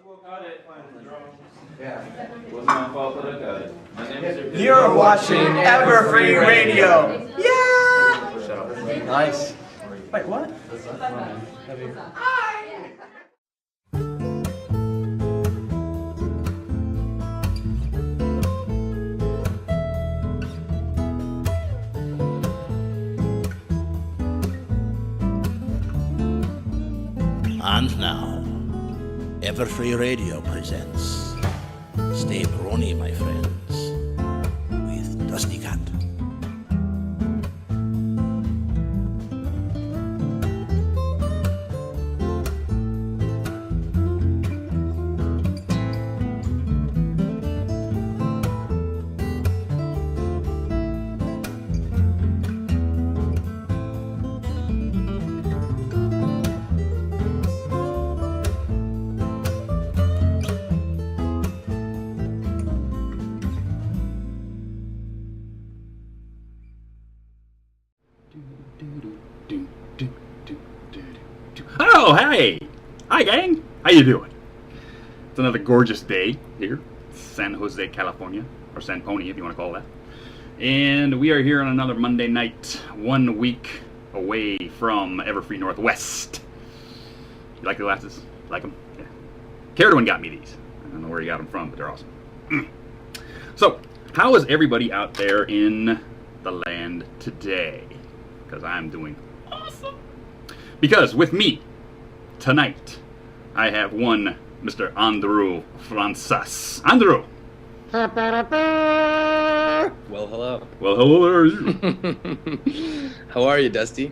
Got it. Yeah. Wasn't my fault that I got it. My name is You're watching Everfree Radio. Yeah. Nice. Wait, what? And now, Everfree Radio presents Stay Brony, My Friends, with DustyKatt. Oh, hey! Hi, gang! How you doing? It's another gorgeous day here, San Jose, California, or San Pony, if you want to call it that. And we are here on another Monday night, 1 week away from Everfree Northwest. You like the glasses? Like them? Yeah. Carradine got me these. I don't know where he got them from, but they're awesome. So, how is everybody out there in the land today? Because I'm doing awesome. Because with me tonight, I have one Mr. Andrew Francis. Andrew! Well, hello. Well, hello there. How are you, Dusty?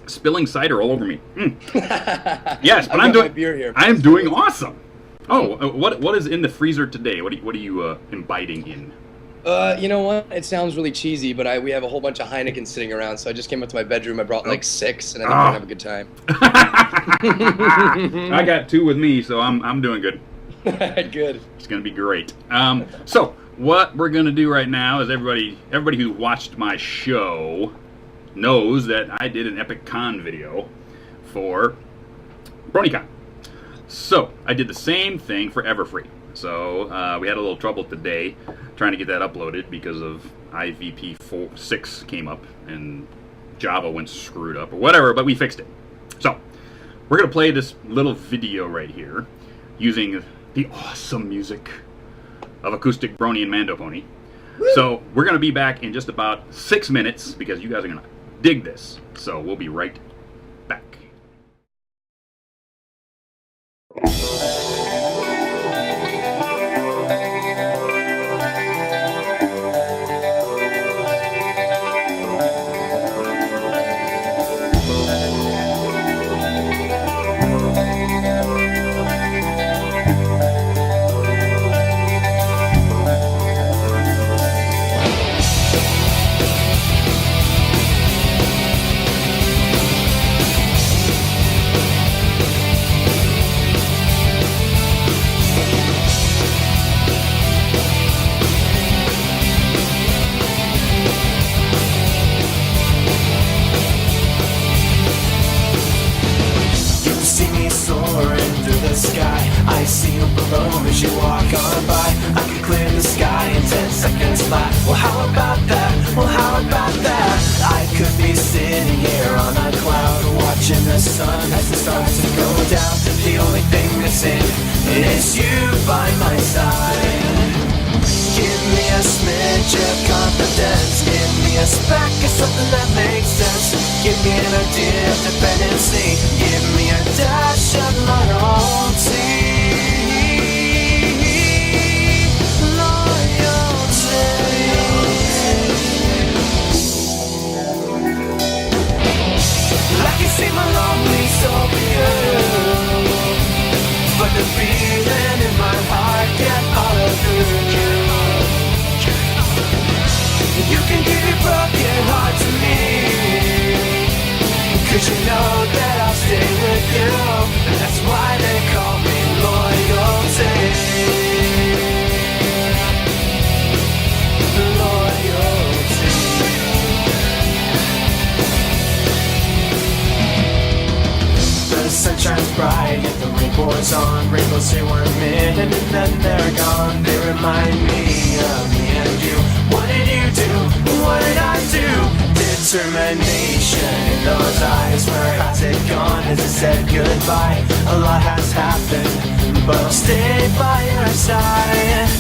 Spilling cider all over me. Yes, but I'm doing. My beer here. I'm doing awesome. Oh, what is in the freezer today? What are you imbibing in? You know what? It sounds really cheesy, but we have a whole bunch of Heineken sitting around, so I just came up to my bedroom. I brought like 6, and I think we're gonna have a good time. I got 2 with me, so I'm doing good. Good. It's gonna be great. So what we're gonna do right now is everybody who watched my show knows that I did an Epic Con video for BronyCon. So I did the same thing for Everfree. So we had a little trouble today trying to get that uploaded because of IVP 6 came up and Java went screwed up or whatever, but we fixed it. So we're going to play this little video right here using the awesome music of Acoustic Brony and Mando Pony. Woo! So we're going to be back in just about 6 minutes because you guys are going to dig this. So we'll be right back. As you walk on by, I can clear the sky in 10 seconds flat. Well, how about that? Well, how about that? I could be sitting here on a cloud, watching the sun as it starts to go down. The only thing missing is you by my side. Give me a smidge of confidence. Give me a speck of something that makes sense. Give me an idea of dependency. Give me a dash of loyalty. See my lonely soul for you, but the feeling in my heart can't follow through. You can give your broken heart to me, 'cause you know that I'll stay with you. And that's why was on. Wrinkles they were mid and then they're gone. They remind me of me and you. What did you do? What did I do? Determination in those eyes. Where has it gone? Has it said goodbye? A lot has happened, but I'll stay by your side.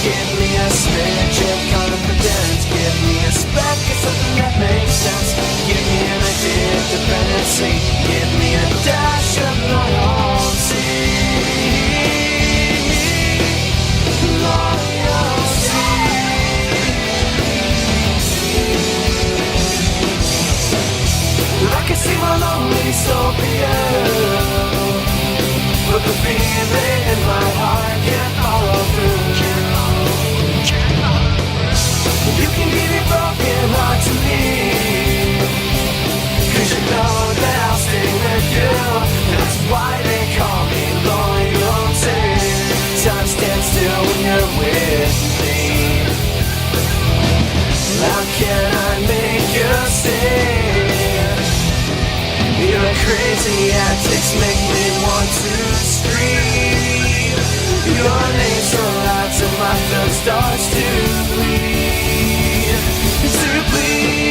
Give me a smidge of confidence. Give me a speck of something that makes sense. Give me an idea of dependency. Give me a dash of loyalty. Loyalty. I can see my lonely soul for you, but the feeling in my heart can't follow through. You can give your broken heart to me, 'cause you know that I'll stay with you. That's why they call me loyalty. Time stands still when you're with me. How can I make you stay? Your crazy antics make me want to scream. Your name so loud till my throat starts to bleed. To bleed.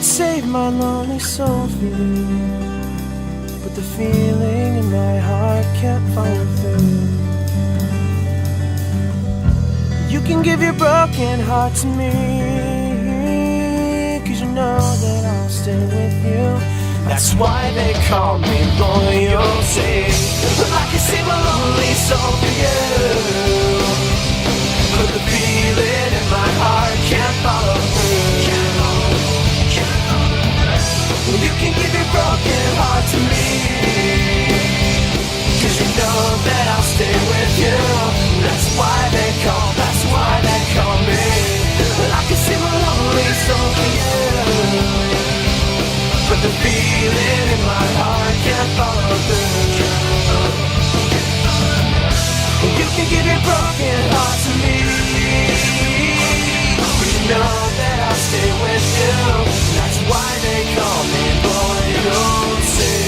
Save my lonely soul for you, but the feeling in my heart can't follow through. You can give your broken heart to me, 'cause you know that I'll stay with you. That's why they call me loyalty. I can save my lonely soul for you, but the feeling in my heart can't follow through. You can give your broken heart to me, 'cause you know that I'll stay with you. That's why they call me. I can see my lonely soul for you, but the feeling in my heart can't follow through. You can give your broken heart to me, 'cause you know that I'll stay with you. That's why they call me loyalty.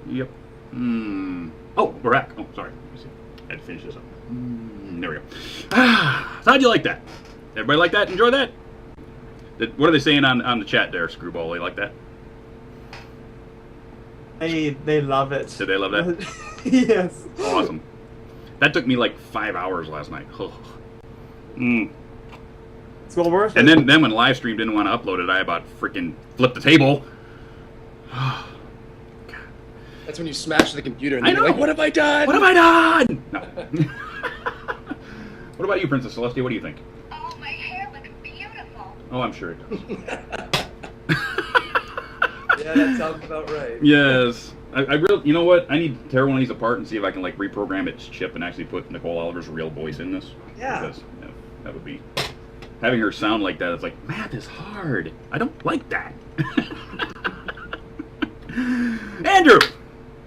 Yep. Oh, we're back. Oh, sorry. Let me see. I had to finish this up. There we go. So how'd you like that? Everybody like that? Enjoy that? What are they saying on the chat there, Screwball? They like that? They love it. Did they love that? Yes. Awesome. That took me like 5 hours last night. It's well worth it. And then when Livestream didn't want to upload it, I about freaking flipped the table. That's when you smash the computer and I then you're know. like, what have I done? What have I done? No. What about you, Princess Celestia? What do you think? Oh, my hair looks beautiful. Oh, I'm sure it does. Yeah, that sounds about right. Yes. I really, you know what? I need to tear one of these apart and see if I can like reprogram its chip and actually put Nicole Oliver's real voice in this. Yeah. Because, that would be having her sound like that. It's like math is hard. I don't like that. Andrew.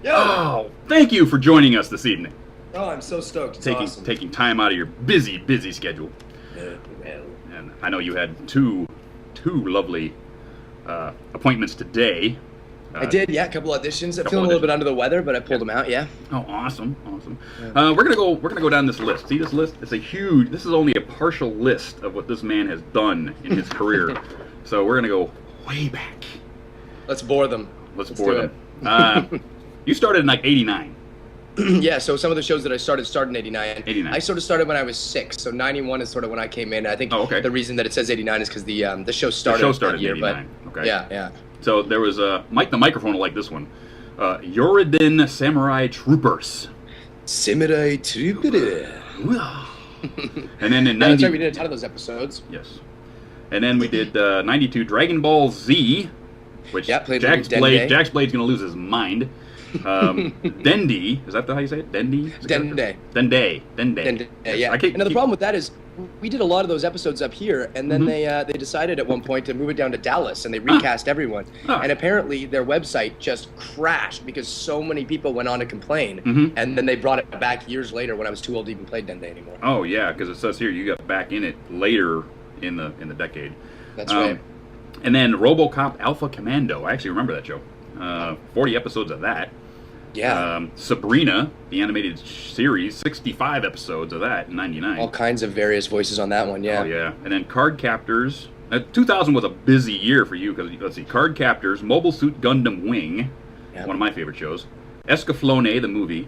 Yo. Oh, thank you for joining us this evening. Oh, I'm so stoked. It's awesome. Taking time out of your busy schedule. And I know you had two lovely appointments today. I did, yeah, a couple auditions. I'm feeling a little bit under the weather, but I pulled them out, yeah. Oh, awesome. Yeah. We're gonna go down this list. See this list? It's a huge. This is only a partial list of what this man has done in his career. So we're gonna go way back. Let's bore them. Let's bore them. You started in like '89. Yeah, so some of the shows that I started in 89. 89. I sort of started when I was 6, so 91 is sort of when I came in. I think the reason that it says 89 is because the show started that year. In 89. But okay. Yeah. So there was Mike the Microphone will like this one. Yoridin Samurai Troopers. Samurai Troopers. And then in 90... That's right, we did a ton of those episodes. Yes. And then we did 92 Dragon Ball Z, which Jack's Blade's going to lose his mind. Dendi, is that how you say it? Dendi? Dende. Yeah. And the problem with that is we did a lot of those episodes up here, and then they decided at one point to move it down to Dallas, and they recast everyone. And apparently their website just crashed because so many people went on to complain, and then they brought it back years later when I was too old to even play Dende anymore. Oh yeah, because it says here you got back in it later in the decade. That's right. And then RoboCop Alpha Commando. I actually remember that show. 40 episodes of that. Yeah. Sabrina, the animated series, 65 episodes of that in 99. All kinds of various voices on that one, yeah. Oh, yeah. And then Card Captors. 2000 was a busy year for you because, let's see, Card Captors, Mobile Suit Gundam Wing, one of my favorite shows, Escaflowne, the movie,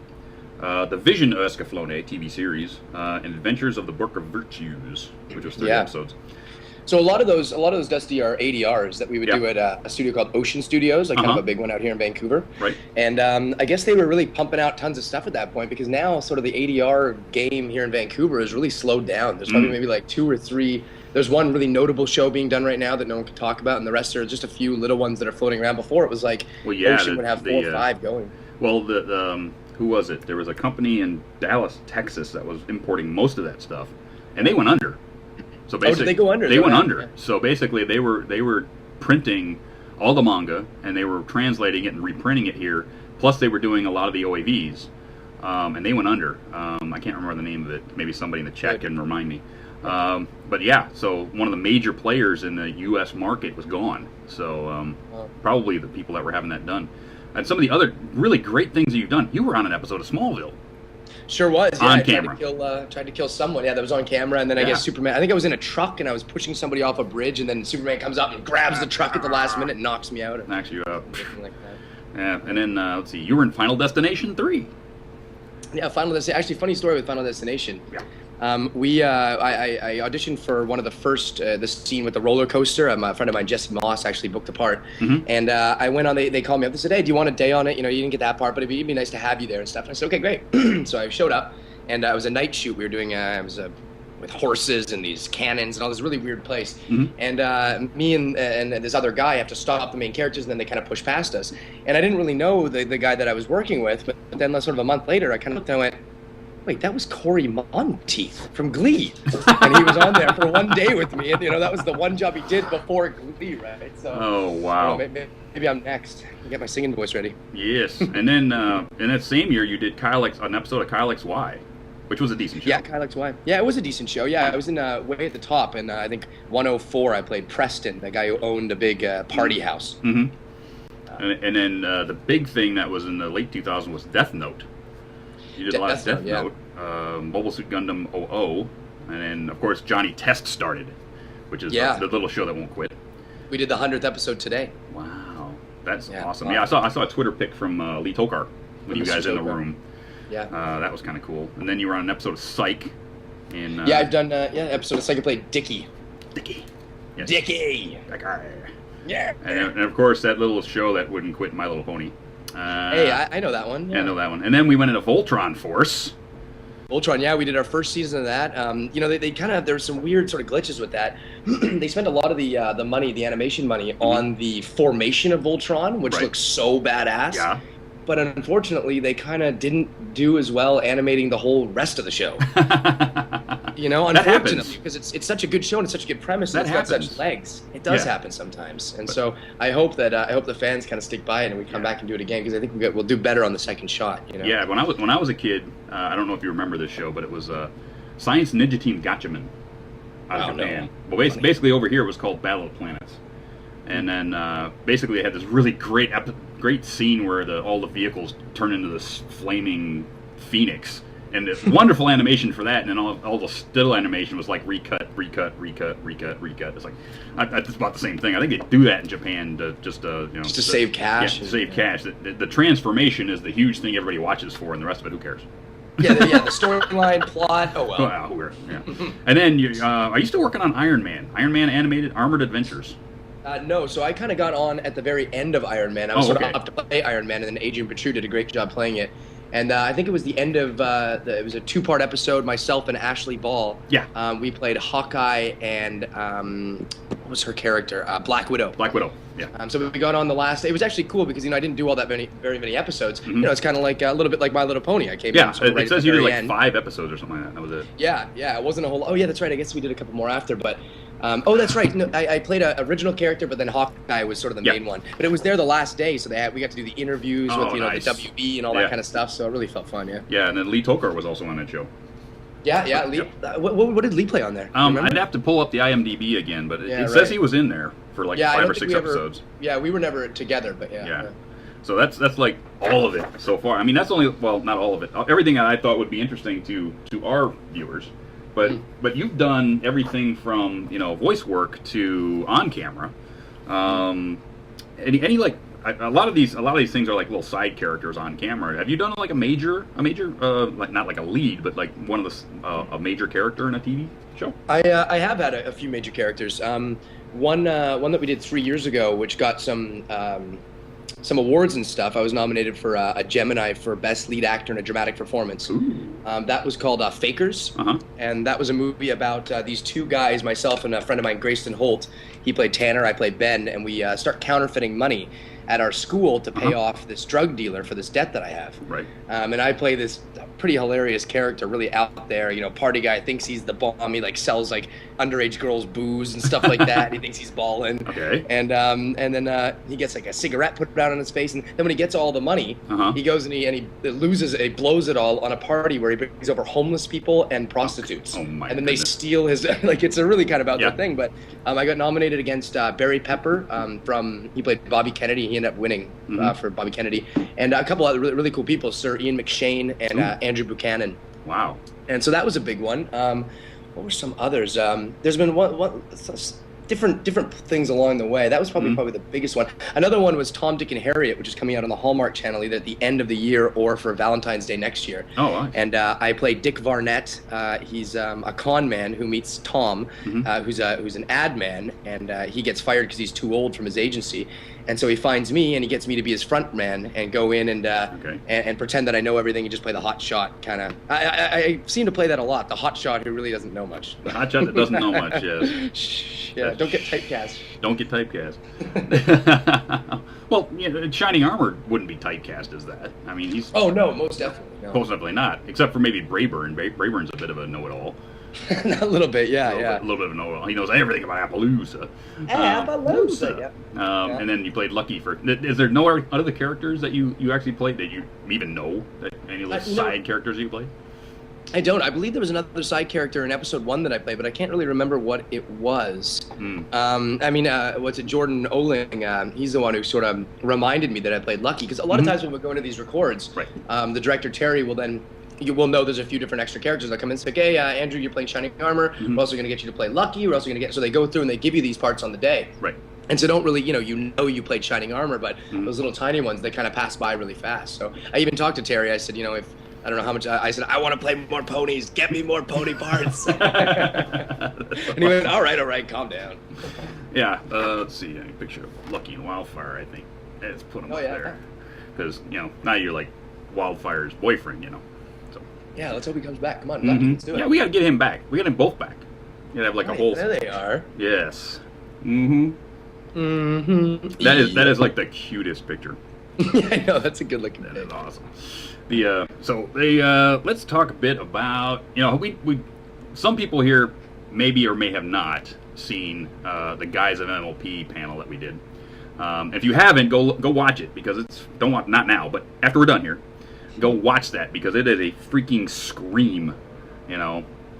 The Vision of Escaflowne, TV series, and Adventures of the Book of Virtues, which was 30 episodes. So a lot of those, Dusty, are ADRs that we would do at a studio called Ocean Studios, like kind of a big one out here in Vancouver. Right. And I guess they were really pumping out tons of stuff at that point because now sort of the ADR game here in Vancouver has really slowed down. There's probably maybe like 2 or 3. There's one really notable show being done right now that no one can talk about, and the rest are just a few little ones that are floating around. Before it was like Ocean would have 4 or 5 going. Well, who was it? There was a company in Dallas, Texas that was importing most of that stuff, and they went under. So basically, did they go under? They went under. Yeah. So basically, they were printing all the manga, and they were translating it and reprinting it here. Plus, they were doing a lot of the OAVs, and they went under. I can't remember the name of it. Maybe somebody in the chat can remind me. But yeah, so one of the major players in the U.S. market was gone. So probably the people that were having that done. And some of the other really great things that you've done. You were on an episode of Smallville. Sure was. Yeah, on camera. Tried to kill someone. Yeah, that was on camera. And then I guess Superman. I think I was in a truck and I was pushing somebody off a bridge, and then Superman comes up and grabs the truck at the last minute and knocks me out. Or knocks you out. Like that. Yeah, and then let's see. You were in Final Destination 3. Yeah, Final Destination. Actually, funny story with Final Destination. Yeah. I auditioned for one of the first, the scene with the roller coaster. A friend of mine, Jesse Moss, actually booked the part. And I went on, they called me up, they said, hey, do you want a day on it? You know, you didn't get that part, but it'd be nice to have you there and stuff. And I said, okay, great. So I showed up, and it was a night shoot. We were doing, it was with horses and these cannons and all this really weird place. And me and this other guy have to stop the main characters, and then they kind of push past us. And I didn't really know the guy that I was working with, but then sort of a month later, I kind of looked and I went, wait, that was Corey Monteith from Glee. And he was on there for one day with me. And, you know, that was the one job he did before Glee, right? So, oh, wow. You know, maybe I'm next. Get my singing voice ready. Yes. And then in that same year, you did an episode of Kyle XY, which was a decent show. Yeah, Kyle XY. Yeah, it was a decent show. Yeah, I was in Way at the Top. And I think 104, I played Preston, the guy who owned a big party house. And then the big thing that was in the late 2000s was Death Note. You did a lot of Death Note, Mobile Suit Gundam 00, and then, of course, Johnny Test started, which is the little show that won't quit. We did the 100th episode today. Wow. That's awesome. Wow. Yeah, I saw a Twitter pic from Lee Tokar with you guys in the room. Yeah. That was kind of cool. And then you were on an episode of Psych. I've done episode of Psych. I played Dickie. Yes. Dickie! That guy. Yeah. And, of course, that little show that wouldn't quit, My Little Pony. Hey, I know that one. Yeah, I know that one. And then we went into Voltron Force. Voltron, yeah, we did our first season of that. You know, they kind of, there were some weird sort of glitches with that. They spent a lot of the money, the animation money, on the formation of Voltron, which looks so badass. Yeah. but unfortunately, they kind of didn't do as well animating the whole rest of the show. You know, unfortunately, because it's such a good show and it's such a good premise and it's got such legs. It does happen sometimes, and so I hope that the fans kind of stick by it and we come back and do it again, because I think we'll do better on the second shot. You know? Yeah, when I was a kid, I don't know if you remember this show, but it was Science Ninja Team Gatchaman out of Japan. No. Well, basically over here it was called Battle of Planets, and then basically it had this really great scene where all the vehicles turn into this flaming phoenix. And it's wonderful animation for that, and then all the still animation was like recut. It's like it's about the same thing. I think they do that in Japan to just to save cash. Yeah, to save cash. The transformation is the huge thing everybody watches for, and the rest of it, who cares? The storyline, plot. Oh well. Who cares? Yeah. And then are you still working on Iron Man? Iron Man animated Armored Adventures. No, so I kind of got on at the very end of Iron Man. I was sort of up to play Iron Man, and then Adrian Petru did a great job playing it. And I think it was the end of it was a 2-part episode. Myself and Ashley Ball. Yeah. We played Hawkeye and what was her character? Black Widow. Black Widow. Yeah. So we got on the last. It was actually cool because I didn't do all that very many episodes. Mm-hmm. You know, it's kind of like a little bit like My Little Pony. I came in. Yeah. It says you did like 5 episodes or something like that. That was it. Yeah. It wasn't a whole. Oh yeah, that's right. I guess we did a couple more after, but. That's right. No, I played an original character, but then Hawkeye was sort of the main one. But it was there the last day, so we got to do the interviews with the WB and all that kind of stuff. So it really felt fun. Yeah. Yeah, and then Lee Tokar was also on that show. Yeah. Lee. What did Lee play on there? I'd have to pull up the IMDb again, but it says he was in there for like 5 or 6 episodes. We were never together, but yeah. So that's like all of it so far. I mean, that's only not all of it. Everything that I thought would be interesting to our viewers. But you've done everything from voice work to on camera. Any like a lot of these things are like little side characters on camera. Have you done like a major like not like a lead, but like one of a major character in a TV show? I have had a few major characters. One that we did 3 years ago, which got some awards and stuff. I was nominated for a Gemini for Best Lead Actor in a Dramatic Performance. That was called Fakers, and that was a movie about these 2 guys, myself and a friend of mine, Grayston Holt. He played Tanner, I played Ben, and we start counterfeiting money at our school to pay off this drug dealer for this debt that I have. Right. And I play this pretty hilarious character, really out there, party guy, thinks he's the bomb. He like sells like underage girls booze and stuff like that. He thinks he's balling. Okay. And then he gets like a cigarette put down on his face, and then when he gets all the money, he goes and he blows it all on a party where he brings over homeless people and prostitutes. Oh my! And then they steal his like it's a really kind of out there thing. But I got nominated against Barry Pepper he played Bobby Kennedy. He ended up winning for Bobby Kennedy, and a couple other really, really cool people, Sir Ian McShane and Andrew Buchanan. Wow! And so that was a big one. What were some others? There's been one different things along the way. That was probably the biggest one. Another one was Tom, Dick, and Harriet, which is coming out on the Hallmark Channel either at the end of the year or for Valentine's Day next year. Oh, nice. And I played Dick Varnett. He's a con man who meets Tom, who's an ad man, and he gets fired because he's too old from his agency. And so he finds me, and he gets me to be his front man and go in and pretend that I know everything and just play the hot shot kind of. I seem to play that a lot. The hot shot who really doesn't know much. The hot shot that doesn't know much. Yes. Yeah. Don't get typecast. Don't get typecast. Well, Shining Armor wouldn't be typecast as that. I mean, he's. Oh no, most definitely. No. Most definitely not, except for maybe Brayburn. Brayburn's a bit of a know-it-all. A little bit, yeah. A little bit of a know-it-all. He knows everything about Appaloosa. Appaloosa. And then you played Lucky for. Is there no other characters that you actually played that you even know? That any of those side characters you played? I don't. I believe there was another side character in episode 1 that I played, but I can't really remember what it was. I mean, what's it? Jordan Oling. He's the one who sort of reminded me that I played Lucky, because a lot of times when we go into these records, the director Terry will then. You will know there's a few different extra characters that come in and say, hey, Andrew, you're playing Shining Armor. We're also going to get you to play Lucky. We're also going to get. So they go through and they give you these parts on the day. Right. And so don't really, you played Shining Armor, but those little tiny ones, they kind of pass by really fast. So I even talked to Terry. I said, if I don't know how much. I said, I want to play more ponies. Get me more pony parts. And he went, all right, calm down. Yeah, let's see. A picture of Lucky and Wildfire, I think. Let's put them up there. Because, now you're like Wildfire's boyfriend, So. Yeah, let's hope he comes back. Come on, Lucky, let's do it. Yeah, we got to get him back. We got them both back. You got to have like a whole. There they are. Yes. That is like the cutest picture. Yeah, I know, that's a good looking That pig. is awesome. Let's talk a bit about, we some people here maybe or may have not seen the Guys of MLP panel that we did. If you haven't, go watch it, because not now, but after we're done here, go watch that, because it is a freaking scream.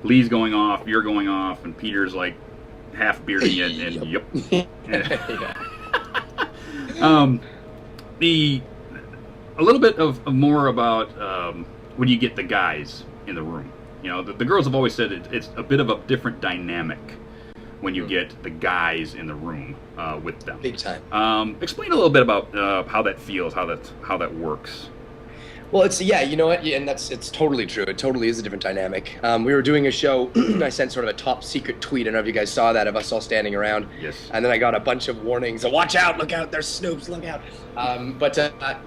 Lee's going off, you're going off, and Peter's like half bearding it, and yep. A little bit of more about when you get the guys in the room. The girls have always said it's a bit of a different dynamic when you get the guys in the room with them. Big time. Explain a little bit about how that feels, how that works. Well, you know what, and it's totally true. It totally is a different dynamic. We were doing a show. I sent sort of a top secret tweet. I don't know if you guys saw that, of us all standing around. Yes. And then I got a bunch of warnings. Watch out! Look out! There's Snoops! Look out! But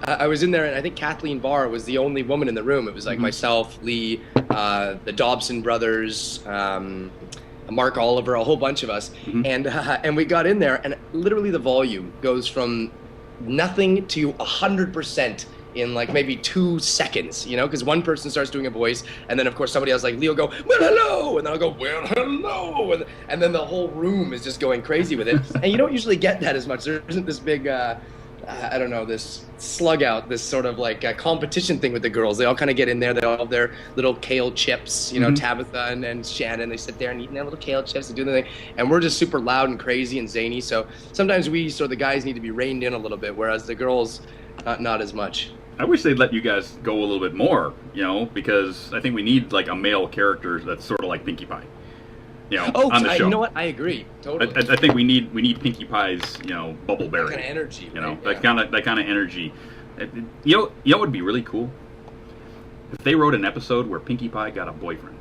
I was in there, and I think Kathleen Barr was the only woman in the room. It was like myself, Lee, the Dobson brothers, Mark Oliver, a whole bunch of us, and we got in there, and literally the volume goes from nothing to 100%. In like maybe 2 seconds, because one person starts doing a voice, and then of course somebody else, like Leo, go, well, hello, and then I'll go, well, hello, and then the whole room is just going crazy with it. And you don't usually get that as much. There isn't this big, I don't know, this slug out, this sort of like competition thing with the girls. They all kind of get in there. They all have their little kale chips, Tabitha and Shannon. They sit there and eating their little kale chips and doing the thing. And we're just super loud and crazy and zany. So sometimes the guys need to be reined in a little bit, whereas the girls, not as much. I wish they'd let you guys go a little bit more, because I think we need like a male character that's sort of like Pinkie Pie, on the show. You know what? I agree. Totally. I think we need Pinkie Pie's, bubble berry. That kind of energy. Right? That kind of energy. What would be really cool? If they wrote an episode where Pinkie Pie got a boyfriend,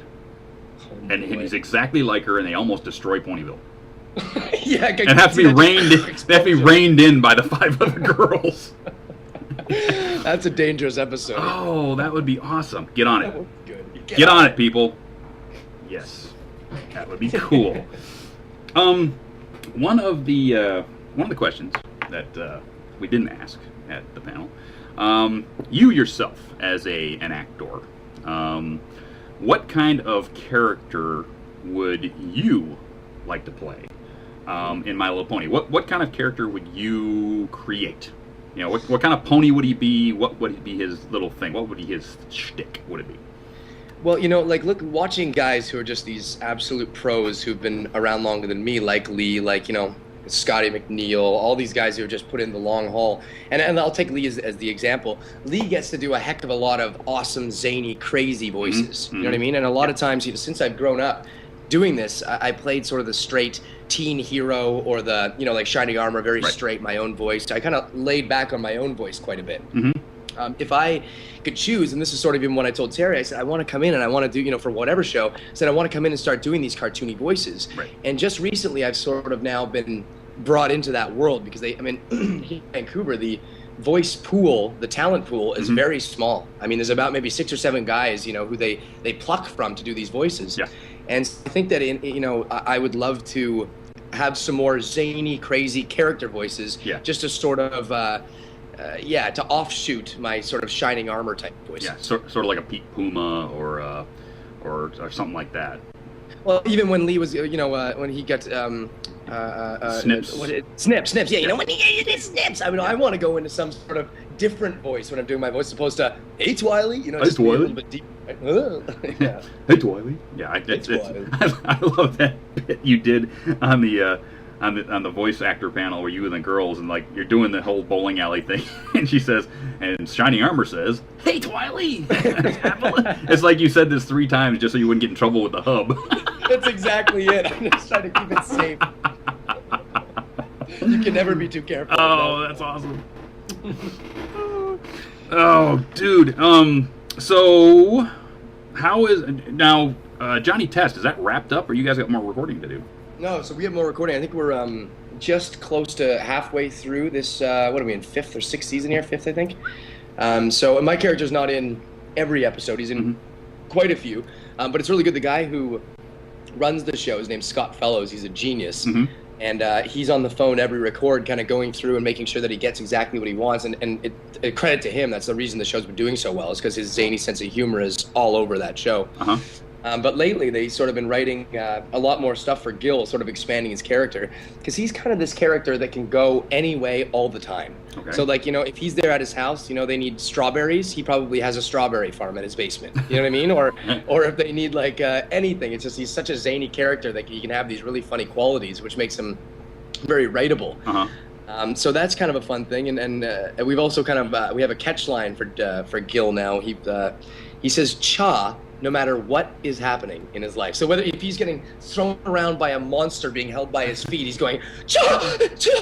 and he's exactly like her, and they almost destroy Ponyville. Yeah, and have to be reined in by the 5 other girls. That's a dangerous episode. Oh, that would be awesome. Get on it. Good. Get on it, people. Yes, that would be cool. One of the questions that we didn't ask at the panel, you yourself as an actor, what kind of character would you like to play in My Little Pony? What kind of character would you create? What kind of pony would he be? What would be his little thing? What would be his shtick? Would it be? Well, look, watching guys who are just these absolute pros who've been around longer than me, like Lee, like, Scotty McNeil, all these guys who have just put in the long haul. And I'll take Lee as the example. Lee gets to do a heck of a lot of awesome, zany, crazy voices. You know what I mean? And a lot of times, since I've grown up doing this, I played sort of the straight teen hero, or the, like Shining Armor, very straight, my own voice. I kind of laid back on my own voice quite a bit. If I could choose, and this is sort of even what I told Terry, I said, I want to come in and I want to do, for whatever show, I said, I want to come in and start doing these cartoony voices. Right. And just recently, I've sort of now been brought into that world, because here in Vancouver, the voice pool, the talent pool, is very small. There's about maybe 6 or 7 guys, who they pluck from to do these voices. Yeah. And I think that I would love to have some more zany, crazy character voices, just to sort of, to offshoot my sort of Shining Armor type voices. Yeah, sort of like a Pete Puma or something like that. Well, even when Lee was, when he got Snips. Snips. Yeah, when he did Snips, I want to go into some sort of different voice when I'm doing my voice, opposed to, hey, Twiley, just be a little bit deeper. Yeah. Hey, Twiley. Yeah, I love that bit you did on the voice actor panel where you and the girls, and like you're doing the whole bowling alley thing, and she says, and Shining Armor says, "Hey, Twiley." It's like you said this 3 times just so you wouldn't get in trouble with the hub. That's exactly it. I'm just trying to keep it safe. You can never be too careful. Oh, that's awesome. Oh, dude. So how is now Johnny Test? Is that wrapped up, or you guys got more recording to do? No, so we have more recording. I think we're just close to halfway through this. What are we in, 5th or 6th season here? 5th, I think. So my character's not in every episode. He's in quite a few. But it's really good. The guy who runs the show, his name's Scott Fellows. He's a genius. And he's on the phone every record, kind of going through and making sure that he gets exactly what he wants. And credit to him, that's the reason the show's been doing so well, is because his zany sense of humor is all over that show. Uh-huh. But lately, they've sort of been writing a lot more stuff for Gil, sort of expanding his character, because he's kind of this character that can go any way all the time. Okay. So, like, if he's there at his house, they need strawberries, he probably has a strawberry farm at his basement. You know what I mean? Or if they need, like, anything, it's just he's such a zany character that he can have these really funny qualities, which makes him very writable. Uh-huh. So that's kind of a fun thing, and we've also kind of we have a catch line for Gil now. He says "cha" no matter what is happening in his life. So if he's getting thrown around by a monster being held by his feet, he's going "cha, cha,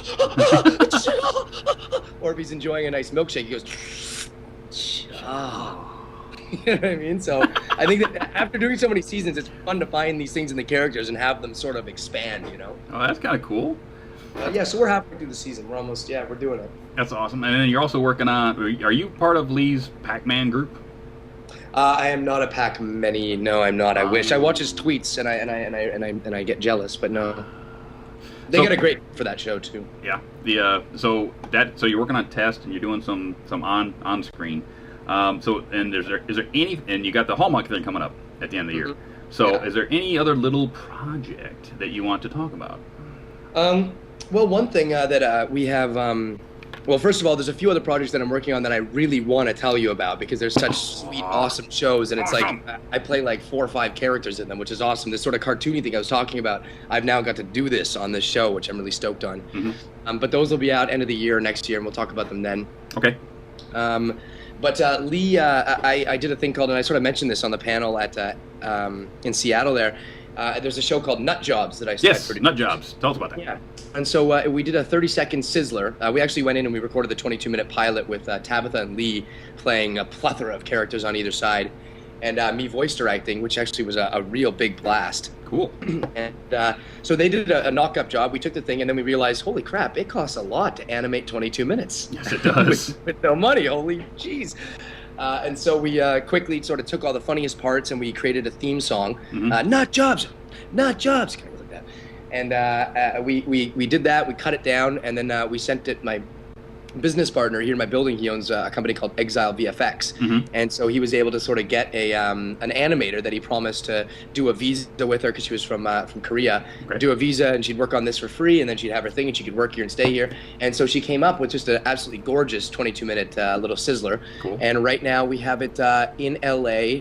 cha." Or if he's enjoying a nice milkshake, he goes "cha." You know what I mean? So I think that after doing so many seasons, it's fun to find these things in the characters and have them sort of expand. Oh, that's kind of cool. Yeah, so we're halfway through the season. We're almost, we're doing it. That's awesome. And then you're also working on. Are you part of Lee's Pac-Man group? I am not a Pac-Many. No, I'm not. I wish. I watch his tweets and I get jealous, but no. They got a great for that show too. Yeah. So you're working on test and you're doing some on screen. So is there any, and you got the Hallmark thing coming up at the end of the year. So is there any other little project that you want to talk about? Well, one thing that we have, well, first of all, there's a few other projects that I'm working on that I really want to tell you about because they're such sweet, awesome shows, and it's like I play like 4 or 5 characters in them, which is awesome. This sort of cartoony thing I was talking about, I've now got to do this on this show, which I'm really stoked on. Mm-hmm. But those will be out end of the year next year, and we'll talk about them then. Okay. But Lee, I did a thing called, and I sort of mentioned this on the panel at in Seattle there. There's a show called Nut Jobs that I started. Yes, Nut Jobs. Tell us about that. Yeah. And so we did a 30-second sizzler. We actually went in and we recorded the 22-minute pilot with Tabitha and Lee playing a plethora of characters on either side, and me voice directing, which actually was a real big blast. Cool. And so they did a knock-up job. We took the thing, and then we realized, holy crap, it costs a lot to animate 22 minutes. Yes, it does. with no money. Holy jeez. And so we quickly sort of took all the funniest parts and we created a theme song, Nut Jobs, Nut Jobs, kind of like that. And we did that, we cut it down, and then we sent it, my business partner here in my building, he owns a company called Exile VFX. And so he was able to sort of get an animator that he promised to do a visa with her because she was from Korea, do a visa, and she'd work on this for free, and then she'd have her thing and she could work here and stay here. And so she came up with just an absolutely gorgeous 22-minute little sizzler. Cool. And right now we have it in LA,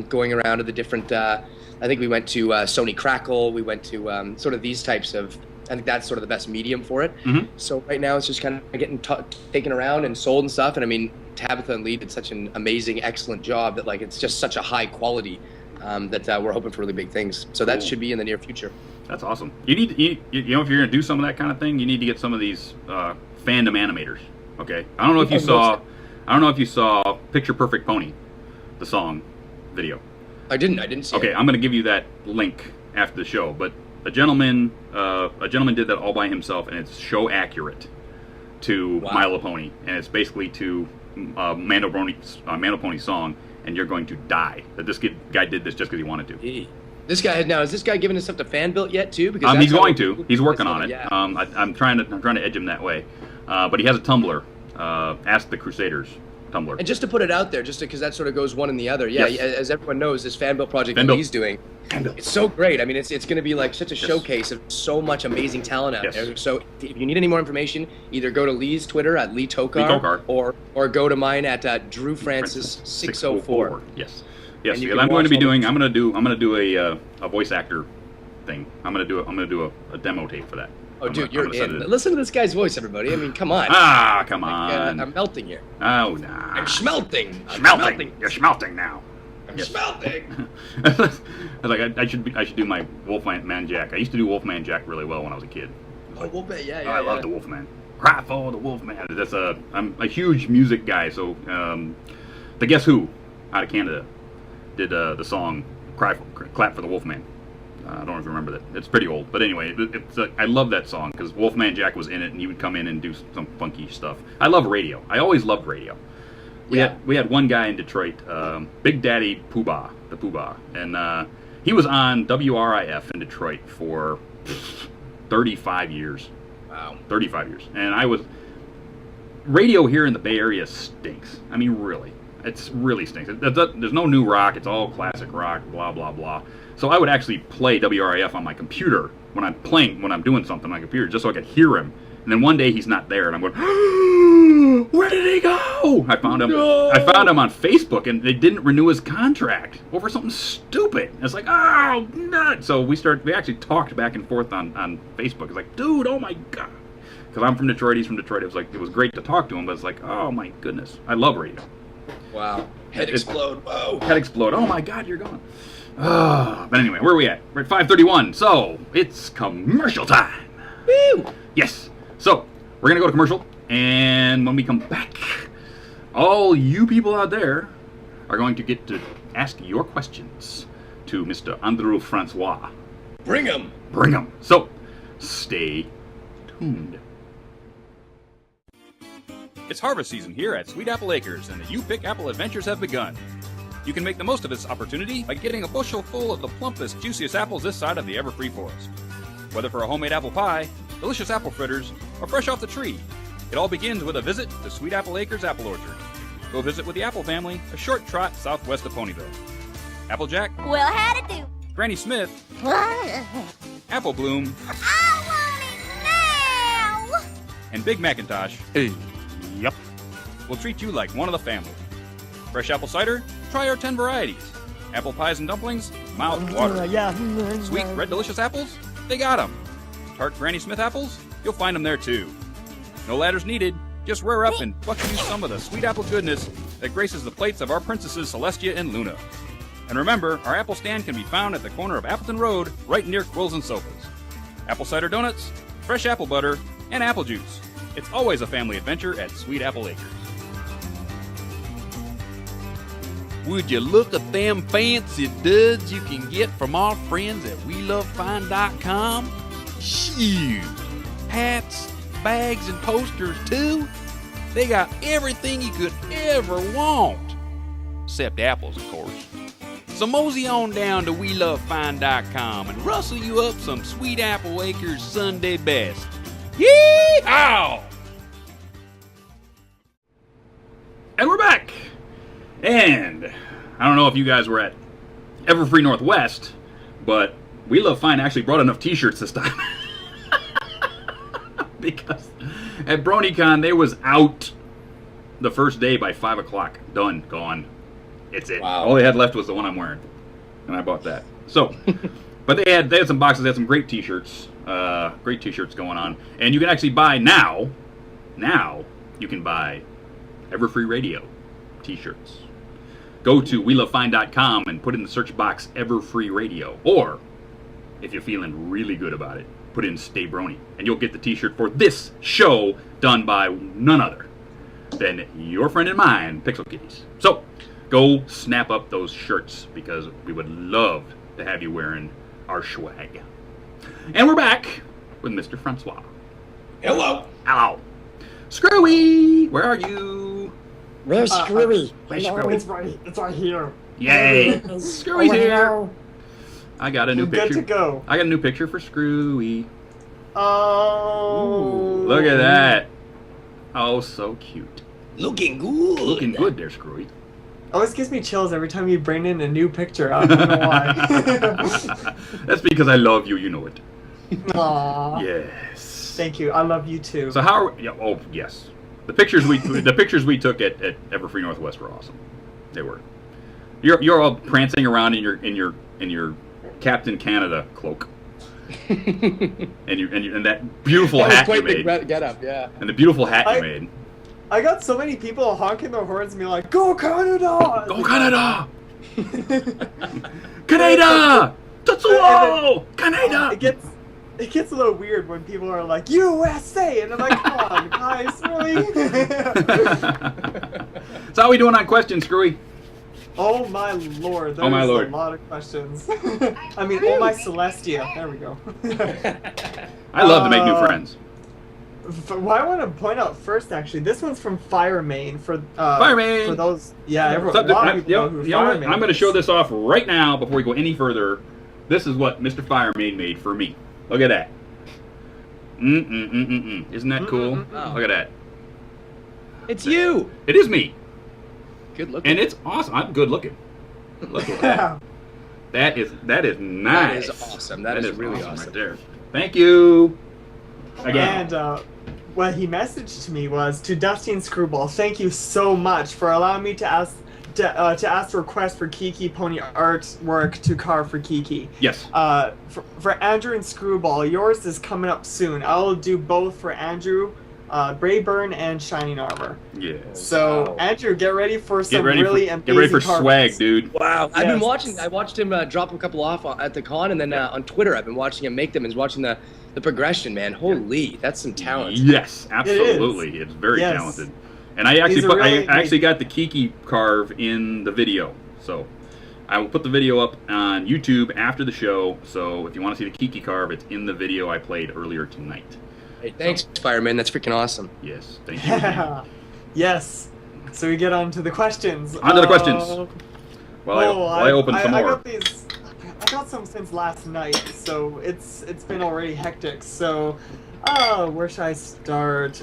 going around to the different, I think we went to Sony Crackle, we went to sort of these types of, I think that's sort of the best medium for it. So right now it's just kind of getting taken around and sold and stuff. And I mean, Tabitha and Lee did such an amazing, excellent job that like it's just such a high quality that we're hoping for really big things. So that should be in the near future. That's awesome. You need, if you're going to do some of that kind of thing, you need to get some of these fandom animators. Okay. I don't know if you saw Picture Perfect Pony, the song video. I didn't see it. Okay, I'm going to give you that link after the show, but a gentleman did that all by himself, and it's show accurate to My Little Pony, and it's basically to Mando Pony's song, and you're going to die that this guy did this just because he wanted to. This guy is this guy giving himself to fan built yet too? Because he's going to. He's working on it. Yeah. I'm trying to edge him that way, but he has a Tumblr, Ask the Crusaders Tumblr. And just to put it out there, just because that sort of goes one in the other. Yeah, yes. As everyone knows, this fan built project that he's doing, it's so great. I mean, it's going to be like such a showcase of so much amazing talent out there. So if you need any more information, either go to Lee's Twitter at Lee Tokar, or go to mine at Drew Francis 604. Yes. Yes. I'm going to do a voice actor thing. I'm going to do a demo tape for that. Oh, dude, you're in. Listen to this guy's voice, everybody. I mean, come on. Come on. I'm melting here. Oh, nah. I'm schmelting. You're schmelting now. I'm schmelting. I should do my Wolfman Jack. I used to do Wolfman Jack really well when I was a kid. Wolfman, yeah. I love the Wolfman. Cry for the Wolfman. I'm a huge music guy. So, the Guess Who out of Canada did the song "Clap for the Wolfman." I don't know if you remember that. It's pretty old, but anyway, I love that song because Wolfman Jack was in it, and he would come in and do some funky stuff. I love radio. I always loved radio. We had one guy in Detroit, Big Daddy Poobah, the Poobah, and he was on WRIF in Detroit for 35 years. Wow. 35 years. And radio here in the Bay Area stinks. I mean, really. It's really stinks. There's no new rock. It's all classic rock, blah, blah, blah. So I would actually play WRAF on my computer when I'm doing something on my computer, just so I could hear him. And then one day he's not there, and I'm going, where did he go? I found him. No. I found him on Facebook, and they didn't renew his contract over something stupid. It's like, oh, nuts. So we actually talked back and forth on Facebook. It's like, dude, oh my God. Because I'm from Detroit, he's from Detroit. It was great to talk to him, but it's like, oh my goodness. I love radio. Wow. Head explode. Whoa. Head explode. Oh my God, you're gone. But anyway, where are we at? We're at 5:31, so it's commercial time. Woo! Yes. So we're going to go to commercial, and when we come back, all you people out there are going to get to ask your questions to Mr. Andrew Francois. Bring him. Bring him. So stay tuned. It's harvest season here at Sweet Apple Acres, and the You Pick Apple adventures have begun. You can make the most of this opportunity by getting a bushel full of the plumpest, juiciest apples this side of the everfree forest. Whether for a homemade apple pie, delicious apple fritters, or fresh off the tree, it all begins with a visit to Sweet Apple Acres Apple Orchard. Go visit with the Apple family, a short trot southwest of Ponyville. Applejack, Well, how'd it do? Granny Smith, Apple Bloom, I want it now! and Big Macintosh Yep. will treat you like one of the family. Fresh apple cider? Try our 10 varieties. Apple pies and dumplings? Mouth water. Sweet, red, delicious apples? They got 'em. Tart Granny Smith apples? You'll find them there too. No ladders needed. Just rear up and buck you some of the sweet apple goodness that graces the plates of our princesses Celestia and Luna. And remember, our apple stand can be found at the corner of Appleton Road, right near Quills and Sofas. Apple cider donuts, fresh apple butter, and apple juice. It's always a family adventure at Sweet Apple Acres. Would you look at them fancy duds you can get from our friends at WeLoveFine.com? Shoot! Hats, bags, and posters too. They got everything you could ever want. Except apples, of course. So mosey on down to WeLoveFine.com and rustle you up some Sweet Apple Acres Sunday best. Yee-haw! And we're back! And I don't know if you guys were at Everfree Northwest, but We Love Fine actually brought enough t-shirts this time. Because at BronyCon, they was out the first day by 5 o'clock. Done. Gone. It's it. Wow. All they had left was the one I'm wearing. And I bought that. So, but they had some boxes, they had some great t-shirts. Great t-shirts going on. And you can actually buy now you can buy Everfree Radio t-shirts. Go to WeLoveFine.com and put in the search box Everfree Radio. Or, if you're feeling really good about it, put in Stay Brony. And you'll get the t-shirt for this show done by none other than your friend and mine, Pixel Kitties. So, go snap up those shirts because we would love to have you wearing our swag. And we're back with Mr. Francois. Hello. Hello. Screwy, where are you? Where's Screwy? Where's No, Screwy? it's right here. Yay! Screwy's here. Hello. I got a new We're picture. good to go. I got a new picture for Screwy. Oh. Look at that. Oh, so cute. Looking good. Looking good there, Screwy. Always gives me chills every time you bring in a new picture. I don't know why. That's because I love you. You know it. Aww. Yes. Thank you. I love you too. So how? Yeah. Oh, yes. The pictures we took at Everfree Northwest were awesome. They were. You're all prancing around in your Captain Canada cloak. and that beautiful hat you made. Get up, yeah. And the beautiful hat you made. I got so many people honking their horns and be like, "Go Canada! Go Canada! Canada! Tetsuo! Canada!" It gets a little weird when people are like, USA! And I'm like, come on, guys, really? So how are we doing on questions, Screwy? Oh my lord, there's Oh my lord. a lot of questions. I mean, oh my Celestia. There we go. I love to make new friends. What I want to point out first, actually, this one's from Firemain. For those, yeah, a lot of people know who Firemain I'm going to is. show this off right now before we go any further. This is what Mr. Firemain made for me. Look at that. Isn't that cool? Look at that. It's you. It is me. Good looking. And it's awesome. I'm good looking. Look at that. That is nice. That is awesome. That is really awesome. Right there. Thank you. Again. And what he messaged to me was, to Dusty and Screwball, thank you so much for allowing me to ask a request for Kiki Pony artwork to carve for Kiki. Yes. For Andrew and Screwball, yours is coming up soon. I'll do both for Andrew, Brayburn, and Shining Armor. Yeah. So Andrew, get ready for some get ready for carvings. swag, dude. Wow. Yes. I've been watching. I watched him drop a couple off at the con, and then on Twitter, I've been watching him make them and watching the progression. Man, holy, that's some talent. Yes, absolutely. It's very talented. And I actually got the Kiki carve in the video, so I will put the video up on YouTube after the show. So if you want to see the Kiki carve, it's in the video I played earlier tonight. Hey, thanks, Fireman. That's freaking awesome. Yes, thank you. Yes. So we get on to the questions. On to the questions. Well, I opened some more. I got some since last night, so it's been already hectic. So, where should I start?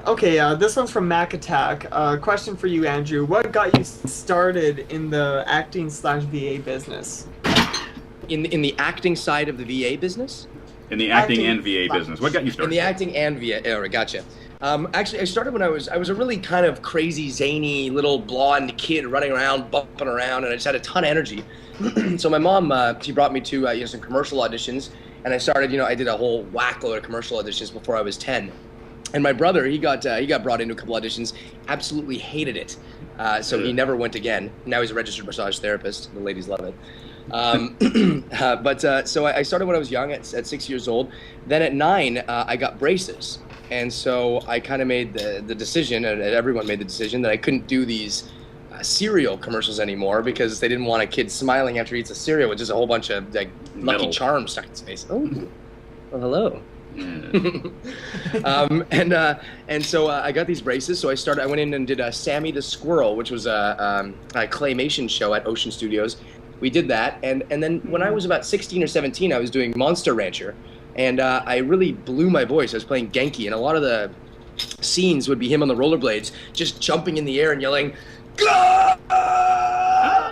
Okay, this one's from Mac Attack. Question for you, Andrew. What got you started in the acting/VA business? In the acting side of the VA business? In the acting and VA business. What got you started? In the acting and VA era, gotcha. Actually, I started when I was a really kind of crazy, zany little blonde kid running around, bumping around, and I just had a ton of energy. So my mom, she brought me to some commercial auditions, and I started, I did a whole whack load of commercial auditions before I was 10. And my brother, he got brought into a couple auditions, absolutely hated it, so he never went again. Now he's a registered massage therapist. The ladies love it. So I started when I was young, at 6 years old. Then at 9, I got braces. And so I kind of made the decision, and everyone made the decision, that I couldn't do these cereal commercials anymore because they didn't want a kid smiling after he eats a cereal with just a whole bunch of Lucky Charms stuck in his face. Oh, well, hello. And so I got these braces. So I went in and did Sammy the Squirrel, which was a claymation show at Ocean Studios. We did that, and then when I was about 16 or 17, I was doing Monster Rancher. And I really blew my voice. I was playing Genki, and a lot of the scenes would be him on the rollerblades, just jumping in the air and yelling, "Gah!"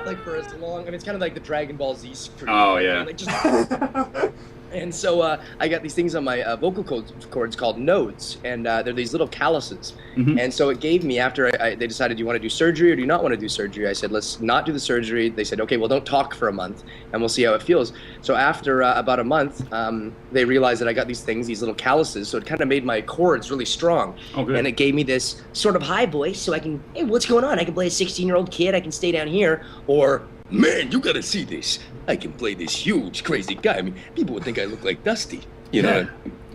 Like for as long. It's kind of like the Dragon Ball Z screen. Oh yeah. Like just And so I got these things on my vocal cords called nodes, and they're these little calluses. Mm-hmm. And so it gave me, after they decided, do you want to do surgery or do you not want to do surgery? I said, let's not do the surgery. They said, okay, well, don't talk for a month, and we'll see how it feels. So after about a month, they realized that I got these things, these little calluses, so it kind of made my cords really strong. Oh, good. And it gave me this sort of high voice, so I can, hey, what's going on? I can play a 16-year-old kid, I can stay down here, or, man, you gotta see this. I can play this huge, crazy guy. I mean, people would think I look like Dusty. You know?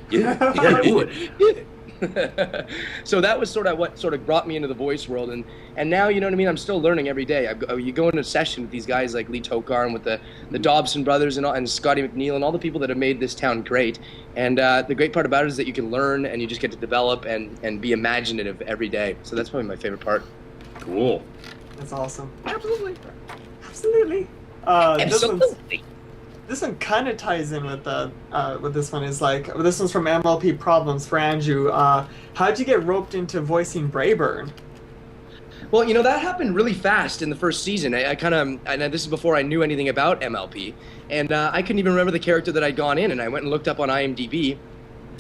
Yeah, I would. Yeah. So that was sort of what sort of brought me into the voice world, and now, you know what I mean, I'm still learning every day. You go into a session with these guys like Lee Tokar and with the Dobson brothers and Scotty McNeil and all the people that have made this town great. And the great part about it is that you can learn and you just get to develop and be imaginative every day. So that's probably my favorite part. Cool. That's awesome. Absolutely. Absolutely. Absolutely. This one kind of ties in with this one. Is like, this one's from MLP Problems for Andrew. How'd you get roped into voicing Brayburn? Well, you know, that happened really fast in the first season. I kind of, and this is before I knew anything about MLP, and I couldn't even remember the character that I'd gone in, and I went and looked up on IMDb,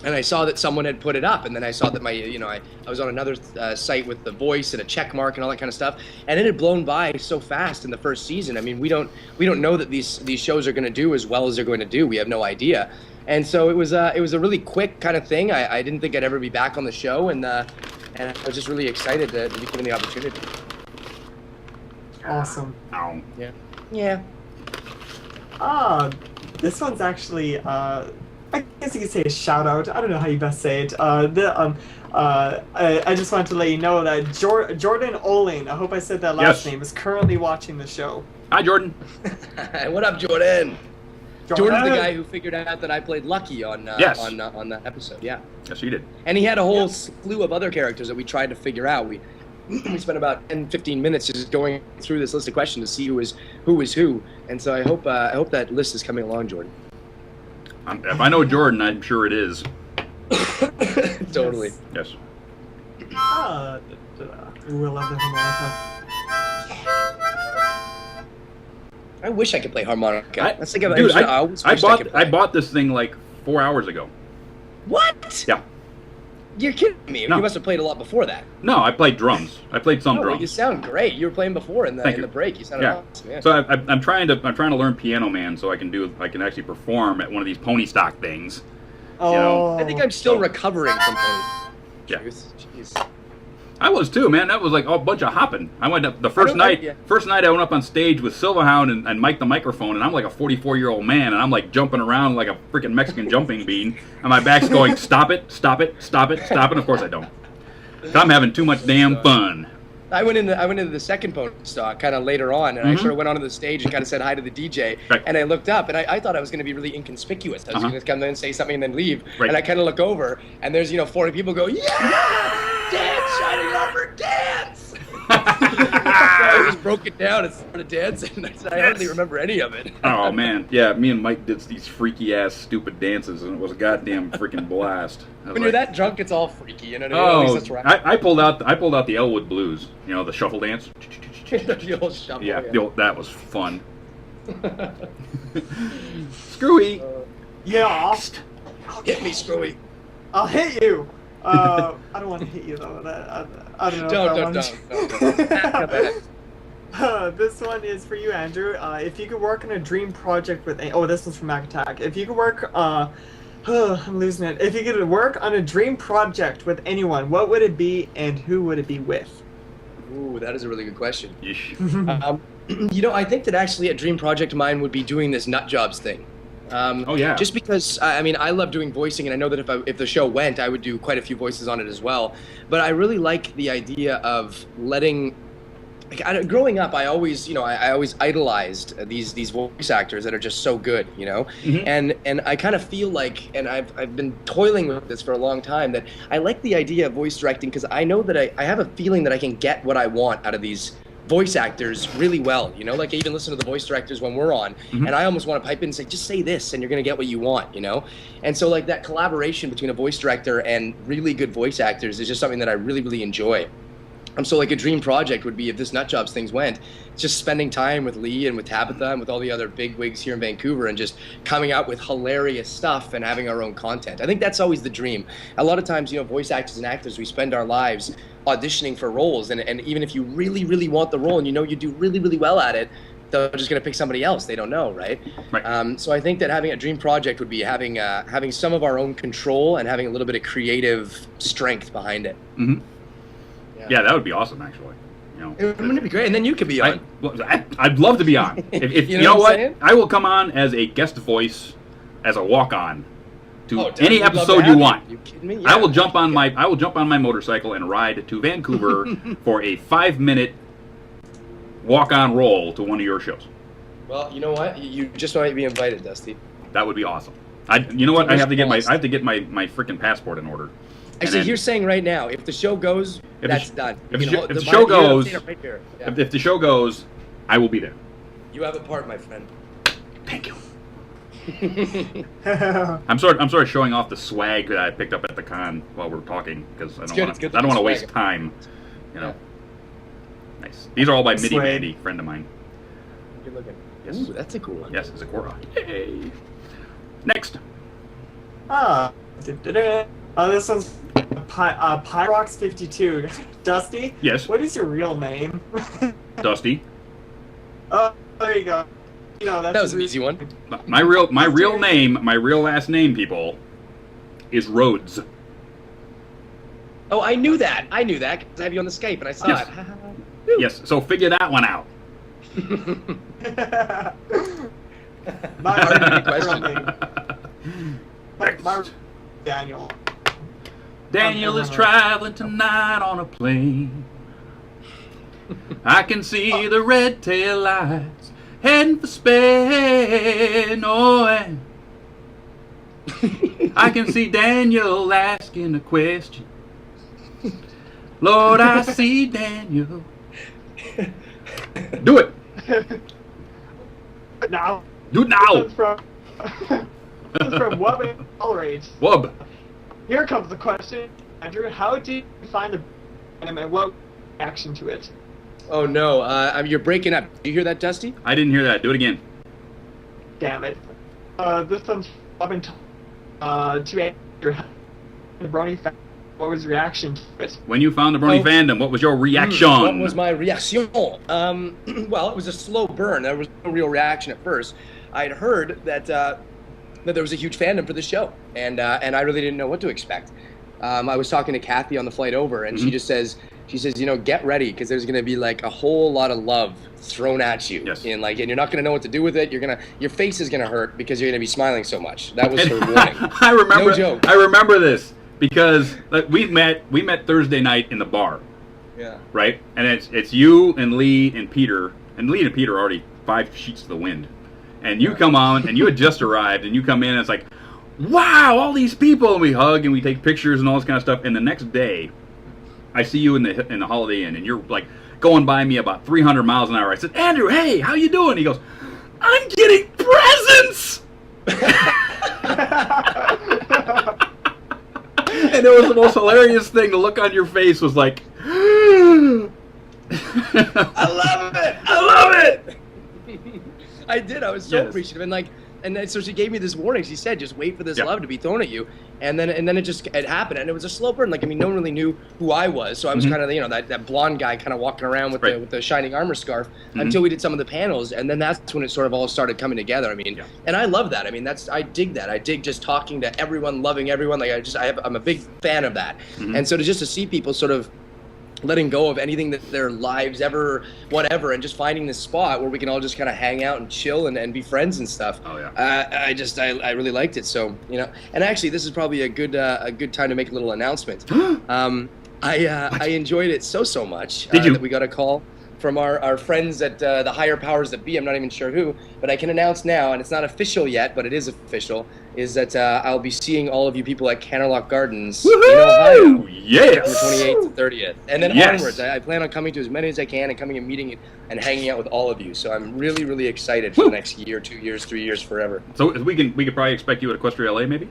and I saw that someone had put it up, and then I saw that I was on another site with the voice and a check mark and all that kind of stuff, and it had blown by so fast in the first season. I mean, we don't know that these shows are going to do as well as they're going to do. We have no idea, and so it was a really quick kind of thing. I didn't think I'd ever be back on the show, and I was just really excited to be given the opportunity. Awesome. Yeah. This one's actually. I guess you could say a shout out. I don't know how you best say it. I just wanted to let you know that Jordan Oling, I hope I said that last name, is currently watching the show. Hi, Jordan. What up, Jordan? Jordan's the guy who figured out that I played Lucky on that episode. Yeah. Yes, you did. And he had a whole slew of other characters that we tried to figure out. We spent about 10-15 minutes just going through this list of questions to see who was who. And so I hope that list is coming along, Jordan. If I know Jordan, I'm sure it is. Totally. Yes. Ooh, I love the harmonica. I wish I could play harmonica. That's like Dude, I always wished I could play. I bought this thing like 4 hours ago. What? Yeah. You're kidding me. No. You must have played a lot before that. No, I played drums. I played some Oh, well, drums. you sound great. You were playing before in Thank you. the break. You sounded awesome. Yeah. So I'm trying to learn Piano Man so I can actually perform at one of these pony stock things. Oh. You know? I think I'm still recovering from pony. Yeah. Jeez. I was too, man. That was like a bunch of hopping. I went up the first night. Yeah. First night I went up on stage with Silverhound and Mike the microphone, and I'm like a 44-year-old man, and I'm like jumping around like a freaking Mexican jumping bean, and my back's going, stop it, stop it, stop it, stop it. Of course I don't. I'm having too much damn fun. I went into the second pony stock kind of later on, and I sort of went onto the stage and kind of said hi to the DJ. Right. And I looked up, and I thought I was going to be really inconspicuous. I was going to come in and say something and then leave. Right. And I kind of look over, and there's 40 people go, yeah, dance, shining armor, dance. I just broke it down and started dancing. I hardly remember any of it. Oh man, yeah. Me and Mike did these freaky ass stupid dances, and it was a goddamn freaking blast. When you're that drunk, it's all freaky. You know what I mean? At least that's right. I pulled out the Elwood Blues. You know, the shuffle dance. The old shuffle, Yeah, that was fun. Screwy. Yeah. Hit me, Screwy. I'll hit you. I don't want to hit you though. I don't know. Don't. This one is for you, Andrew. If you could work on a dream project with this one's from Mac Attack. If you could work, I'm losing it. If you could work on a dream project with anyone, what would it be, and who would it be with? Ooh, that is a really good question. Yeesh. I think that actually a dream project of mine would be doing this nut jobs thing. Oh yeah. Just because I love doing voicing, and I know that if the show went, I would do quite a few voices on it as well. But I really like the idea of letting. Growing up, I always idolized these voice actors that are just so good, and I kind of feel like, and I've been toiling with this for a long time, that I like the idea of voice directing because I know that I have a feeling that I can get what I want out of these voice actors really well, like I even listen to the voice directors when we're on, and I almost want to pipe in and say, just say this and you're gonna get what you want, and so like that collaboration between a voice director and really good voice actors is just something that I really, really enjoy. So like a dream project would be, if this Nutjobs things went, just spending time with Lee and with Tabitha and with all the other big wigs here in Vancouver and just coming out with hilarious stuff and having our own content. I think that's always the dream. A lot of times, voice actors and actors, we spend our lives auditioning for roles, and even if you really, really want the role and you do really, really well at it, they're just going to pick somebody else. They don't know, right? Right. So I think that having a dream project would be having some of our own control and having a little bit of creative strength behind it. Mm-hmm. Yeah, that would be awesome, actually. Wouldn't it be great? And then you could be on. I'd love to be on. If you know what? I will come on as a guest voice, as a walk-on, to any episode you want. You kidding me? Yeah. I will jump on my motorcycle and ride to Vancouver for a 5-minute walk-on roll to one of your shows. Well, you know what? You just might be invited, Dusty. That would be awesome. You know what? I have to get my freaking passport in order. Actually, you're saying right now, if the show goes, that's done. If the show goes, if the show goes, I will be there. You have a part, my friend. Thank you. I'm sort of showing off the swag that I picked up at the con while we're talking because I don't want to waste time. Yeah. Nice. These are all by Midi Swag. Mandy, friend of mine. Good looking. Yes. Ooh, that's a cool one. Yes, it's a Korra. Yay. Next. This one's Pyrox52. Dusty? Yes. What is your real name? Dusty. Oh, there you go. That was an easy one. My real last name, people, is Rhodes. Oh, I knew that because I have you on the Skype and I saw it. Yes, so figure that one out. My Daniel. Daniel is traveling tonight on a plane. I can see the red tail lights heading for Spain. Oh, and I can see Daniel asking a question. Lord, I see Daniel. Do it. Now. Do it now. This is from Wub and Tolerate. Wub. Here comes the question, Andrew. How did you find the band and what reaction to it? Oh no, you're breaking up. Did you hear that, Dusty? I didn't hear that. Do it again. Damn it. This one's Wub and to Andrew. The Brony fan. What was your reaction to it? When you found the Brony fandom, what was your reaction? What was my reaction? Well, it was a slow burn. There was no real reaction at first. I'd heard that there was a huge fandom for the show, and I really didn't know what to expect. I was talking to Kathy on the flight over, and she says, you know, get ready because there's gonna be like a whole lot of love thrown at you, Yes. and you're not gonna know what to do with it. Your face is gonna hurt because you're gonna be smiling so much. That was her warning. I remember. No joke. I remember this because we met Thursday night in the bar. Yeah. Right, and it's you and Lee and Peter, and Lee and Peter are already 5 sheets to the wind, and you come on, and you had just arrived, and you come in, and it's like, wow, all these people, and we hug and we take pictures and all this kind of stuff, and the next day, I see you in the Holiday Inn, and you're like going by me about 300 miles an hour. I said, Andrew, hey, how you doing? He goes, I'm getting presents. And it was the most hilarious thing. The look on your face was like, I love it. I love it. I did. I was so appreciative, and then so she gave me this warning. She said, "Just wait for this love to be thrown at you," and then it happened, and it was a slow burn. Like, I mean, no one really knew who I was, so I was kind of, you know, that blonde guy kind of walking around with the shining armor scarf until we did some of the panels, and then that's when it sort of all started coming together. I mean, and I love that. I mean, I dig that. I dig just talking to everyone, loving everyone. Like, I'm a big fan of that, and so to see people sort of letting go of anything that their lives ever, whatever, and just finding this spot where we can all just kind of hang out and chill and be friends and stuff. Oh yeah. I really liked it. So, you know, and actually this is probably a good time to make a little announcement. I enjoyed it so much that we got a call from our friends at the higher powers that be. I'm not even sure who, but I can announce now, and it's not official yet, but it is official, is that I'll be seeing all of you people at Canterlock Gardens in Ohio. Yes! From the 28th to 30th. And then onwards. I plan on coming to as many as I can and coming and meeting and hanging out with all of you. So I'm really, really excited for the next year, 2 years, 3 years, forever. So we could probably expect you at Equestria LA, maybe?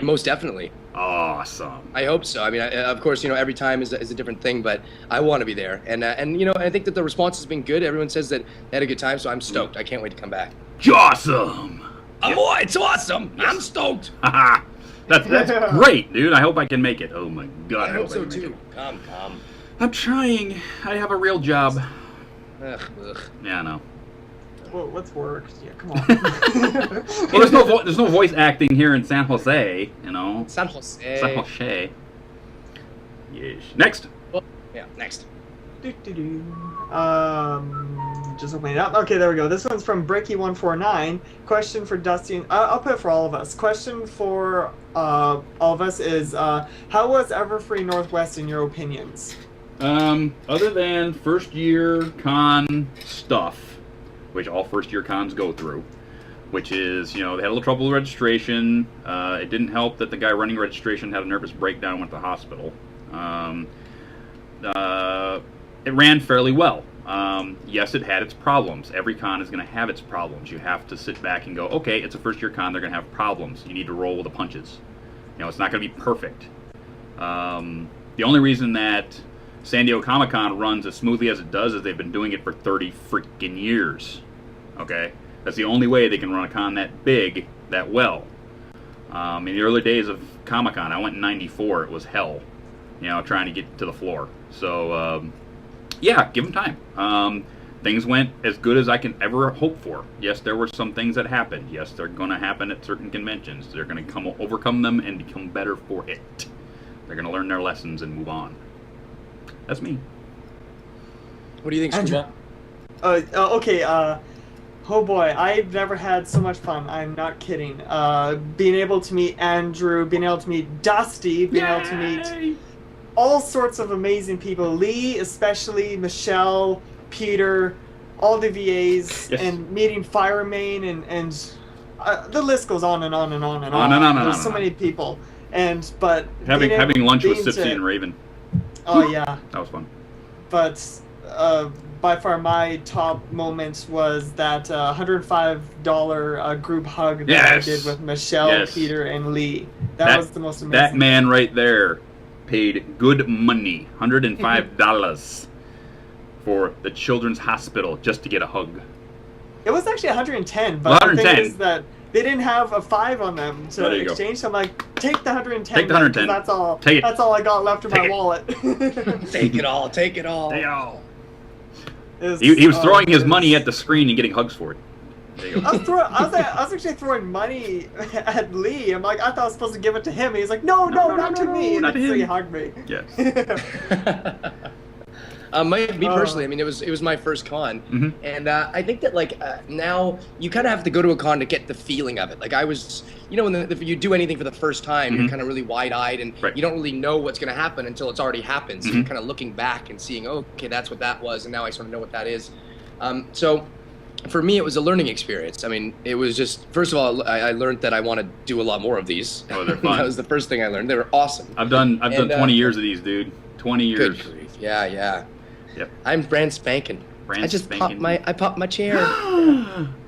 Most definitely. Awesome. I hope so. I mean, of course, you know, every time is a different thing, but I want to be there. And you know, I think that the response has been good. Everyone says that they had a good time, so I'm stoked. I can't wait to come back. Awesome. Oh, it's awesome. Yes. I'm stoked. That's great, dude. I hope I can make it. Oh my God. I hope so too. Come. I'm trying. I have a real job. Ugh. Yeah, I know. Well, let's work. Yeah, come on. Well, there's no voice acting here in San Jose, you know. San Jose. San Jose. Yes. Next. Well, yeah, next. Just opening it up. Okay, there we go. This one's from Bricky149. Question for Dusty. I'll put it for all of us. Question for all of us is, how was Everfree Northwest in your opinions? Other than first year con stuff, which all first year cons go through, which is, you know, they had a little trouble with registration. It didn't help that the guy running registration had a nervous breakdown and went to the hospital. It ran fairly well. Yes, it had its problems. Every con is going to have its problems. You have to sit back and go, okay, it's a first year con, they're going to have problems. You need to roll with the punches. You know, it's not going to be perfect. The only reason that San Diego Comic-Con runs as smoothly as it does is they've been doing it for 30 freaking years. Okay? That's the only way they can run a con that big, that well. In the early days of Comic-Con, I went in '94, it was hell, you know, trying to get to the floor. So, yeah, give them time. Things went as good as I can ever hope for. Yes, there were some things that happened. Yes, they're going to happen at certain conventions. They're going to overcome them and become better for it. They're going to learn their lessons and move on. That's me. What do you think, Screwball? Okay, oh boy, I've never had so much fun. I'm not kidding. Being able to meet Andrew, being able to meet Dusty, being able to meet all sorts of amazing people. Lee, especially, Michelle, Peter, all the VAs, and meeting Firemain, and the list goes on and on and on and on. There's so many people. But having lunch with Sipsy and Raven. Oh yeah, that was fun. But by far my top moment was that $105 group hug that I Yes. did with Michelle, Yes. Peter, and Lee. That was the most amazing. That man right there paid good money, $105 for the Children's Hospital just to get a hug. It was actually 110, but the 110. thing is that they didn't have a 5 on them to There you go. exchange. So I'm like, take the 110. Take the 110. That's all. Take it. That's all I got left in Take my it. wallet. Take it all. Take it all. Take it all. It He was oh, throwing his goodness. money at the screen and getting hugs for it. There you go. I was actually throwing money at Lee. I'm like, I thought I was supposed to give it to him. And he's like, no, not to me. not And to so he him. hugged me. Yes. Me personally, I mean, it was my first con, Mhm. and I think that like now you kind of have to go to a con to get the feeling of it. Like I was, you know, when if you do anything for the first time, you're kind of really wide-eyed, and Right. you don't really know what's going to happen until it's already happened. So you're kind of looking back and seeing, oh, okay, that's what that was, and now I sort of know what that is. So for me, it was a learning experience. I mean, it was just, first of all, I learned that I want to do a lot more of these. Oh, they're fun. That was the first thing I learned. They were awesome. I've done And, 20 years of these, dude. 20 years. Good grief. Yeah. Yep. I'm brand spanking. Brand I just spanking. popped my chair.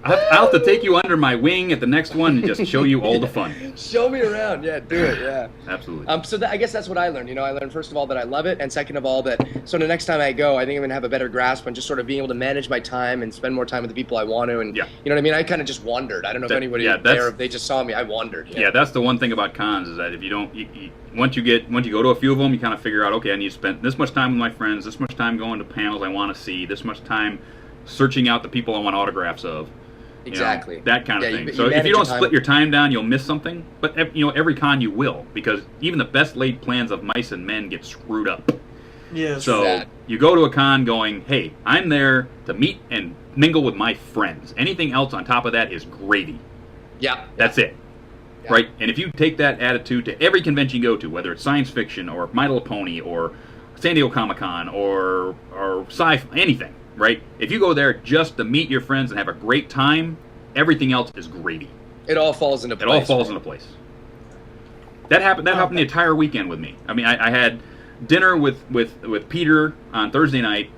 I'll have to take you under my wing at the next one and just show you all the fun. Show me around. Yeah, do it. Yeah. Absolutely. So I guess that's what I learned. You know, I learned first of all that I love it, and second of all that so the next time I go, I think I'm gonna have a better grasp on just sort of being able to manage my time and spend more time with the people I want to. And Yeah. you know what I mean? I kind of just wandered. I don't know if anybody there, if they just saw me, I wandered. Yeah, that's the one thing about cons is that if you don't, once you go to a few of them, you kind of figure out, okay, I need to spend this much time with my friends, this much time going to panels I want to see, this much time searching out the people I want autographs of. You know, Exactly. that kind of Yeah, thing. you So if manage you don't your time. split your time down, you'll miss something. But every con you will, because even the best laid plans of mice and men get screwed up. Yes. So Sad. you go to a con going, hey, I'm there to meet and mingle with my friends. Anything else on top of that is gravy. Yeah. That's it. Yeah. Right? And if you take that attitude to every convention you go to, whether it's science fiction or My Little Pony or San Diego Comic-Con or sci-fi, anything, right? If you go there just to meet your friends and have a great time, everything else is gravy. It all falls into place. It all falls into place. That happened the entire weekend with me. I mean, I had dinner with Peter on Thursday night,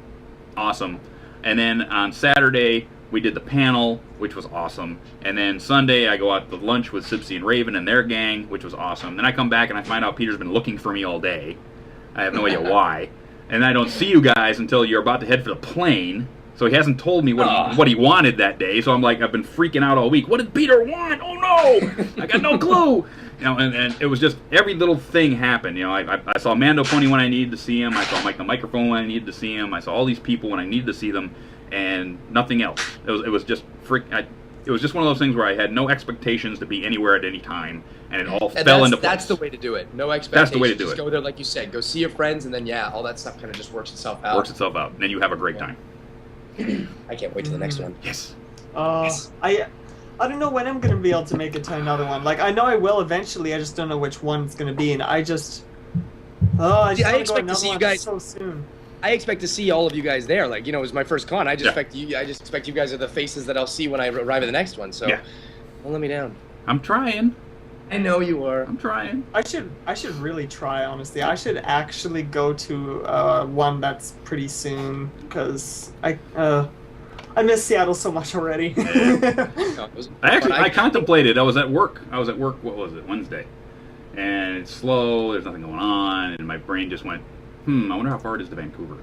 awesome. And then on Saturday, we did the panel, which was awesome. And then Sunday, I go out to lunch with Sipsy and Raven and their gang, which was awesome. Then I come back and I find out Peter's been looking for me all day. I have no idea why. And I don't see you guys until you're about to head for the plane. So he hasn't told me what he wanted that day. So I'm like, I've been freaking out all week. What did Peter want? Oh no! I got no clue. You know, and it was just every little thing happened. You know, I saw Mando Pony when I needed to see him. I saw Mike the Microphone when I needed to see him. I saw all these people when I needed to see them, and nothing else. It was just it was just one of those things where I had no expectations to be anywhere at any time, and it all fell into place. That's the way to do it. No expectations. That's the way to do just it. Go there, like you said. Go see your friends, and then all that stuff kind of just works itself out. Works itself out, and then you have a great time. I can't wait to the next one. Yes. I don't know when I'm gonna be able to make it to another one. Like I know I will eventually. I just don't know which one it's gonna be, and I just wanna go expect to another see you one guys so soon. I expect to see all of you guys there. Like, you know, it was my first con. I just expect you guys are the faces that I'll see when I arrive at the next one. So don't let me down. I'm trying. I know you are. I'm trying. I should really try, honestly. I should actually go to one that's pretty soon because I miss Seattle so much already. I contemplated. I was at work. What was it? Wednesday, and it's slow. There's nothing going on, and my brain just went, I wonder how far it is to Vancouver.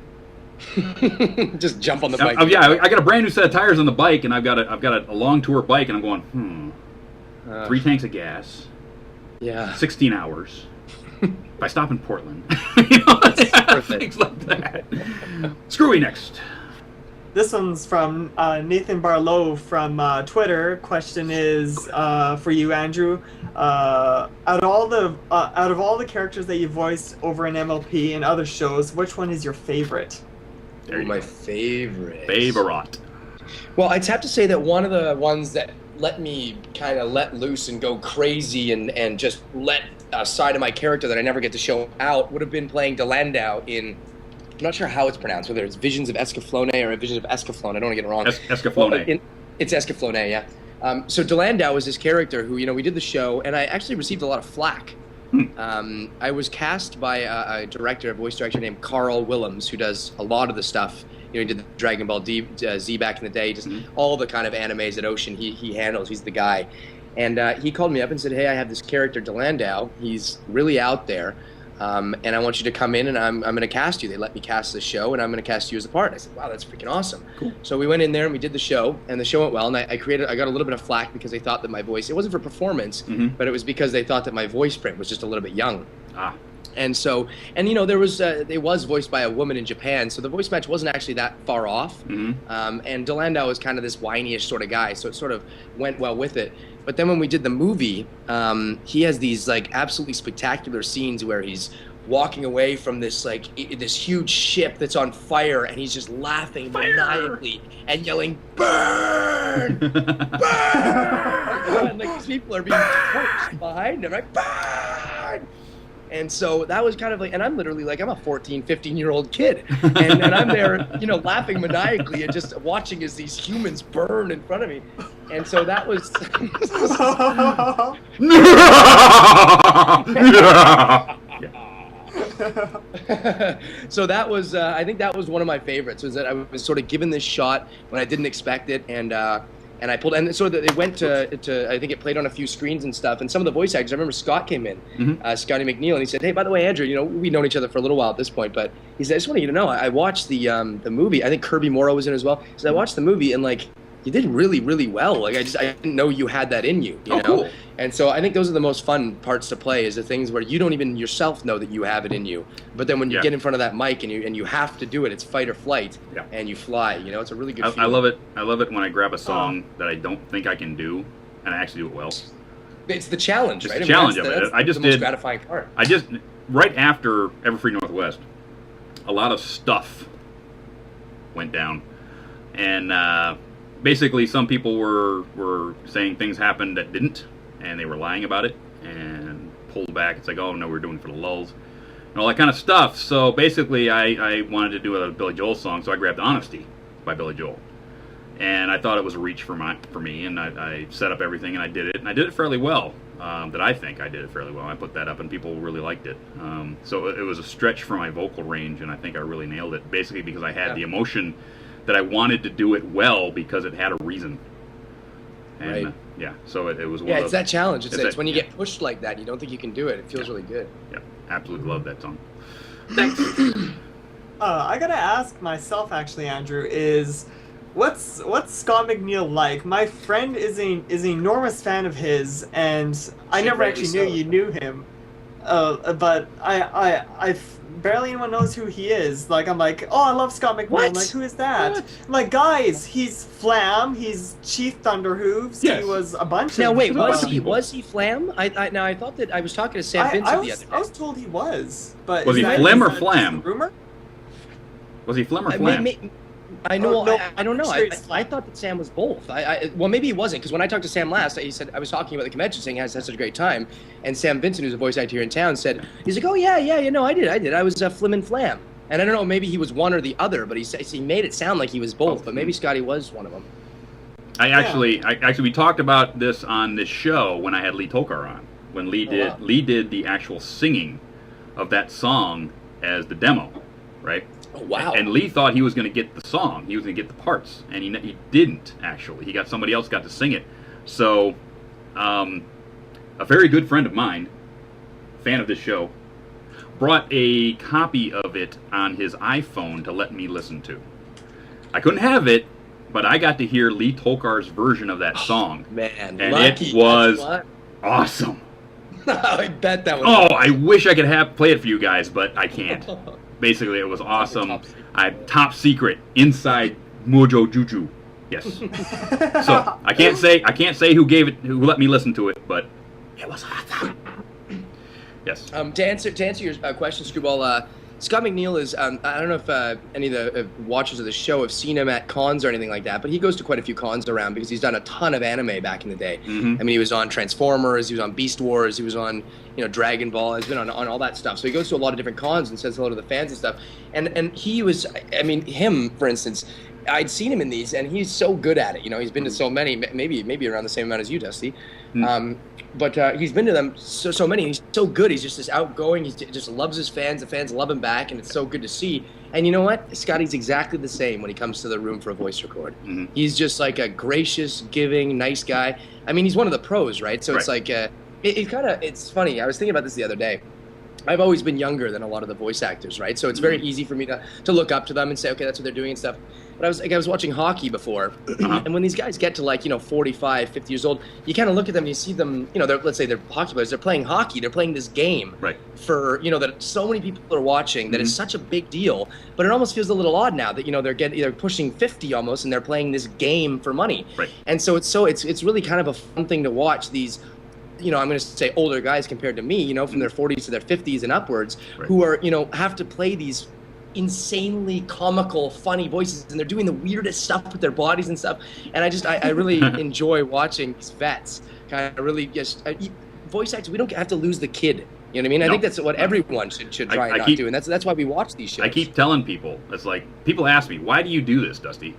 Just jump on the bike. I got a brand new set of tires on the bike, and I've got a long tour bike, and I'm going, 3 tanks of gas. Yeah. 16 hours. If I stop in Portland, things like that. Screwy next. This one's from Nathan Barlow from Twitter. Question is for you, Andrew. Out of all the characters that you voiced over in MLP and other shows, which one is your favorite? My favorite. Favorite. Well, I'd have to say that one of the ones that let me kind of let loose and go crazy and just let a side of my character that I never get to show out would have been playing Delandau in, I'm not sure how it's pronounced, whether it's Visions of Escaflowne or Visions of Escaflowne. I don't want to get it wrong. Escaflowne. It's Escaflowne, yeah. So Delandau was this character who, we did the show, and I actually received a lot of flack. I was cast by a voice director named Carl Willems, who does a lot of the stuff he did the Dragon Ball Z back in the day, just all the kind of animes at Ocean he handles. He's the guy. And he called me up and said, hey, I have this character, Delandau. He's really out there, and I want you to come in, and I'm going to cast you. They let me cast the show, and I'm going to cast you as a part. I said, wow, that's freaking awesome. Cool. So we went in there, and we did the show, and the show went well. And I got a little bit of flack because they thought that my voice, it wasn't for performance, but it was because they thought that my voice print was just a little bit young. And so, and there was, it was voiced by a woman in Japan, so the voice match wasn't actually that far off. And Delandau was kind of this whiny-ish sort of guy, so it sort of went well with it. But then when we did the movie, he has these like absolutely spectacular scenes where he's walking away from this this huge ship that's on fire, and he's just laughing maniacally and yelling, "Burn! Burn!" And like these people are being torched behind him, right? Burn! And so that was kind of like, and I'm literally like, I'm a 14, 15-year-old kid. And I'm there, laughing maniacally and just watching as these humans burn in front of me. And so that was... So that was, I think that was one of my favorites, was that I was sort of given this shot when I didn't expect it, and I pulled, and so it went to I think it played on a few screens and stuff, and some of the voice actors, I remember Scott came in, Scotty McNeil, and he said, hey, by the way, Andrew, we've known each other for a little while at this point, but he said, I just want you to know, I watched the movie, I think Kirby Morrow was in it as well, so I watched the movie, and like, you did really, really well. Like I didn't know you had that in you, you know? Cool. And so I think those are the most fun parts to play, is the things where you don't even yourself know that you have it in you. But then when you get in front of that mic and you have to do it, it's fight or flight, and you fly. It's a really good feeling. I love it. I love it when I grab a song that I don't think I can do, and I actually do it well. It's the challenge, right? It's the challenge of it. That's the most gratifying part. Right after Everfree Northwest, a lot of stuff went down, and basically some people were saying things happened that didn't, and they were lying about it and pulled back. It's like, oh no, we're doing it for the lulz and all that kind of stuff. So basically I wanted to do a Billy Joel song, so I grabbed Honesty by Billy Joel, and I thought it was a reach for me, and I set up everything, and I did it, and I did it fairly well. That I think I did it fairly well. I put that up, and people really liked it. So it was a stretch for my vocal range, and I think I really nailed it, basically because I had the emotion that I wanted to do it well because it had a reason. And, so it was one of those. It's that challenge. It's when you get pushed like that, you don't think you can do it. It feels really good. Yeah, absolutely love that song. Thanks. I gotta ask myself, actually, Andrew, is what's Scott McNeil like? My friend is an enormous fan of his, and I never actually knew you knew him. But I barely anyone knows who he is. Like, I'm like, oh, I love Scott McNeil. What? I'm like, who is that? What? I'm like, guys, he's Flam. He's Chief Thunderhooves. Yes. He was a bunch of... Now, wait, was he Flam? I thought that I was talking to Sam Vincent the other day. I was told he was, but... Was he Flam or Flam? Rumor? Was he Flam or Flam? I know. I don't know. I thought that Sam was both. Well, maybe he wasn't, because when I talked to Sam last, he said I was talking about the convention, saying I had such a great time, and Sam Vincent, who's a voice actor here in town, said he's like, oh yeah, I did. I was Flim and Flam, and I don't know, maybe he was one or the other, but he made it sound like he was both, but maybe Scotty was one of them. We talked about this on this show when I had Lee Tokar on, when Lee did the actual singing of that song as the demo, right? Oh, wow. And Lee thought he was going to get the song. He was going to get the parts. And he didn't, actually. He got somebody else got to sing it. So, a very good friend of mine, fan of this show, brought a copy of it on his iPhone to let me listen to. I couldn't have it, but I got to hear Lee Tokar's version of that song. Man, and lucky. It was awesome. I bet that was... Oh, I wish I could play it for you guys, but I can't. Basically, it was awesome. Top secret inside Mojo Juju. Yes. So I can't say who let me listen to it, but it was awesome. Yes. To answer your question, Screwball, Scott McNeil is, I don't know if any of the watchers of the show have seen him at cons or anything like that, but he goes to quite a few cons around because he's done a ton of anime back in the day. I mean, he was on Transformers, he was on Beast Wars, he was on, Dragon Ball, he's been on all that stuff. So he goes to a lot of different cons and says hello to the fans and stuff. And he was, him, for instance, I'd seen him in these, and he's so good at it. You know, he's been to so many, maybe around the same amount as you, Dusty. But he's been to them so many. He's so good. He's just this outgoing. He just loves his fans. The fans love him back, and it's so good to see. And you know what? Scotty's exactly the same when he comes to the room for a voice record. He's just like a gracious, giving, nice guy. I mean, he's one of the pros, right? So it's like, it's funny. I was thinking about this the other day. I've always been younger than a lot of the voice actors, right? So it's very easy for me to look up to them and say, okay, that's what they're doing and stuff. But I was watching hockey before, and when these guys get to like, 45, 50 years old, you kind of look at them and you see them, let's say they're hockey players, they're playing hockey, they're playing this game for, that so many people are watching, that is such a big deal, but it almost feels a little odd now that, they're pushing 50 almost, and they're playing this game for money. And so it's really kind of a fun thing to watch these, I'm going to say older guys compared to me, from their 40s to their 50s and upwards, who are, have to play these insanely comical, funny voices, and they're doing the weirdest stuff with their bodies and stuff. And I really enjoy watching these vets kind of really just voice actors. We don't have to lose the kid. You know what I mean? I think that's what everyone should try and not do, and that's why we watch these shows. I keep telling people, it's like, people ask me, why do you do this, Dusty?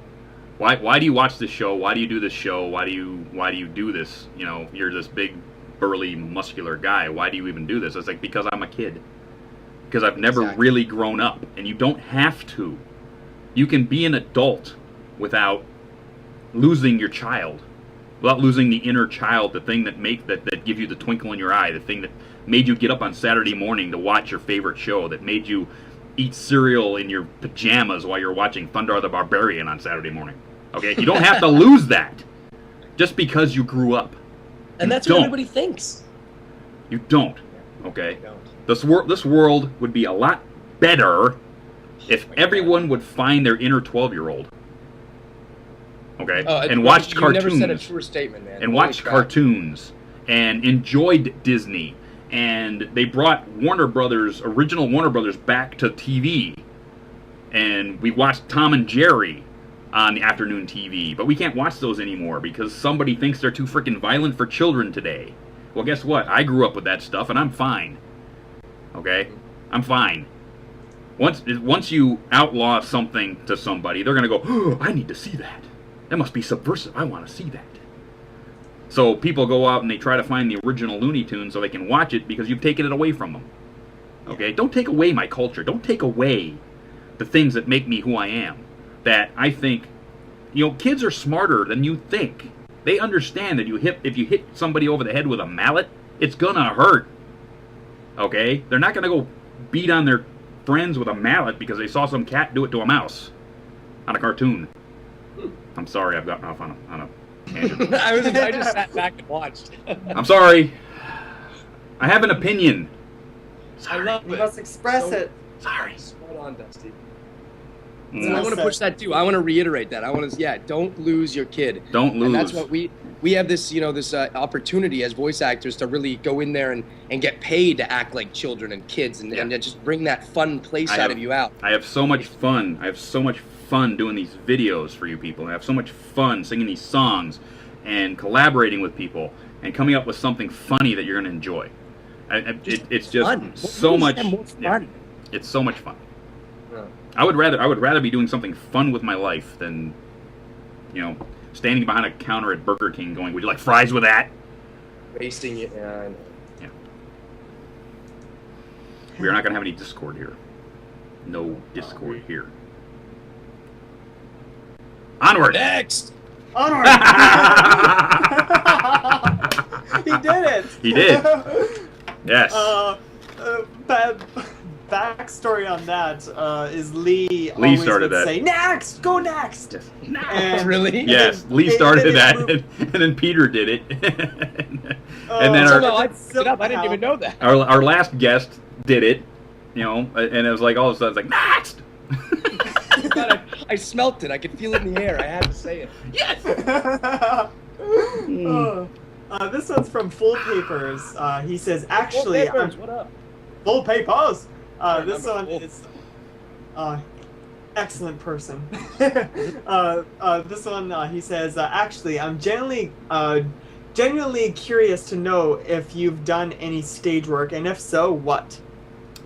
Why do you watch this show? Why do you do this show? Why do you do this? You're this big, burly, muscular guy. Why do you even do this? It's like, because I'm a kid. Because I've never really grown up, and you don't have to. You can be an adult without losing your child, without losing the inner child, the thing that gives you the twinkle in your eye, the thing that made you get up on Saturday morning to watch your favorite show, that made you eat cereal in your pajamas while you're watching Thundar the Barbarian on Saturday morning. Okay, you don't have to lose that just because you grew up. And that's what everybody thinks. You don't. Okay. This world would be a lot better if everyone would find their inner 12-year-old. Okay? And watched cartoons. You never said a truer statement, man. And watched cartoons and enjoyed Disney. And they brought original Warner Brothers back to TV. And we watched Tom and Jerry on the afternoon TV. But we can't watch those anymore because somebody thinks they're too freaking violent for children today. Well, guess what? I grew up with that stuff, and I'm fine. Okay? I'm fine. Once you outlaw something to somebody, they're going to go, oh, I need to see that. That must be subversive. I want to see that. So people go out and they try to find the original Looney Tunes so they can watch it because you've taken it away from them. Okay? Don't take away my culture. Don't take away the things that make me who I am. That I think, kids are smarter than you think. They understand that if you hit somebody over the head with a mallet, it's going to hurt. Okay? They're not going to go beat on their friends with a mallet because they saw some cat do it to a mouse on a cartoon. I'm sorry, I've gotten off on a tangent. I just sat back and watched. I'm sorry. I have an opinion. I love it. You must express it. Sorry. Spot on, Dusty. So I want to push that too. I want to reiterate that. I want to, don't lose your kid. Don't lose. And that's what we have this, this opportunity as voice actors to really go in there and get paid to act like children and kids and just bring that fun play side of you out. I have so much fun. I have so much fun doing these videos for you people. I have so much fun singing these songs and collaborating with people and coming up with something funny that you're going to enjoy. It's just fun. So much fun. Yeah, it's so much fun. I would rather be doing something fun with my life than, standing behind a counter at Burger King going, would you like fries with that? Wasting it. Yeah, I know. Yeah. We are not going to have any Discord here. No Discord here. Onward! Next! Onward! He did it! He did. Yes. Backstory on that is Lee always started would that. say, next! Go next! Yes. And really? Yes, Lee started that, and then Peter did it. And then I didn't even know that. Our last guest did it, and it was like all of a sudden, it's like, next! God, I smelt it. I could feel it in the air. I had to say it. Yes! This one's from Full Papers. He says, actually... Full Papers, what up? Full Papers! This one is... excellent person. This one, he says, actually, I'm genuinely curious to know if you've done any stage work, and if so, what?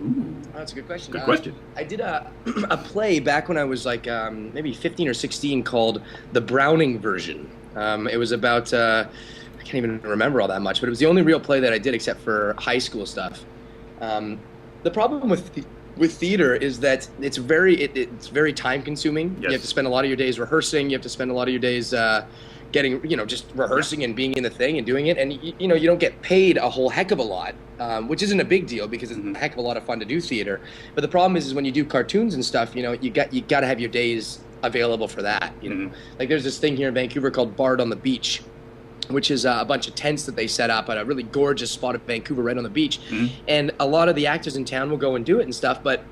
Ooh, That's a good question. good question. I did a play back when I was like maybe 15 or 16 called The Browning Version. It was about, I can't even remember all that much, but it was the only real play that I did except for high school stuff. The problem with theater is that it's very time consuming. Yes. You have to spend a lot of your days rehearsing. You have to spend a lot of your days getting, just rehearsing and being in the thing and doing it. And, you don't get paid a whole heck of a lot, which isn't a big deal because it's a heck of a lot of fun to do theater. But the problem is when you do cartoons and stuff, you got to have your days available for that. Like there's this thing here in Vancouver called Bard on the Beach, which is a bunch of tents that they set up at a really gorgeous spot of Vancouver right on the beach. And a lot of the actors in town will go and do it and stuff, but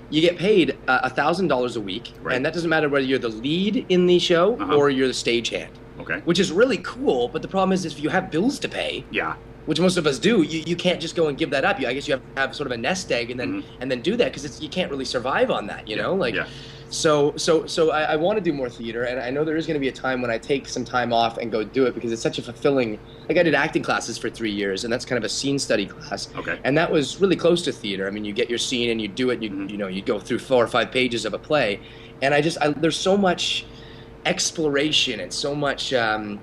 you get paid $1,000 a week, right. And that doesn't matter whether you're the lead in the show or you're the stagehand. Okay. Which is really cool, but the problem is if you have bills to pay, Yeah. which most of us do, you can't just go and give that up. I guess you have to have sort of a nest egg and then do that because you can't really survive on that, Yeah. So I want to do more theater, and I know there is going to be a time when I take some time off and go do it because it's such a fulfilling. Like I did acting classes for 3 years, and that's kind of a scene study class. Okay. And that was really close to theater. I mean, you get your scene and you do it. You go through 4 or 5 pages of a play, and there's so much exploration and so much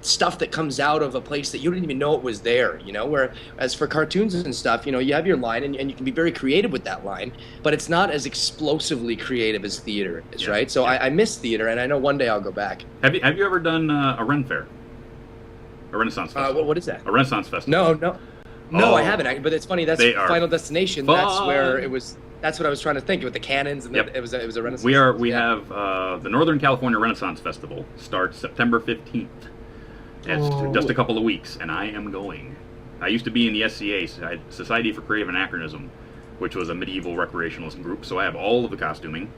stuff that comes out of a place that you didn't even know it was there, whereas for cartoons and stuff, you have your line and you can be very creative with that line, but it's not as explosively creative as theater is, right? So I miss theater, and I know one day I'll go back. Have you ever done a Ren Fair? A Renaissance Festival? What is that? A Renaissance Festival. No, I haven't. But it's funny, that's Final Destination. Fun. That's where it was. That's what I was trying to think with the cannons, and it was a Renaissance. We have the Northern California Renaissance Festival starts September 15th. It's just a couple of weeks, and I am going. I used to be in the SCA, Society for Creative Anachronism, which was a medieval recreationalist group. So I have all of the costuming,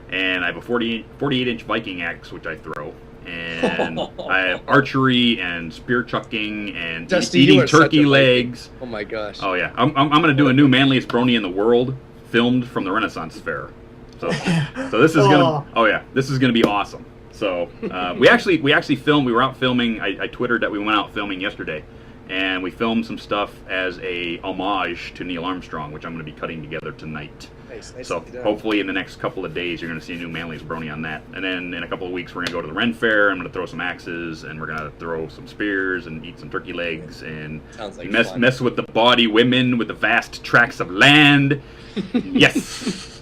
and I have a 48-inch Viking axe, which I throw, and I have archery and spear chucking and Dusty, eating you are turkey such a legs. Oh my gosh. Oh yeah, I'm going to do a new manliest brony in the world, filmed from the Renaissance Fair. So this is this is gonna be awesome. So we actually filmed. We were out filming. I twittered that we went out filming yesterday, and we filmed some stuff as a homage to Neil Armstrong, which I'm going to be cutting together tonight. Nice So hopefully in the next couple of days you're going to see a new manliest brony on that, and then in a couple of weeks we're going to go to the Ren Fair. I'm going to throw some axes, and we're going to throw some spears and eat some turkey legs and like mess with the bawdy women with the vast tracts of land. Yes.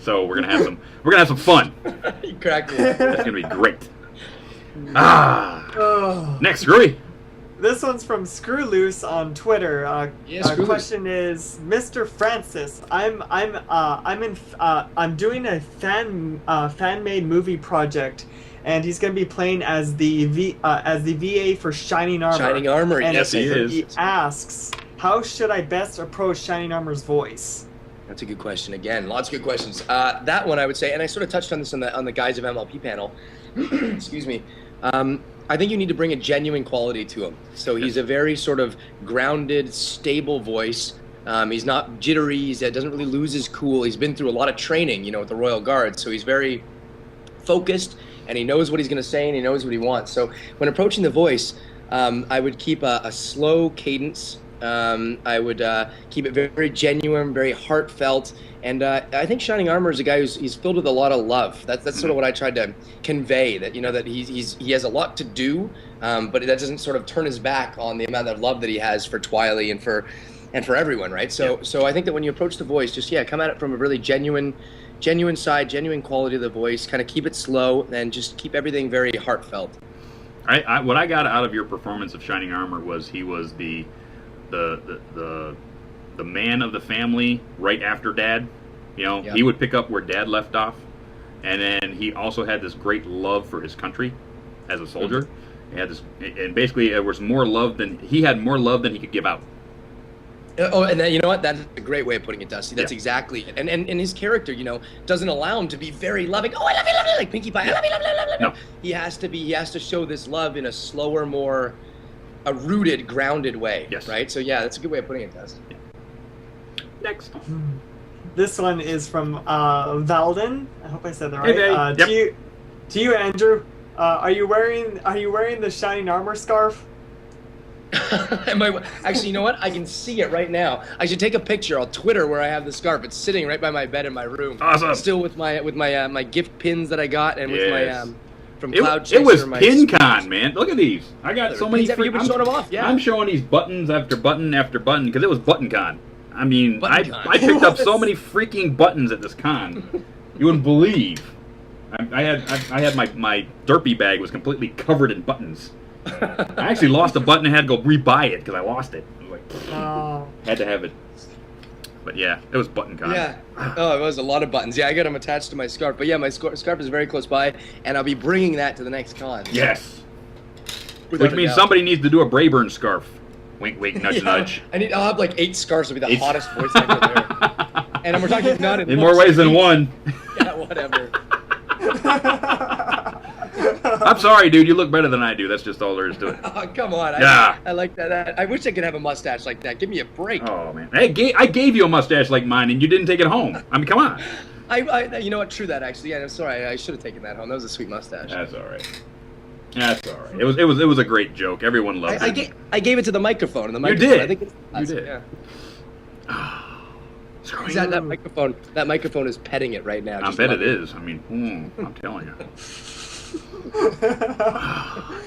So we're gonna have some fun. You cracked me. That's gonna be great. Next, Screwy. This one's from Screw Loose on Twitter. Question is, Mr. Francis, I'm doing a fan-made movie project, and he's going to be playing as the VA for Shining Armor. Shining Armor, and yes, he is. He asks, how should I best approach Shining Armor's voice? That's a good question. Again, lots of good questions. That one I would say, and I sort of touched on this on the Guys of MLP panel. Excuse me. I think you need to bring a genuine quality to him. So he's a very sort of grounded, stable voice. He's not jittery. He doesn't really lose his cool. He's been through a lot of training, with the Royal Guard. So he's very focused, and he knows what he's going to say, and he knows what he wants. So when approaching the voice, I would keep a slow cadence. I would keep it very, very genuine, very heartfelt, and I think Shining Armor is a guy he's filled with a lot of love. That's sort of what I tried to convey. That that he has a lot to do, but that doesn't sort of turn his back on the amount of love that he has for Twiley and for everyone, right? So I think that when you approach the voice, just come at it from a really genuine side, genuine quality of the voice. Kind of keep it slow and just keep everything very heartfelt. What I got out of your performance of Shining Armor was he was the man of the family right after Dad. He would pick up where Dad left off, and then he also had this great love for his country as a soldier. He had this, and basically there was more love than he could give out. And then, you know what? That's a great way of putting it, Dusty. That's exactly it. And his character, doesn't allow him to be very loving. Oh, I love you, like Pinkie Pie. I love you, love you, love you. No. He has to show this love in a slower, more a rooted, grounded way. Yes. Right? So that's a good way of putting it, Dusty. Next. This one is from Valden. I hope I said that right. Hey, to you, Andrew. Are you wearing the Shining Armor scarf? Actually, you know what? I can see it right now. I should take a picture. I'll Twitter where I have the scarf. It's sitting right by my bed in my room. Awesome. Still with my my gift pins that I got and with my from It Cloud Chaser. was my PinCon, man. Look at these. I got so many. You've been showing them off, yeah. I'm showing these buttons after button after button because it was ButtonCon. I mean, I ButtonCon. picked up so many freaking buttons at this con. You wouldn't believe. I had my derpy bag was completely covered in buttons. I actually lost a button and had to go rebuy it because I lost it. I was like, had to have it. But yeah, it was ButtonCon. Yeah. Oh, it was a lot of buttons. Yeah, I got them attached to my scarf. But yeah, my scarf is very close by, and I'll be bringing that to the next con. Yes. Without Which a means doubt. somebody needs to do a Brayburn scarf. Wink, wink, nudge, nudge. I'll have like 8 scarves. I'll be the hottest voice actor there. And we're talking not in more ways than one. Yeah, whatever. I'm sorry, dude. You look better than I do. That's just all there is to it. Oh, come on. Yeah. I like that. I wish I could have a mustache like that. Give me a break. Oh, man. I gave you a mustache like mine, and you didn't take it home. I mean, come on. You know what? True that, actually. Yeah, I'm sorry. I should have taken that home. That was a sweet mustache. That's all right. That's all right. It was a great joke. Everyone loved it. I gave it to the microphone. And the You microphone, did. I think it's You did. Yeah. That microphone is petting it right now. I Just bet love it is. I mean, I'm telling you.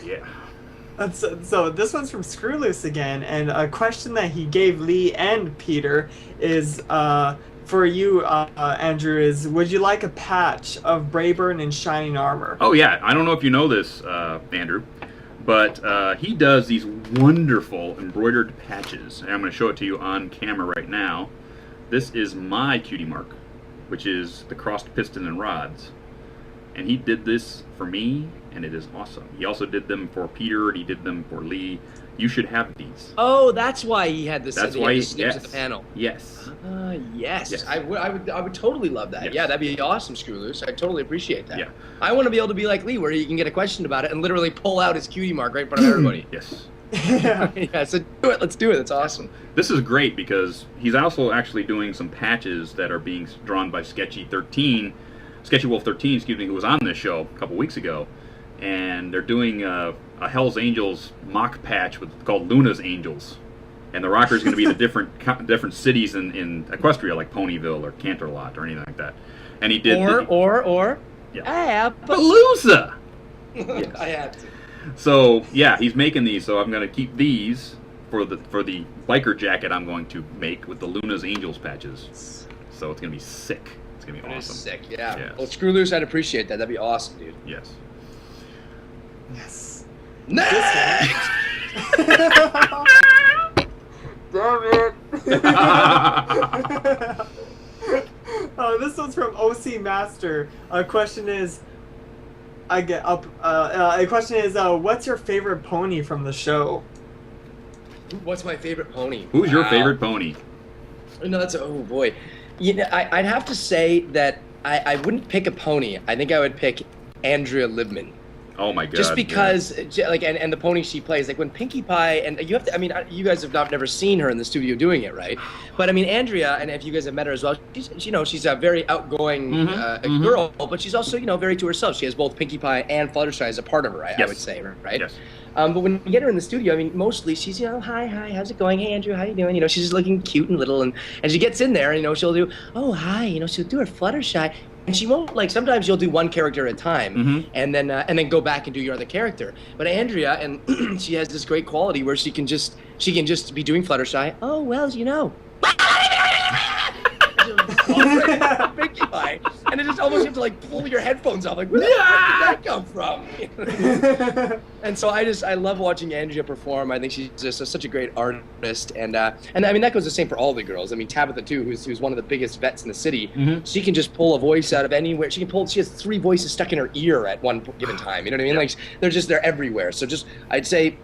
Yeah. So this one's from Screwloose again, and a question that he gave Lee and Peter is for you, Andrew, is would you like a patch of Brayburn in shining armor? Oh yeah, I don't know if you know this, Andrew, but he does these wonderful embroidered patches, and I'm going to show it to you on camera right now. This is my cutie mark, which is the crossed piston and rods, and he did this for me, and it is awesome. He also did them for Peter, and he did them for Lee. You should have these. Oh, that's why he had this. That's why he snips at the panel. Yes. Yes. I would totally love that. Yes. Yeah, that'd be awesome, Screwloose. I totally appreciate that. Yeah. I want to be able to be like Lee, where you can get a question about it and literally pull out his cutie mark right in front of everybody. Yes. Yeah, so do it. Let's do it. That's awesome. This is great because he's also actually doing some patches that are being drawn by Sketchy Wolf 13, excuse me, who was on this show a couple weeks ago, and they're doing a Hell's Angels mock patch called Luna's Angels, and the rocker's going to be the different cities in Equestria, like Ponyville or Canterlot or anything like that. And he did Palooza. Yes. I had to. So yeah, he's making these. So I'm going to keep these for the biker jacket I'm going to make with the Luna's Angels patches. So it's going to be sick. It's going to be awesome. Sick, yeah. Yes. Well, Screwloose, I'd appreciate that. That'd be awesome, dude. Yes. Yes. Damn it. This one's from OC Master. Question is, what's your favorite pony from the show? What's my favorite pony? Who's your favorite pony? No, oh boy. You know, I'd have to say that I wouldn't pick a pony. I think I would pick Andrea Libman. Oh my god! Just because, like, and the pony she plays, like when Pinkie Pie, and you have to. I mean, you guys have never seen her in the studio doing it, right? But I mean, Andrea, and if you guys have met her as well, she's a very outgoing girl, but she's also very to herself. She has both Pinkie Pie and Fluttershy as a part of her. I would say, right? Yes. But when you get her in the studio, I mean, mostly she's, hi, how's it going? Hey, Andrew, how you doing? She's just looking cute and little, and she gets in there, and, she'll do, oh, hi, she'll do her Fluttershy, and she won't, like, sometimes you'll do one character at a time, and then go back and do your other character. But Andrea, and she has this great quality where she can just be doing Fluttershy. Oh, well, Pinkie Pie, and it just almost have to like pull your headphones off, like where did that come from? And so I love watching Andrea perform. I think she's just such a great artist, and I mean that goes the same for all the girls. I mean Tabitha too, who's one of the biggest vets in the city. She can just pull a voice out of anywhere. She has 3 voices stuck in her ear at one given time. You know what I mean? Like they're everywhere. So I'd say.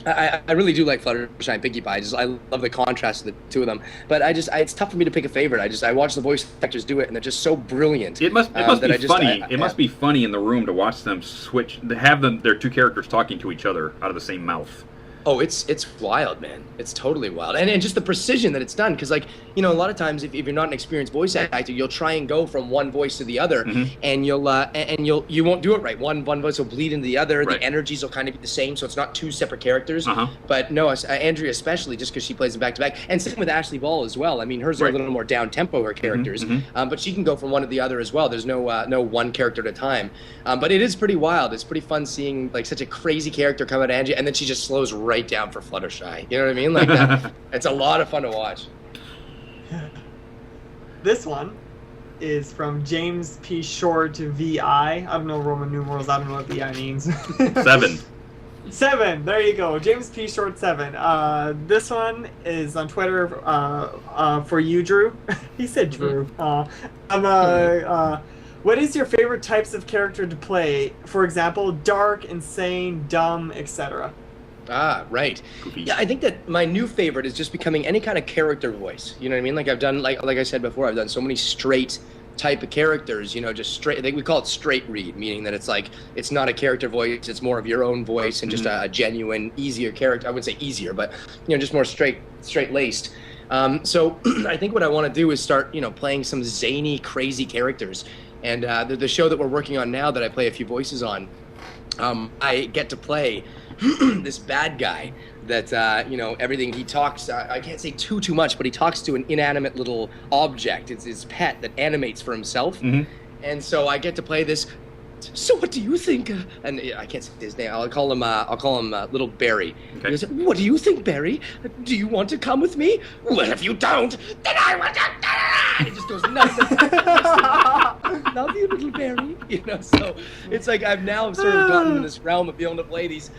I really do like Fluttershy and Pinkie Pie. I love the contrast of the two of them. But it's tough for me to pick a favorite. I watch the voice actors do it, and they're just so brilliant. It must be funny. It must be funny in the room to watch them switch, to have their 2 characters talking to each other out of the same mouth. Oh, it's wild, man. It's totally wild, and just the precision that it's done. Because like, you know, a lot of times if you're not an experienced voice actor, you'll try and go from one voice to the other, and you won't do it right. One voice will bleed into the other. Right. The energies will kind of be the same, so it's not two separate characters. But no, Andrea especially, just because she plays them back to back, and same with Ashley Ball as well. I mean, hers are a little more down tempo, her characters, but she can go from one to the other as well. There's no one character at a time. But it is pretty wild. It's pretty fun seeing like such a crazy character come out of Andrea, and then she just slows right down for Fluttershy. You know what I mean? Like that. It's a lot of fun to watch. This one is from James P. Short to VI. I don't know Roman numerals. I don't know what VI means. 7. 7. There you go. James P. Short 7. This one is on Twitter for you, Drew. He said Drew. What is your favorite types of character to play? For example, dark, insane, dumb, etc. Ah, right. Yeah, I think that my new favorite is just becoming any kind of character voice. You know what I mean? Like I've done, like I said before, I've done so many straight type of characters, you know, just straight. I think we call it straight read, meaning that it's like, it's not a character voice, it's more of your own voice and just a genuine, easier character. I wouldn't say easier, but, you know, just more straight-laced. So I think what I want to do is start, you know, playing some zany, crazy characters. And the show that we're working on now that I play a few voices on, I get to play this bad guy that, you know, everything he talks, I can't say too much, but he talks to an inanimate little object. It's his pet that animates for himself. And so I get to play this. So what do you think? And I can't say his name. I'll call him Little Barry. Okay. He goes, what do you think, Barry? Do you want to come with me? Well, if you don't, then I want to. And it just goes nuts. Love you, Little Barry. You know, so it's like I've now sort of gotten in this realm of being able to play these.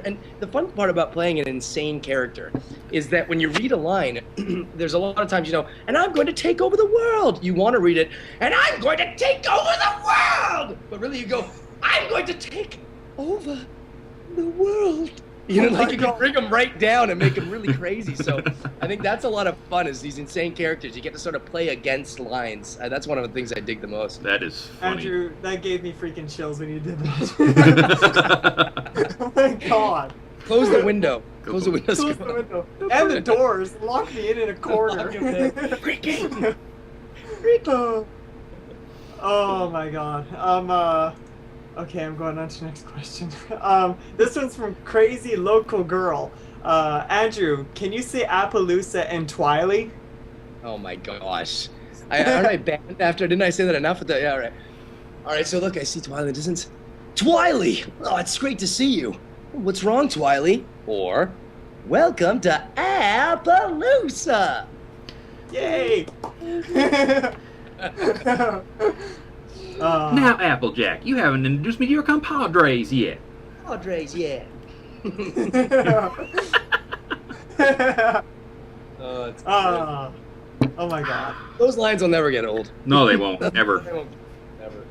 And the fun part about playing an insane character is that when you read a line, there's a lot of times, you know, and I'm going to take over the world. You want to read it, and I'm going to take over the world. But really you go, I'm going to take over the world. You know, like you can bring them right down and make them really crazy. So I think that's a lot of fun is these insane characters. You get to sort of play against lines. That's one of the things I dig the most. That is funny. Andrew, that gave me freaking chills when you did that. Oh my god. Close the window. Close the window. Close the window. And the doors. Lock me in a corner. Freaking. Oh my god. Okay, I'm going on to the next question. This one's from Crazy Local Girl. Andrew, can you say Appaloosa and Twiley? Oh my gosh. Aren't I banned after? Didn't I say that enough? Yeah, all right. All right, so look, I see Twiley. Doesn't... Twiley! Oh, it's great to see you. What's wrong, Twiley? Or, welcome to Appaloosa! Yay! Now, Applejack, you haven't introduced me to your compadres yet. Padres, yeah. Oh my god. Those lines will never get old. No, they won't. Ever. They won't. Never.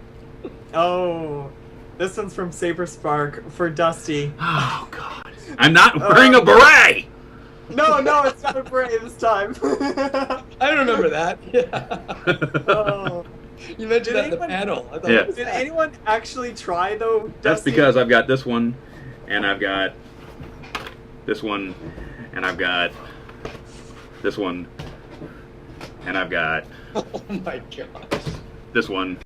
Oh. This one's from Saber Spark for Dusty. Oh, God. I'm not wearing a beret! No, it's not a beret this time. I remember that. Yeah. Oh. You mentioned that in the panel. I thought Yeah. Did anyone actually try, though? That's Dusty? because I've got this one, and I've got this one, and I've got this one, and I've got Oh my gosh. this one,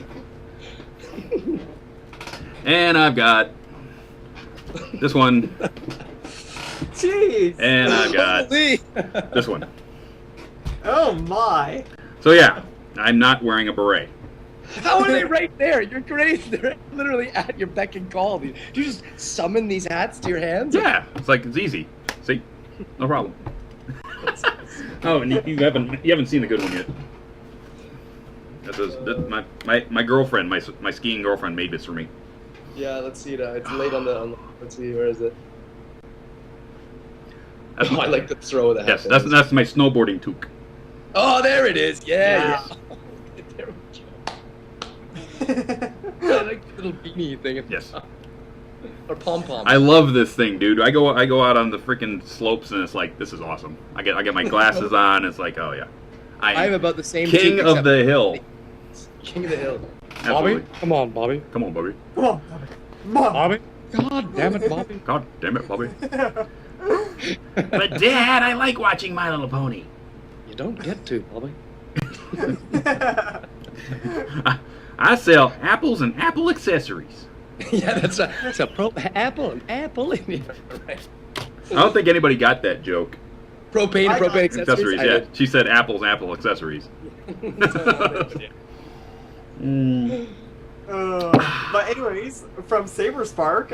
and I've got this one, Jeez. and I've got Holy. this one. Oh my. So yeah, I'm not wearing a beret. How are they right there? You're great. They're literally at your beck and call. Do you just summon these hats to your hands? Yeah, it's easy. See, no problem. Oh, and you haven't seen the good one yet. My girlfriend, my skiing girlfriend, made this for me. Yeah, let's see it. It's late on the. Let's see, where is it? That's I like the throw of the hat. Yes, that's my snowboarding toque. Oh, there it is. Yeah. There we go. I like the little beanie thing. Yes. Or pom pom. I love this thing, dude. I go out on the freaking slopes and it's like, this is awesome. I get my glasses on. It's like, oh yeah, I have about the same. king toque, of the hill. King of the hill. Absolutely. Bobby, come on, Bobby. Come on, Bobby. Come on, Bobby. Come on. Bobby. God damn it, Bobby. God damn it, Bobby. But Dad, I like watching My Little Pony. You don't get to, Bobby. I sell apples and apple accessories. Yeah, that's a apple. Right. I don't think anybody got that joke. Propane accessories. Accessories, I yeah. did. She said apples, apple accessories. But anyways, from Saberspark,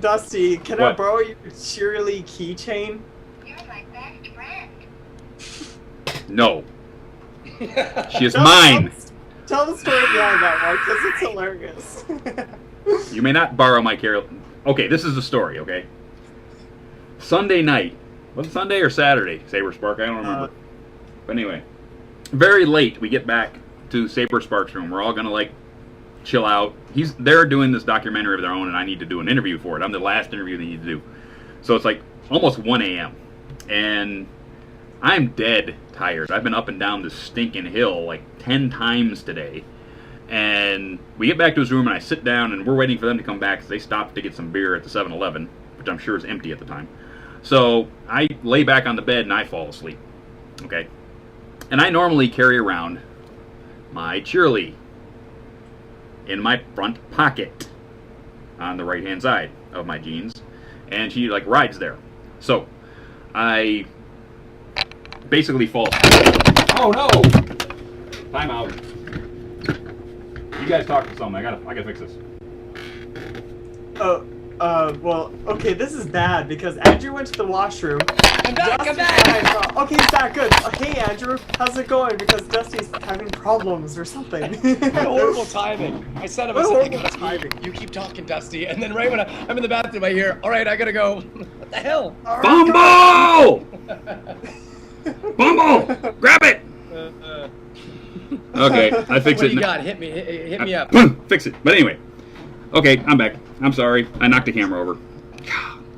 Dusty, can I What? borrow your cheerily keychain? You're my best friend. No. She is Tell- mine. Tell the story behind that one, because it's hilarious. You may not borrow my carol. Okay, this is the story, okay? Sunday night. Was it Sunday or Saturday? Saberspark, I don't remember. But anyway, very late we get back to Saberspark's room. We're all gonna like chill out. They're doing this documentary of their own, and I need to do an interview for it. I'm the last interview they need to do. So it's like almost 1 a.m. and I'm dead tired. I've been up and down this stinking hill like 10 times today. And we get back to his room, and I sit down, and we're waiting for them to come back because they stopped to get some beer at the 7-Eleven, which I'm sure is empty at the time. So I lay back on the bed, and I fall asleep. Okay? And I normally carry around my Cheerly in my front pocket on the right-hand side of my jeans. And she, like, rides there. So I basically fall asleep. Oh, no! Time out. You guys talk to someone. I gotta fix this. Well, okay, this is bad because Andrew went to the washroom. I'm back. Okay, he's back, good. Hey, Andrew, how's it going? Because Dusty's having problems or something. Horrible timing. I said I Horrible timing. You keep talking, Dusty, and then right when I'm in the bathroom, I hear, "All right, I gotta go." What the hell? Bumble! Bumble! Grab it! Okay, I fixed What it. you got? Hit me up. Fix it. But anyway, okay, I'm back. I'm sorry. I knocked the camera over.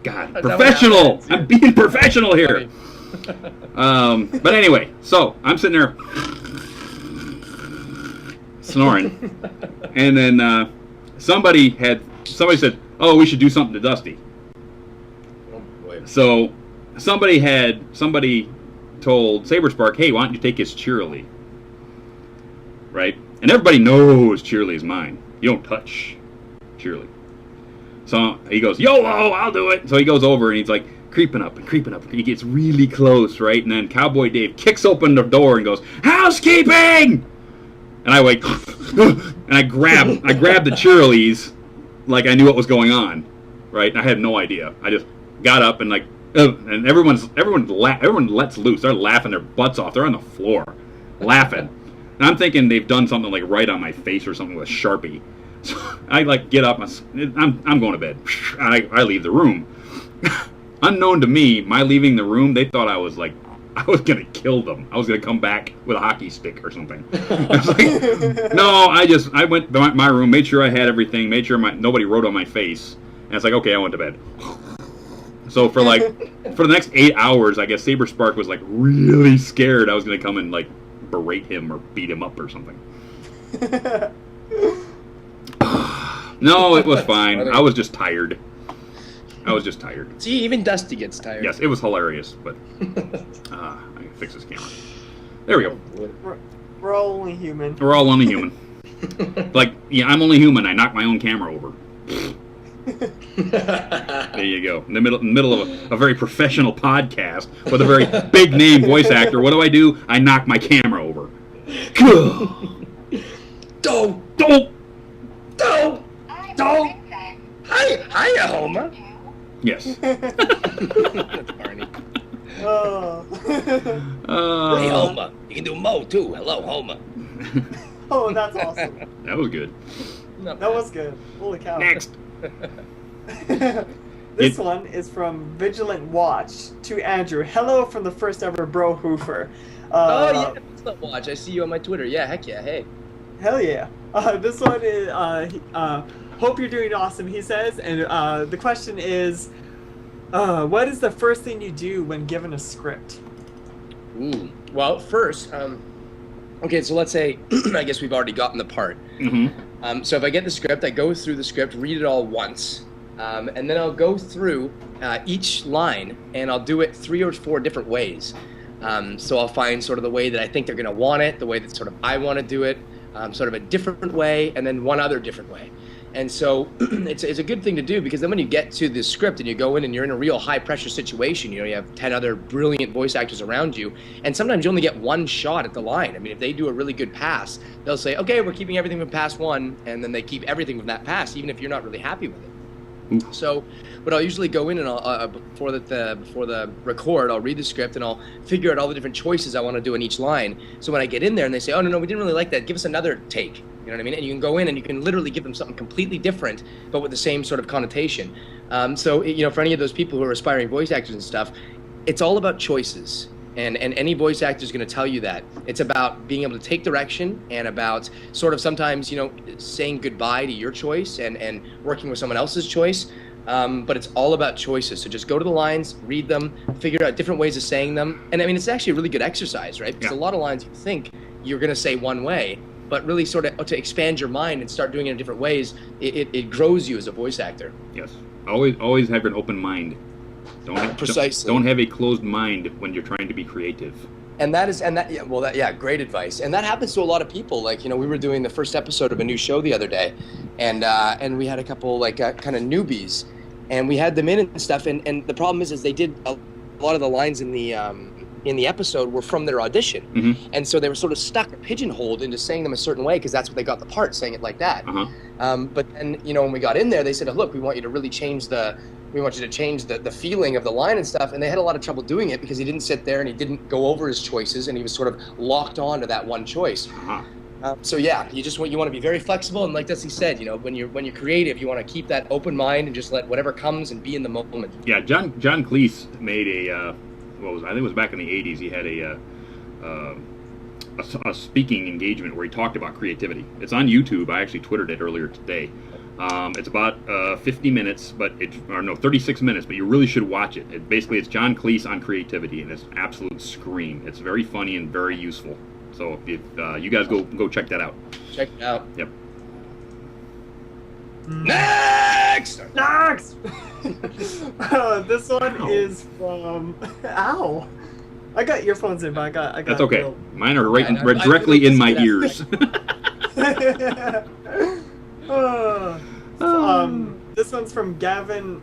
God, That's professional. what happens, yeah. I'm being professional here. But anyway, so I'm sitting there snoring, and then somebody said, "Oh, we should do something to Dusty." Oh, boy. So somebody told Saberspark, "Hey, why don't you take his Cheerly?" Right? And everybody knows Cheerly is mine. You don't touch Cheerly. So he goes, "YOLO, I'll do it." So he goes over and he's like creeping up. He gets really close, right? And then Cowboy Dave kicks open the door and goes, "Housekeeping!" And I wait, and I grab the Cheerlies like I knew what was going on, right? I had no idea. I just got up and like, and everyone lets loose. They're laughing their butts off. They're on the floor, laughing. And I'm thinking they've done something like right on my face or something with a Sharpie. So I like get up. I'm going to bed. I leave the room. Unknown to me, my leaving the room, they thought I was gonna kill them. I was gonna come back with a hockey stick or something. I was like, no, I went to my room, made sure I had everything, made sure nobody wrote on my face, and it's like, okay, I went to bed. So for the next 8 hours, I guess Saberspark was like really scared I was gonna come and like berate him or beat him up or something. No, it was fine. I was just tired. See, even Dusty gets tired. Yes, it was hilarious, but I can fix this camera. There we go. We're all only human. We're all only human. Like, yeah, I'm only human. I knocked my own camera over. There you go. In the middle of a very professional podcast with a very big name voice actor, what do? I knock my camera over. Don't. Hiya, Homer. Yes. That's Barney. Oh. Hey, Homer. You can do Mo, too. Hello, Homer. Oh, that's awesome. That was good. That was good. Holy cow. Next. This one is from Vigilant Watch to Andrew. Hello from the first ever Bro Hoofer. Oh, yeah. Vigilant Watch. I see you on my Twitter. Yeah, heck yeah. Hey. Hell yeah. This one is, hope you're doing awesome, he says. And the question is, what is the first thing you do when given a script? Ooh. Well, first, okay, so let's say, I guess we've already gotten the part. Mm-hmm. So if I get the script, I go through the script, read it all once. And then I'll go through each line, and I'll do it 3 or 4 different ways. So I'll find sort of the way that I think they're going to want it, the way that sort of I want to do it, sort of a different way, and then one other different way. And so it's a good thing to do, because then when you get to the script and you go in and you're in a real high pressure situation, you know, you have 10 other brilliant voice actors around you, and sometimes you only get one shot at the line. I mean, if they do a really good pass, they'll say, okay, we're keeping everything from pass 1, and then they keep everything from that pass, even if you're not really happy with it. So what I'll usually go in and I'll, before the record, I'll read the script and I'll figure out all the different choices I want to do in each line. So when I get in there and they say, oh, no, we didn't really like that, give us another take. You know what I mean? And you can go in and you can literally give them something completely different, but with the same sort of connotation. So, you know, for any of those people who are aspiring voice actors and stuff, it's all about choices. And any voice actor is going to tell you that. It's about being able to take direction, and about sort of sometimes, you know, saying goodbye to your choice and working with someone else's choice. But it's all about choices. So just go to the lines, read them, figure out different ways of saying them. And I mean, it's actually a really good exercise, right? Because a lot of lines you think you're going to say one way, but really sort of to expand your mind and start doing it in different ways, it grows you as a voice actor. Yes. Always have an open mind. Precisely. Don't have a closed mind when you're trying to be creative. Great advice. And that happens to a lot of people. Like, you know, we were doing the first episode of a new show the other day, and we had a couple like kind of newbies, and we had them in and stuff. And the problem is they did a lot of the lines in the episode were from their audition, and so they were sort of stuck, pigeonholed into saying them a certain way because that's what they got the part, saying it like that. But then, you know, when we got in there, they said, oh, look, we want you to really change the feeling of the line and stuff, and they had a lot of trouble doing it because he didn't sit there and he didn't go over his choices, and he was sort of locked on to that one choice. So yeah, you want to be very flexible, and like Dusty said, you know, when you're creative, you want to keep that open mind and just let whatever comes and be in the moment. Yeah, John Cleese made I think it was back in the 80s. He had a speaking engagement where he talked about creativity. It's on YouTube. I actually Twittered it earlier today. It's about 50 minutes, 36 minutes, but you really should watch it. Basically, it's John Cleese on creativity, and it's an absolute scream. It's very funny and very useful. So if you guys go check that out. Check it out. Yep. Next! This one is from... Ow! I got earphones in, but I got That's okay. Mine are right directly in my ears. This one's from Gavin.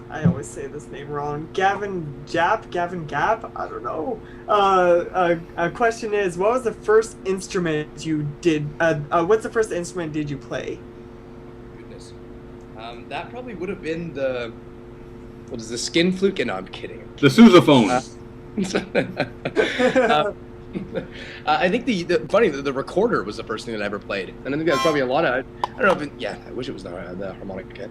I always say this name wrong. Gavin Gap. I don't know. A question is, what was the first instrument you did? What's the first instrument did you play? Goodness, that probably would have been the skin flute? No, I'm kidding. The sousaphone. I think the recorder was the first thing that I ever played, and I think that's probably a lot of. I don't know if I wish it was the harmonica.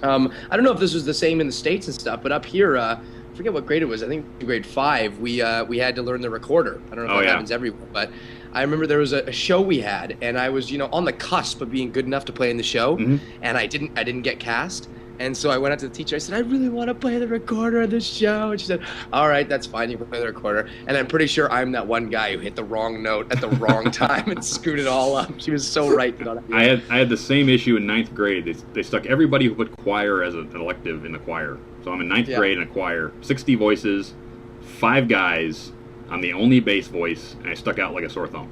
I don't know if this was the same in the States and stuff, but up here, I forget what grade it was. I think grade 5. We had to learn the recorder. I don't know if that happens everywhere, but I remember there was a show we had, and I was on the cusp of being good enough to play in the show, and I didn't get cast. And so I went up to the teacher. I said, I really want to play the recorder of this show. And she said, all right, that's fine. You can play the recorder. And I'm pretty sure I'm that one guy who hit the wrong note at the wrong time and screwed it all up. She was so right. I had the same issue in 9th grade. They stuck everybody who put choir as an elective in the choir. So I'm in 9th grade in a choir, 60 voices, 5 guys. I'm the only bass voice, and I stuck out like a sore thumb.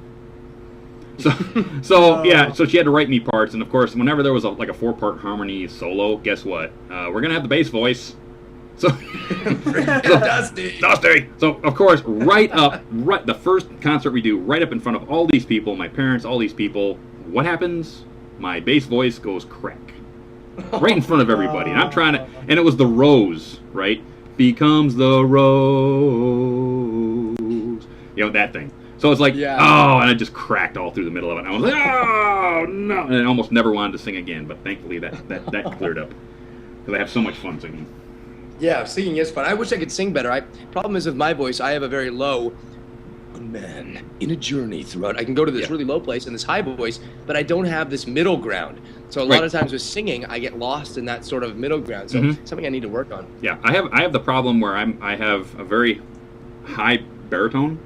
So she had to write me parts, and of course, whenever there was a 4-part harmony solo, guess what? We're gonna have the bass voice. So Dusty. So of course, the first concert we do, right up in front of all these people, my parents, all these people. What happens? My bass voice goes crack, right in front of everybody, and I'm trying to. And it was the Rose, right? Becomes the Rose. That thing. So it's like, and I just cracked all through the middle of it. And I was like, oh, no. And I almost never wanted to sing again, but thankfully that cleared up. Because I have so much fun singing. Yeah, singing is fun. I wish I could sing better. Problem is with my voice, I have a very low man in a journey throughout. I can go to this really low place and this high voice, but I don't have this middle ground. So a lot of times with singing, I get lost in that sort of middle ground. So something I need to work on. Yeah, I have the problem where I have a very high baritone.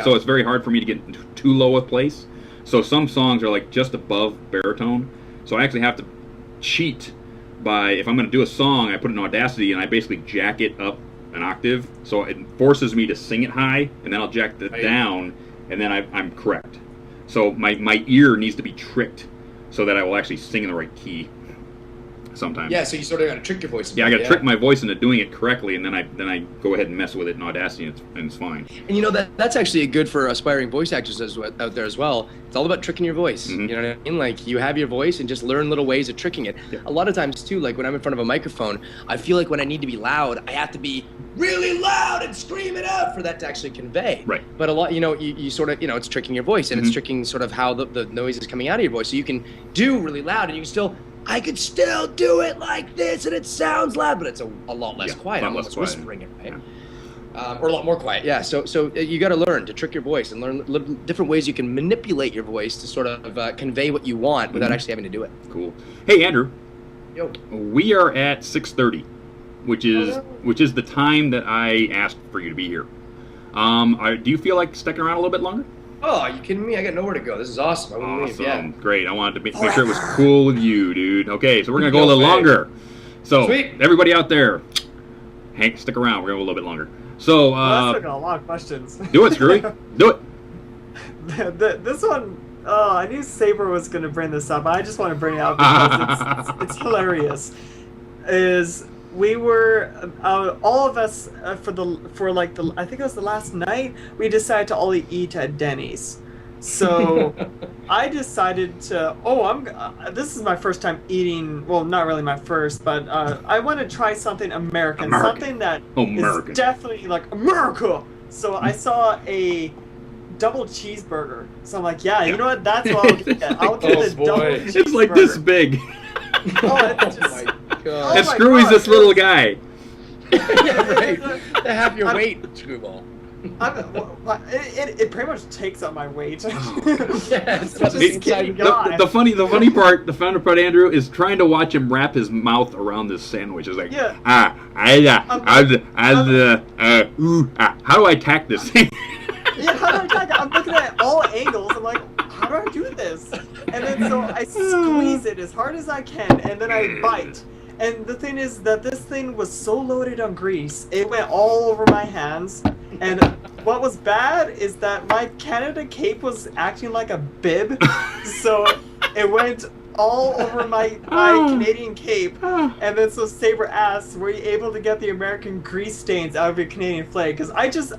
So it's very hard for me to get too low a place. So some songs are like just above baritone. So I actually have to cheat by, if I'm going to do a song, I put it in Audacity and I basically jack it up an octave, so it forces me to sing it high, and then I'll jack it down, and then I'm correct. So my ear needs to be tricked so that I will actually sing in the right key. Sometimes. Yeah, so you sort of got to trick your voice. Yeah, I got to trick my voice into doing it correctly, and then I go ahead and mess with it in Audacity, and it's fine. And you know that's actually good for aspiring voice actors out there as well. It's all about tricking your voice. Mm-hmm. You know what I mean? Like you have your voice and just learn little ways of tricking it. Yeah. A lot of times too, like when I'm in front of a microphone, I feel like when I need to be loud, I have to be really loud and scream it out for that to actually convey. Right. But a lot, you sort of, it's tricking your voice, and it's tricking sort of how the noise is coming out of your voice. So you can do really loud, and you can still. I could still do it like this, and it sounds loud, but it's a lot less quiet. A lot I'm less almost quiet. whispering it, right? Yeah. Or a lot more quiet. Yeah. So you got to learn to trick your voice and learn different ways you can manipulate your voice to sort of convey what you want without actually having to do it. Cool. Hey, Andrew. Yo. We are at 6:30, which is the time that I asked for you to be here. Do you feel like sticking around a little bit longer? Oh, are you kidding me? I got nowhere to go. This is awesome. I wouldn't leave. Yeah. Great. I wanted to make sure it was cool with you, dude. Okay, so we're going to go a little longer. So, Sweet. everybody out there, Hank, stick around. We're going to go a little bit longer. So, Well, that's like a lot of questions. do it, Screwy. Do it. This one, I knew Saber was going to bring this up. I just want to bring it up because it's hilarious. We were all of us I think it was the last night, we decided to all eat at Denny's. So I decided to this is my first time eating, well, not really my first, but I want to try something American. Something that is definitely like America. So I saw a double cheeseburger. So I'm like, yeah, you know what? That's what I'll get. I'll get the double cheeseburger. It's like this big. It's just, my God. And Screwy's this little guy. Yeah, right. To have your weight, Screwball. It pretty much takes up my weight. Yes. Such a skinny guy. The funny part, Andrew, is trying to watch him wrap his mouth around this sandwich. It's like, how do I attack this thing? Yeah, how do I attack it? I'm looking at all angles. I'm like, how do I do this? And then so I squeeze it as hard as I can, and then I bite. And the thing is that this thing was so loaded on grease, it went all over my hands. And what was bad is that my Canada cape was acting like a bib, so it went all over my Canadian cape. And then so Saber asked, were you able to get the American grease stains out of your Canadian flag? Because I just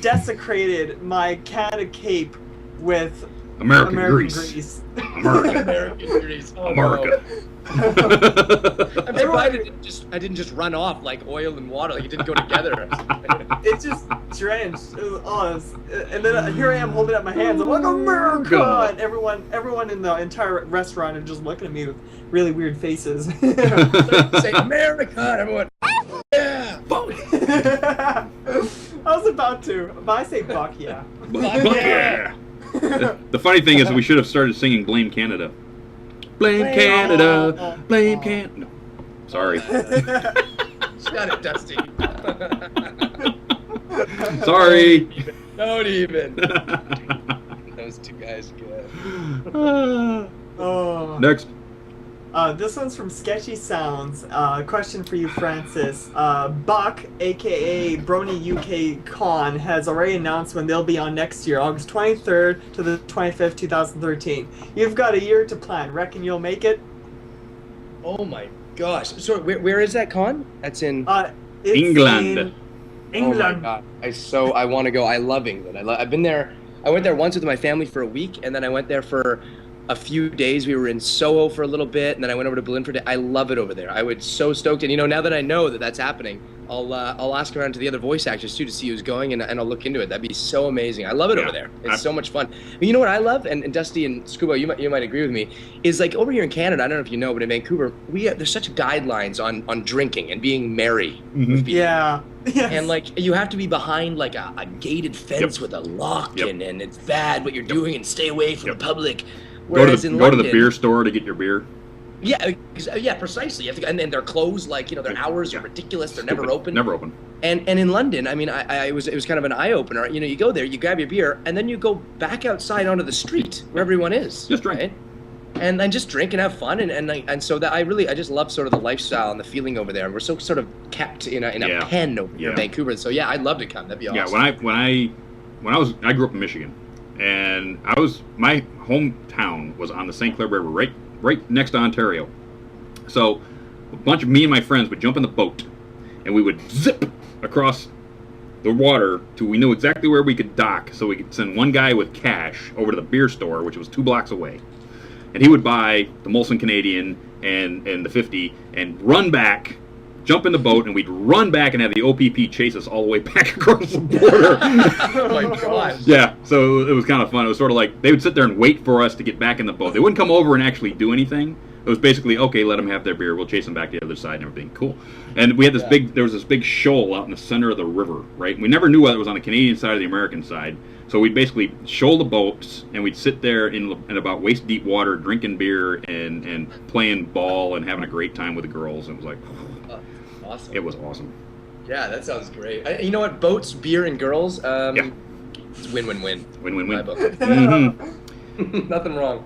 desecrated my Canada cape with American grease. American grease. Oh, America. No. I'm surprised I didn't just run off like oil and water. Like it didn't go together. It just drenched. It was awesome. And then here I am holding up my hands. I'm like, America! And everyone in the entire restaurant are just looking at me with really weird faces. Say America, and everyone. Yeah. I was about to, but I say buck, yeah. Buck, yeah. The funny thing is, we should have started singing "Blame Canada." Blame Canada. Blame Canada. No, sorry. Shut it, Dusty. Sorry. Don't even. Those two guys good. Next. This one's from Sketchy Sounds. Question for you, Francis. Buck, aka Brony UK Con, has already announced when they'll be on next year, August 23rd to the 25th, 2013. You've got a year to plan. Reckon you'll make it? Oh my gosh. So where is that con? That's in It's England. in England. Oh my God. I want to go. I love England. I've been there. I went there once with my family for a week, and then I went there for a few days. We were in Soho for a little bit, and then I went over to Berlin for a day. I love it over there. I was so stoked. And now that I know that that's happening, I'll ask around to the other voice actors too to see who's going, and I'll look into it. That'd be so amazing. I love it over there. It's so much fun. But you know what I love, and Dusty and Scuba, you might agree with me, is like over here in Canada. I don't know if you know, but in Vancouver, there's such guidelines on drinking and being merry with people. Yeah. Yes. And like you have to be behind like a gated fence with a lock, and it's bad what you're doing, and stay away from the public. Whereas go to the beer store to get your beer. Yeah, precisely. You have to, and then their clothes, like their hours are ridiculous. They're never open. Never open. And in London, I mean, it was kind of an eye opener. You go there, you grab your beer, and then you go back outside onto the street where everyone is. Just drink. Right? and just drink and have fun, and so that I just love sort of the lifestyle and the feeling over there. And we're so sort of kept in a pen over here in Vancouver. So yeah, I'd love to come. That'd be awesome. Yeah, I grew up in Michigan, and my hometown was on the St. Clair River, right next to Ontario. So a bunch of me and my friends would jump in the boat, and we would zip across the water till we knew exactly where we could dock, so we could send one guy with cash over to the beer store, which was 2 blocks away, and he would buy the Molson Canadian and the 50 and run back, jump in the boat, and we'd run back and have the OPP chase us all the way back across the border. Oh my gosh. Yeah, so it was kind of fun. It was sort of like they would sit there and wait for us to get back in the boat. They wouldn't come over and actually do anything. It was basically, okay, let them have their beer. We'll chase them back to the other side and everything. Cool. And we had this there was this big shoal out in the center of the river, right? We never knew whether it was on the Canadian side or the American side. So we'd basically shoal the boats, and we'd sit there in about waist-deep water, drinking beer and playing ball and having a great time with the girls. It was like, awesome. It was awesome. Yeah, that sounds great. You know what? Boats, beer, and girls, it's win-win-win. Win-win-win. Mm-hmm. Nothing wrong.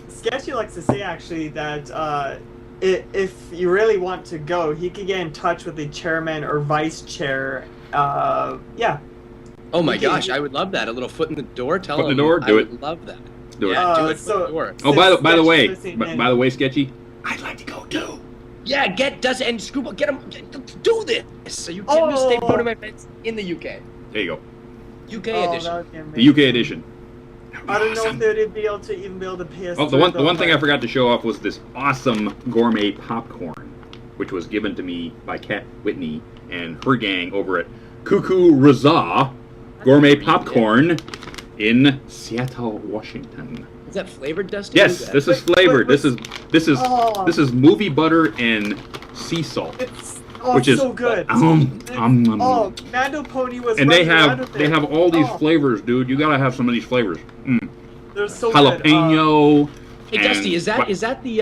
Sketchy likes to say, actually, that if you really want to go, he could get in touch with the chairman or vice chair. Yeah. Oh my gosh, I would love that. A little foot in the door. Tell foot in him the door. Do it. I would love that. Do it. Yeah, do it. Foot in the door. Oh, by the way, Sketchy, I'd like to go too. Yeah, get Dusty and Screwball, get him, do this. So you can stay Brony My Friends in the UK. There you go. UK edition. The UK edition. I don't know if they'd be able to pay us. Oh, the one thing I forgot to show off was this awesome gourmet popcorn, which was given to me by Kat Whitney and her gang over at Cuckoo Raza Gourmet Popcorn in Seattle, Washington. Is that flavored, Dusty? Yes, this is flavored. This is movie butter and sea salt. Which is so good. Mando Pony was. And they have all these flavors, dude. You gotta have some of these flavors. They're so jalapeno. Good. Hey Dusty, is that the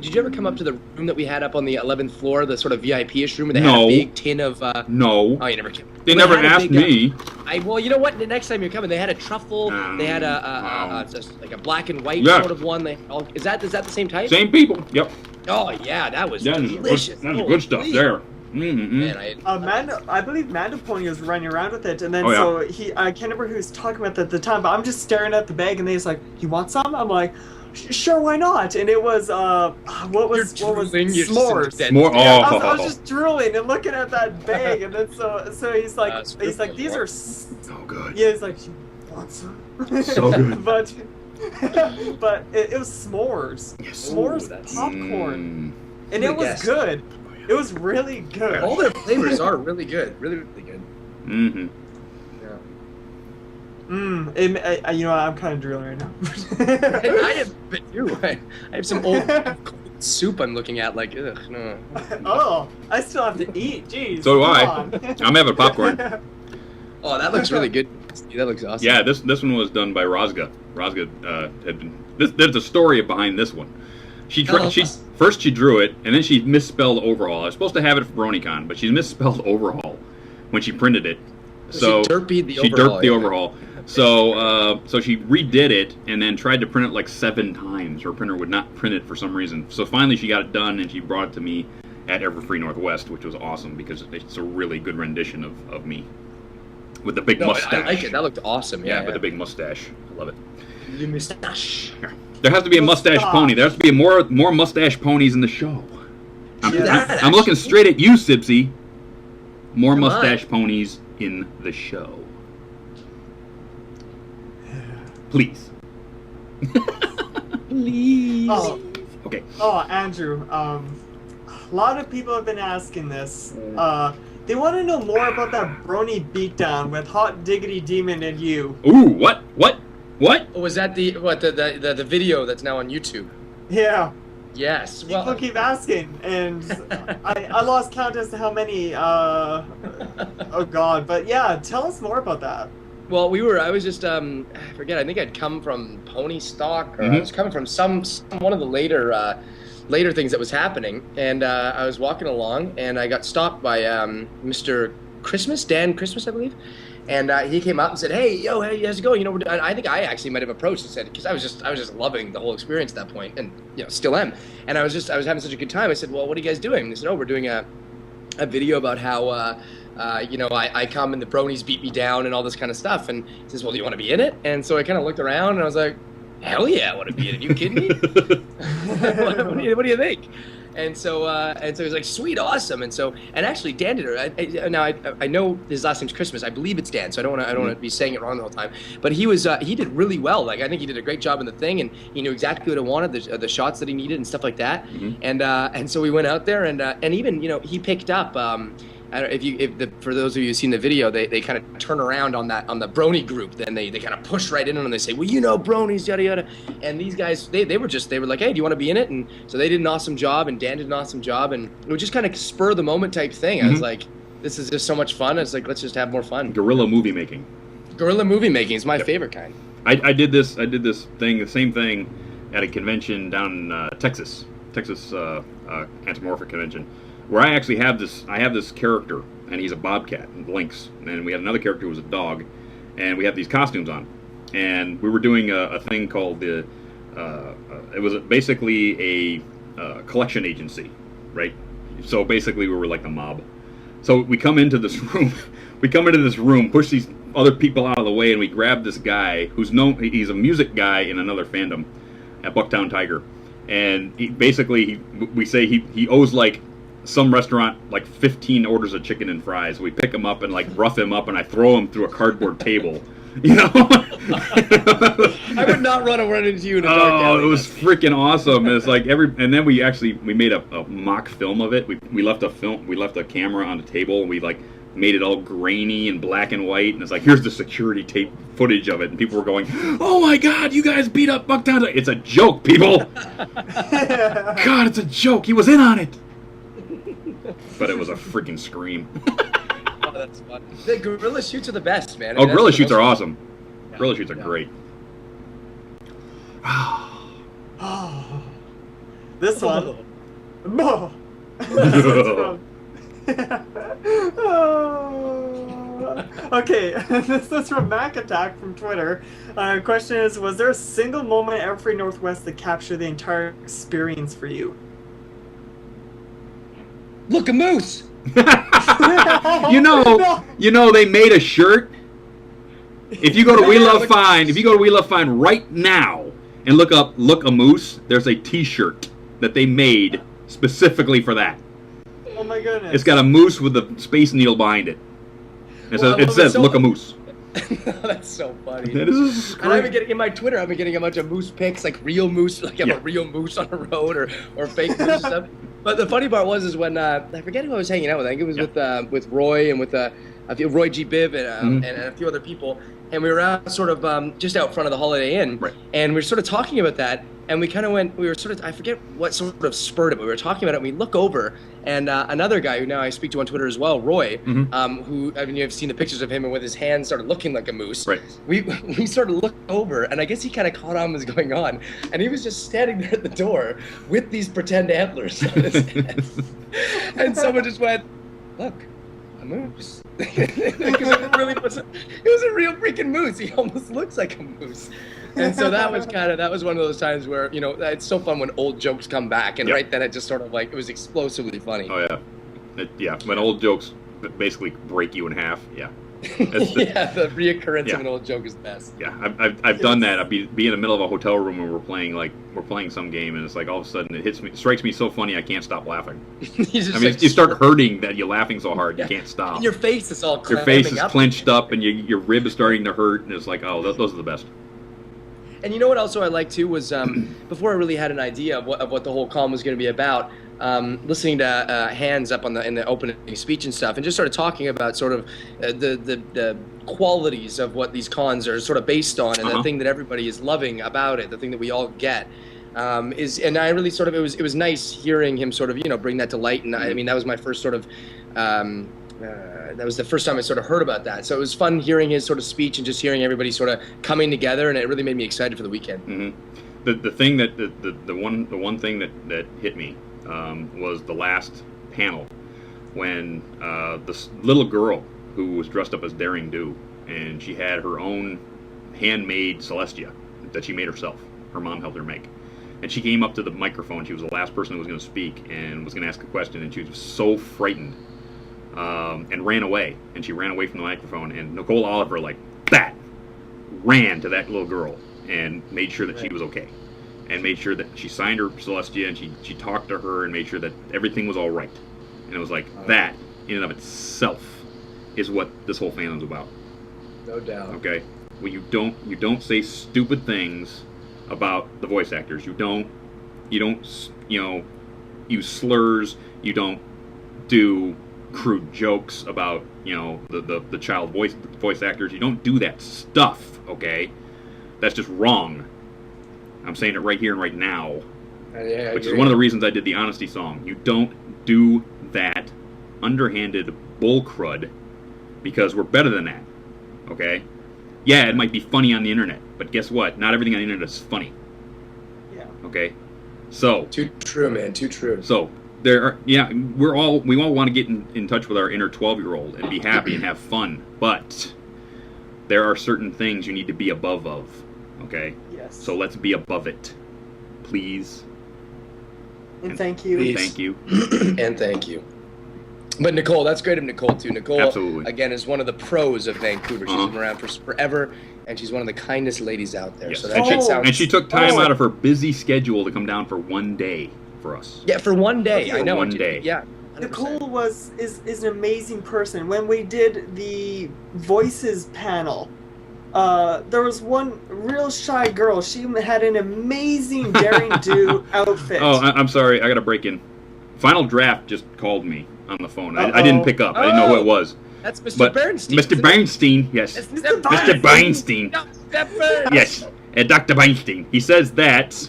did you ever come up to the room that we had up on the 11th floor, the sort of VIP-ish room where they had a big tin of No. Oh, you never came. They never asked me. Well, you know what? The next time you're coming, they had a truffle. They had like a black and white sort of one. Is that the same type? Same people. Yep. Oh yeah, that was delicious. That's good stuff there. Man, I believe Mando Pony was running around with it, and then I can't remember who was talking about that at the time, but I'm just staring at the bag, and he's like, "You want some?" I'm like, "Sure, why not?" And it was what was s'mores. I was just drooling and looking at that bag, and then so he's like these are so good. Yeah, he's like, "You want some?" So good. but it was s'mores. Yes. S'mores popcorn, and it was good. It was really good. All their flavors are really good. Really, really good. Mm-hmm. Yeah. You know, I'm kind of drooling right now. I have, but you, I have some old soup I'm looking at. Like, ugh, no. Oh, I still have to eat. Jeez. So do I. I'm having popcorn. Oh, that looks really good. That looks awesome. Yeah, this one was done by Rozga. Rozga had been. There's a story behind this one. First she drew it, and then she misspelled overhaul. I was supposed to have it for BronyCon, but she misspelled overhaul when she printed it. So she derpied the overhaul. So she redid it and then tried to print it like 7 times. Her printer would not print it for some reason. So finally she got it done, and she brought it to me at Everfree Northwest, which was awesome because it's a really good rendition of me with the big mustache. I like it. That looked awesome. Yeah, with the big mustache. I love it. The mustache. There has to be a mustache pony. There has to be more mustache ponies in the show. I'm looking straight at you, Sipsy. More mustache ponies in the show. Please. Please. Oh. Okay. Oh, Andrew. A lot of people have been asking this. They want to know more about that Brony beatdown with Hot Diggity Demon and you. Ooh, what? Oh, was that the video that's now on YouTube? Yeah. Yes. People keep asking, and I lost count as to how many. Oh God! But yeah, tell us more about that. Well, I was just I forget. I think I'd come from Pony Stock, or I was coming from some one of the later things that was happening, and I was walking along, and I got stopped by Mr. Christmas, Dan Christmas, I believe. And he came up and said, "Hey, yo, hey, how's it going?" You know, I think I actually might have approached and said, because I was just loving the whole experience at that point, and still am. And I was having such a good time. I said, "Well, what are you guys doing?" And they said, "Oh, we're doing a video about how I come and the bronies beat me down and all this kind of stuff." And he says, "Well, do you want to be in it?" And so I kind of looked around and I was like, "Hell yeah, I want to be in it. Are you kidding me?" what do you think? And so he was like, "Sweet, awesome." And actually Dan did it. Now I know his last name's Christmas. I believe it's Dan, so I don't want to be saying it wrong the whole time. But he did really well. Like, I think he did a great job in the thing, and he knew exactly what I wanted, the shots that he needed and stuff like that. And so we went out there, and even he picked up. I don't, for those of you who've seen the video, they kind of turn around on the brony group. Then they kind of push right in on them and they say, "Well, bronies, yada yada." And these guys, they were like, "Hey, do you want to be in it?" And so they did an awesome job, and Dan did an awesome job, and it was just kind of spur of the moment type thing. I was like, "This is just so much fun." It's like, let's just have more fun. Guerrilla movie making. Guerrilla movie making is my favorite kind. I did this thing, the same thing, at a convention down in Texas Anthropomorphic Convention, where I actually have this character, and he's a bobcat, and Lynx, and we had another character who was a dog, and we had these costumes on, and we were doing a thing called it was basically a collection agency, right? So basically we were like the mob. So we come into this room, push these other people out of the way, and we grab this guy he's a music guy in another fandom at Bucktown Tiger, and we say he owes like some restaurant like 15 orders of chicken and fries. We pick him up and like rough him up, and I throw him through a cardboard table. I would not run into you in a dark alley. It was freaking awesome. It's like and then we made a mock film of it. We left a camera on the table, and we like made it all grainy and black and white, and it's like, here's the security tape footage of it, and people were going, "Oh my God, you guys beat up Bucktown." It's a joke, people. God, it's a joke. He was in on it. But it was a freaking scream. Oh, that's fun. The gorilla shoots are the best, man. Gorilla shoots are awesome. Yeah. Gorilla shoots are great. This one. Okay, this is from Mac Attack from Twitter. Question is, was there a single moment at Everfree Northwest that captured the entire experience for you? Look, a moose. You know they made a shirt. If you go to We Love Fine right now and look up "Look a Moose," there's a T-shirt that they made specifically for that. Oh my goodness! It's got a moose with a space needle behind it. It says "Look a Moose." That's so funny. That is and I've been getting in my Twitter. I've been getting a bunch of moose pics, like real moose, like a real moose on the road, or fake moose and stuff. But the funny part was when I forget who I was hanging out with. I think it was with Roy and with Roy G. Bibb and a few other people, and we were out sort of just out front of the Holiday Inn, and we were sort of talking about that, and we kind of I forget what sort of spurred it, but we were talking about it, and we look over, and another guy who now I speak to on Twitter as well, Roy, who, I mean, you've seen the pictures of him, and with his hands started looking like a moose. Right. We sort of looked over, and I guess he kind of caught on what was going on, and he was just standing there at the door with these pretend antlers on his head. And someone just went, "Look, a moose." Because it was a real freaking moose. He almost looks like a moose. And so that was one of those times where, it's so fun when old jokes come back, and right then it just sort of like, it was explosively funny. Oh yeah. When old jokes basically break you in half. Yeah. The reoccurrence of an old joke is the best. Yeah, I've done that. I'd be in the middle of a hotel room and we're playing some game, and it's like all of a sudden it strikes me so funny I can't stop laughing. You start hurting that you're laughing so hard you can't stop. And your face is all your face is clenched up, and your rib is starting to hurt, and it's like, oh, those are the best. And you know what also I liked too was before I really had an idea of what the whole con was going to be about, listening to Hans up in the opening speech and stuff, and just started talking about sort of the qualities of what these cons are sort of based on, and the thing that everybody is loving about it, the thing that we all get. And I really sort of, it was nice hearing him sort of, bring that to light. And I mean, that was my first sort of, that was the first time I sort of heard about that. So it was fun hearing his sort of speech and just hearing everybody sort of coming together, and it really made me excited for the weekend. The thing the one thing that hit me was the last panel when this little girl who was dressed up as Daring Do and she had her own handmade Celestia that she made herself. Her mom helped her make. And she came up to the microphone. She was the last person who was going to speak and was going to ask a question, and she was so frightened and ran away. And she ran away from the microphone, and Nicole Oliver, like that, ran to that little girl and made sure that she was okay. And made sure that she signed her Celestia, and she talked to her and made sure that everything was all right. And it was like that, in and of itself, is what this whole fandom's about. No doubt. Okay? Well, you don't say stupid things about the voice actors. You don't use slurs. You don't do crude jokes about, the child voice actors. You don't do that stuff, okay? That's just wrong. I'm saying it right here and right now. Which is one of the reasons I did the honesty song. You don't do that underhanded bull crud because we're better than that, okay? Yeah, it might be funny on the internet, but guess what? Not everything on the internet is funny. Yeah. Okay? So. Too true, man. Too true. So, we all want to get in touch with our inner 12-year-old and be happy and have fun, but there are certain things you need to be above of, okay? Yes. So let's be above it, please. And thank you. Please. Thank you. And thank you. But Nicole, that's great of Nicole, too. Nicole, Absolutely. again, is one of the pros of Vancouver. She's been around for forever, and she's one of the kindest ladies out there. Yes. So that sounds... And she took time out of her busy schedule to come down for one day for us. Yeah, for one day. For I know. one day. Yeah. 100%. Nicole is an amazing person. When we did the Voices panel, there was one real shy girl. She had an amazing daring do outfit. Oh, I'm sorry. I got to break in. Final Draft just called me on the phone. I didn't pick up. I didn't know who it was. That's Mr. But Bernstein. Mr. Bernstein, yes. Mr. Bernstein. Yes, Dr. Bernstein. He says that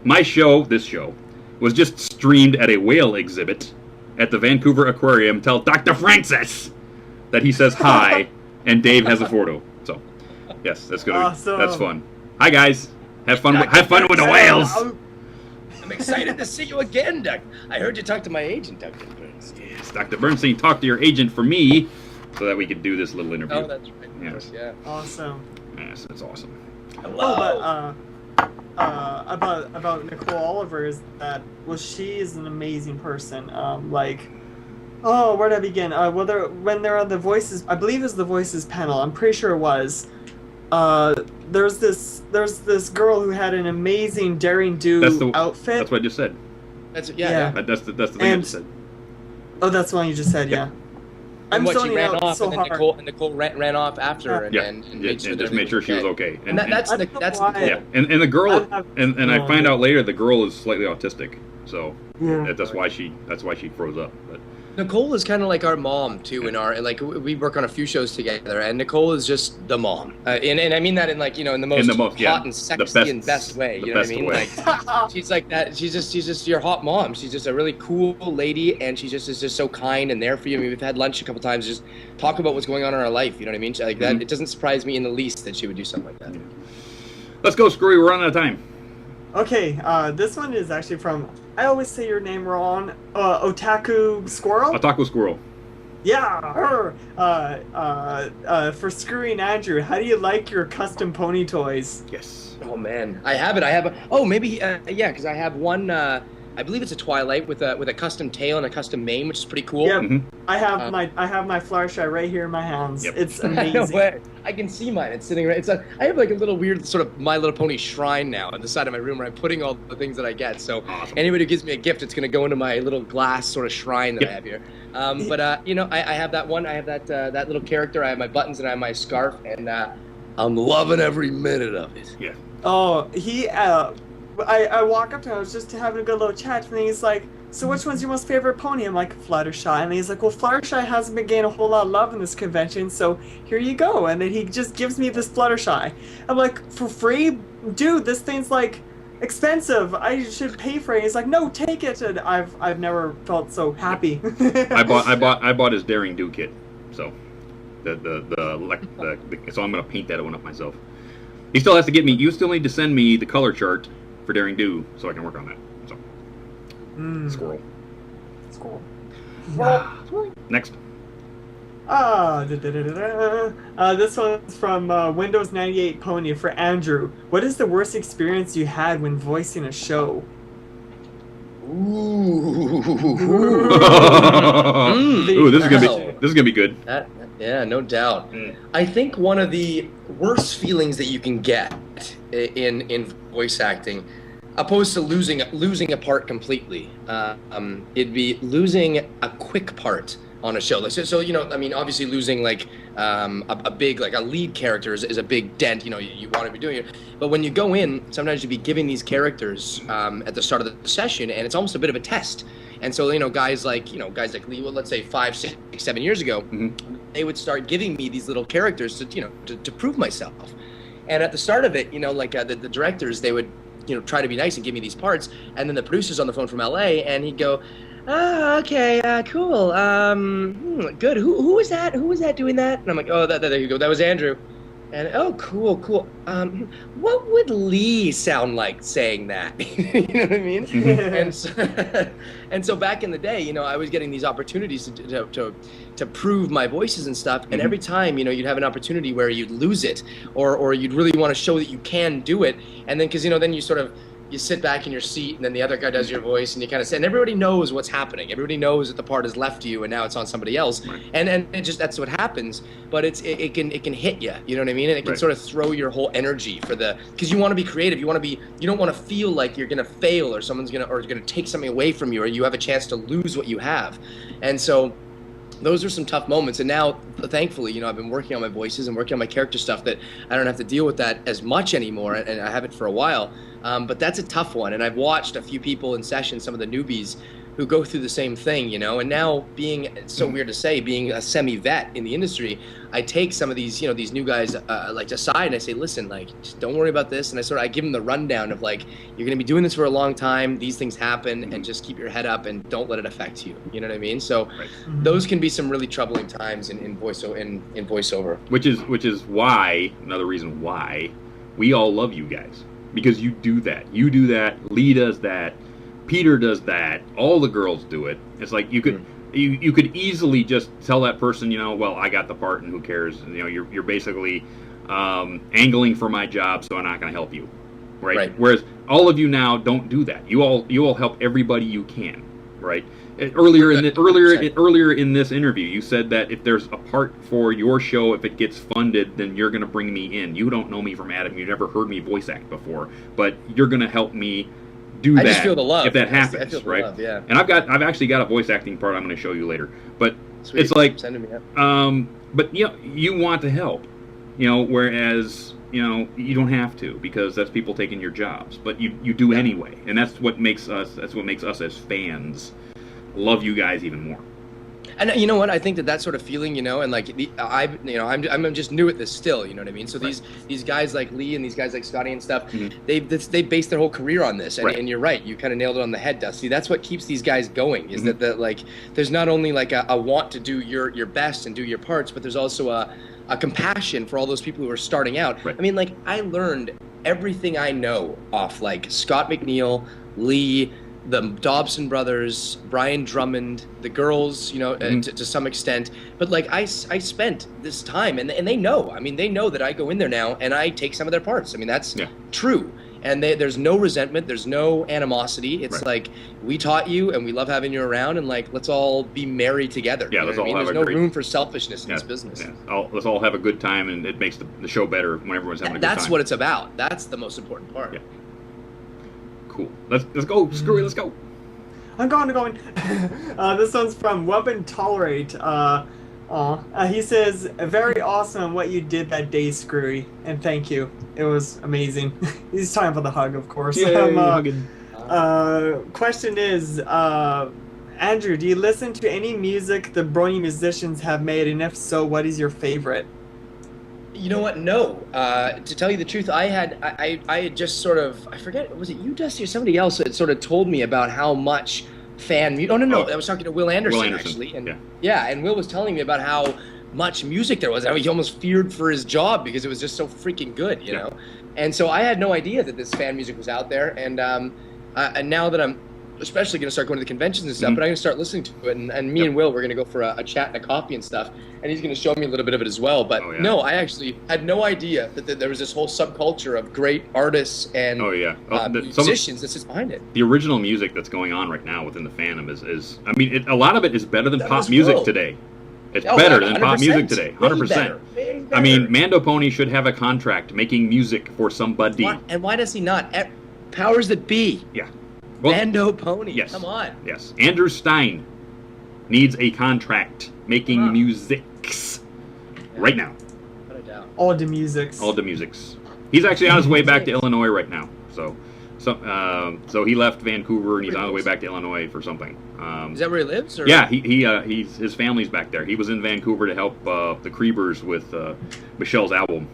this show, was just streamed at a whale exhibit at the Vancouver Aquarium. Tell Dr. Francis that he says hi, and Dave has a photo. So, yes, that's good. Awesome. That's fun. Hi, guys. Have fun with the whales. I'm excited to see you again, Doc. I heard you talk to my agent, Dr. Bernstein. Yes, Dr. Bernstein talked to your agent for me so that we could do this little interview. Oh, that's right. Yes. Yeah. Awesome. Yes, that's awesome. Oh, but about Nicole Oliver is that she is an amazing person. Where do I begin? When they're on the Voices, I believe it's the Voices panel. I'm pretty sure it was. There's this girl who had an amazing daring do outfit. That's what I just said. That's the thing I just said. Oh, that's the one you just said. Yeah. And I'm she ran out off, so and then hard. Nicole ran off after her, and just made sure she was okay. And that's Nicole. Yeah, and the girl, and I find out later the girl is slightly autistic, so that's why she froze up. But Nicole is kind of like our mom too. We work on a few shows together, and Nicole is just the mom, and I mean that in in the most hot and sexy and best way. You know what I mean? Like she's like that. She's just your hot mom. She's just a really cool lady, and she is just so kind and there for you. I mean, we've had lunch a couple times, just talk about what's going on in our life. You know what I mean? Like that. It doesn't surprise me in the least that she would do something like that. Yeah. Let's go, Screwy. We're running out of time. Okay, this one is actually from, I always say your name wrong, Otaku Squirrel? Otaku Squirrel. Yeah, her. For Screwy and Andrew, how do you like your custom pony toys? Yes. Oh man, I have it. Because I have one. I believe it's a Twilight with a custom tail and a custom mane, which is pretty cool. Yep. Mm-hmm. I have my Fluttershy right here in my hands. Yep. It's amazing. I can see mine. It's sitting right. I have like a little weird sort of My Little Pony shrine now on the side of my room where I'm putting all the things that I get. So anybody who gives me a gift, it's going to go into my little glass sort of shrine that I have here. I have that one. I have that little character. I have my buttons and I have my scarf, and I'm loving every minute of it. Yeah. Oh, I walk up to him, I was just having a good little chat, and he's like, so which one's your most favorite pony? I'm like, Fluttershy. And he's like, well, Fluttershy hasn't been getting a whole lot of love in this convention, so here you go. And then he just gives me this Fluttershy. I'm like, for free? Dude, this thing's like expensive. I should pay for it. He's like, no, take it. And I've never felt so happy. I bought his Daring Do kit, so so I'm gonna paint that one up myself. He still has to get me. You still need to send me the color chart for Daring Do so I can work on that. So Squirrel. Squirrel. Next. This one's from Windows 98 Pony for Andrew. What is the worst experience you had when voicing a show? Ooh. Ooh, this is gonna be good. Yeah, no doubt. I think one of the worst feelings that you can get in voice acting, opposed to losing a part completely, it'd be losing a quick part on a show. Like, so you know, I mean, obviously losing like a big, like a lead character is a big dent. You know, you want to be doing it, but when you go in, sometimes you'd be giving these characters at the start of the session, and it's almost a bit of a test. And so, you know, guys like Lee, well, let's say 5, 6, 7 years ago, they would start giving me these little characters to, you know, to prove myself. And at the start of it, you know, like the directors, they would, you know, try to be nice and give me these parts, and then the producer's on the phone from LA, and he'd go, okay, cool, good. Who was that? Who was that doing that? And I'm like, oh, there you go. That was Andrew. And oh, cool. What would Lee sound like saying that? You know what I mean? and so back in the day, you know, I was getting these opportunities to prove my voices and stuff. And every time, you know, you'd have an opportunity where you'd lose it, or you'd really want to show that you can do it. And then, because, you know, then you sort of, you sit back in your seat, and then the other guy does your voice, and you kind of say, and everybody knows what's happening. Everybody knows that the part has left you, and now it's on somebody else. Right. And it just, that's what happens. But it can hit you. You know what I mean? And it can sort of throw your whole energy because you want to be creative. You don't want to feel like you're gonna fail, or someone's gonna take something away from you, or you have a chance to lose what you have. And so those are some tough moments. And now, thankfully, you know, I've been working on my voices and working on my character stuff, that I don't have to deal with that as much anymore, and I haven't for a while. But that's a tough one. And I've watched a few people in session, some of the newbies, who go through the same thing, you know. And now, it's so weird to say, being a semi-vet in the industry, I take some of these, you know, these new guys like aside, and I say, listen, like, just don't worry about this. And I give them the rundown of, like, you're going to be doing this for a long time. These things happen, and just keep your head up and don't let it affect you. You know what I mean? So those can be some really troubling times in voiceover. Which is why, another reason why we all love you guys. Because you do that. You do that. Lee does that. Peter does that. All the girls do it. It's like you could you could easily just tell that person, you know, well, I got the part, and who cares? You know, you're basically angling for my job, so I'm not going to help you, right? Whereas all of you now don't do that. You all help everybody you can, right? Earlier in this interview, you said that if there's a part for your show, if it gets funded, then you're going to bring me in. You don't know me from Adam. You've never heard me voice act before, but you're going to help me do that. I just feel the love if that happens, I feel right? Love, yeah. And I've actually got a voice acting part I'm going to show you later. But sweet. It's like, send me up. But you know, you want to help, you know, whereas, you know, you don't have to, because that's people taking your jobs, but you do anyway, and that's what makes us as fans love you guys even more. And you know what? I think that sort of feeling, you know, and like I'm just new at this still, you know what I mean? So these guys like Lee and these guys like Scotty and stuff, they base their whole career on this, and you're right, you kind of nailed it on the head, Dusty. That's what keeps these guys going, is that like there's not only like a want to do your best and do your parts, but there's also a compassion for all those people who are starting out. I mean, like, I learned everything I know off like Scott McNeil, Lee, the Dobson brothers, Brian Drummond, the girls, you know, to some extent. But like I spent this time, and they know. I mean, they know that I go in there now and I take some of their parts. I mean, that's true. And there's no resentment, there's no animosity. It's like, we taught you, and we love having you around, and like, let's all be merry together. Yeah, let's all have there's no room for selfishness in this business. Yeah. Let's all have a good time, and it makes the show better when everyone's having a good time. That's what it's about. That's the most important part. Yeah. Cool. Let's go. Screw it. Let's go. I'm going. This one's from Weapon Tolerate. He says, very awesome what you did that day, Screwy, and thank you. It was amazing. He's talking about the hug, of course. Question is, Andrew, do you listen to any music the Brony musicians have made, and if so, what is your favorite? You know what? No. To tell you the truth, I had just sort of, I forget, was it you, Dusty, or somebody else that sort of told me about how much fan music. Oh, no. I was talking to Will Anderson, actually. And and Will was telling me about how much music there was. I mean, he almost feared for his job because it was just so freaking good, you know? And so I had no idea that this fan music was out there. And now that I'm especially going to start going to the conventions and stuff, but I'm going to start listening to it. And me and Will, we're going to go for a chat and a coffee and stuff. And he's going to show me a little bit of it as well. But no, I actually had no idea that there was this whole subculture of great artists and musicians that sits behind it. The original music that's going on right now within the fandom is I mean, a lot of it is better than pop music today. It's better than pop music today, 100%. I mean, Mando Pony should have a contract making music for somebody. And why does he not? Powers that be. Yeah. Well, Mando Pony. Yes. Come on. Yes. Andrew Stein needs a contract making musics right now. Without a doubt. All the musics. All the musics. He's actually on his way back to Illinois right now. So he left Vancouver and he's on his way back to Illinois for something. Is that where he lives? Or? Yeah, his family's back there. He was in Vancouver to help the Creebers with Michelle's album,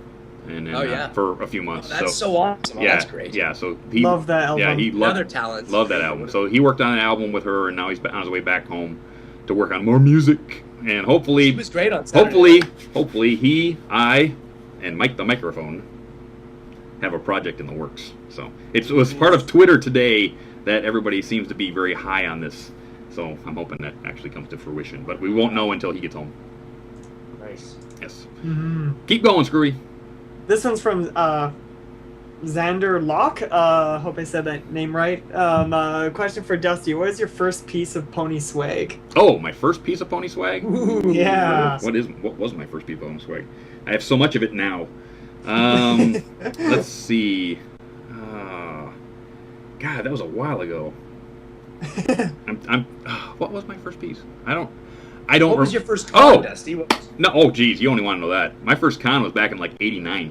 and for a few months. Oh, that's so awesome. Yeah, that's great. Yeah, so he love that album. Yeah, he loved talent. Loved that album. So he worked on an album with her, and now he's on his way back home to work on more music. And hopefully, he was great on Saturday. Hopefully, he, I, and Mike the microphone have a project in the works. So it was part of Twitter today that everybody seems to be very high on this. So I'm hoping that actually comes to fruition. But we won't know until he gets home. Nice. Yes. Mm-hmm. Keep going, Screwy. This one's from Xander Locke. Hope I said that name right. Question for Dusty. What is your first piece of pony swag? Oh, my first piece of pony swag? Ooh, yeah. What was my first piece of pony swag? I have so much of it now. Let's see. God, that was a while ago. What was my first piece? I don't. What was your first con, Dusty? No. Oh, geez, you only want to know that. My first con was back in like '89.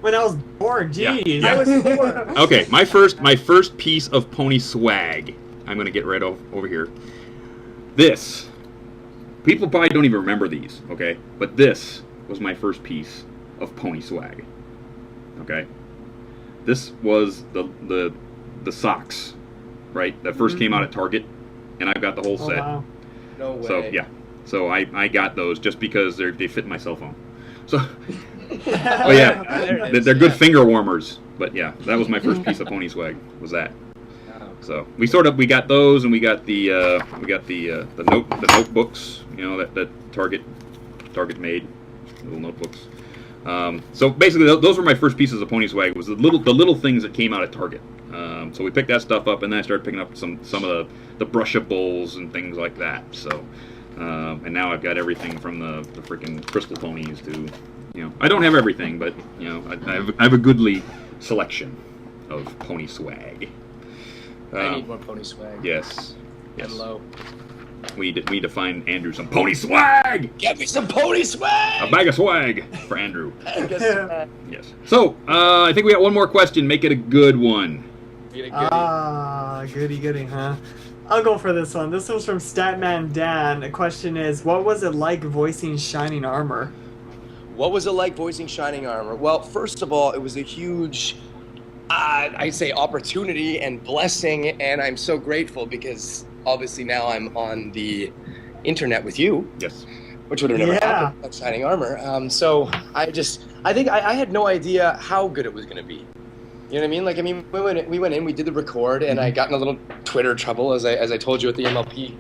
When I was born, geez. Yeah. I was born. Okay, my first piece of pony swag. I'm gonna get right over here. This. People probably don't even remember these. Okay, but this was my first piece of pony swag. Okay. This was the socks, right? That first came out at Target, and I've got the whole set. Wow. No way. So yeah, so I got those just because they fit my cell phone. So, oh yeah, they're good finger warmers. But yeah, that was my first piece of pony swag. Was that? So we got those, and we got the notebooks. You know that Target made little notebooks. So basically, those were my first pieces of pony swag. Was the little things that came out at Target. So we picked that stuff up, and then I started picking up some of the brushables and things like that. So, and now I've got everything from the freaking crystal ponies to, I don't have everything, but I have a goodly selection of pony swag. I need more pony swag. Yes. Hello. We need to find Andrew some pony swag! Get me some pony swag! A bag of swag for Andrew. Yes. So, I think we got one more question. Make it a good one. Goody, huh? I'll go for this one. This one's from Statman Dan. The question is, what was it like voicing Shining Armor? What was it like voicing Shining Armor? Well, first of all, it was a huge, I'd say, opportunity and blessing, and I'm so grateful because obviously now I'm on the internet with you. Yes. Which would have never happened without Shining Armor. So I think I had no idea how good it was going to be. You know what I mean? We went in, we did the record, and I got in a little Twitter trouble, as I told you at the MLP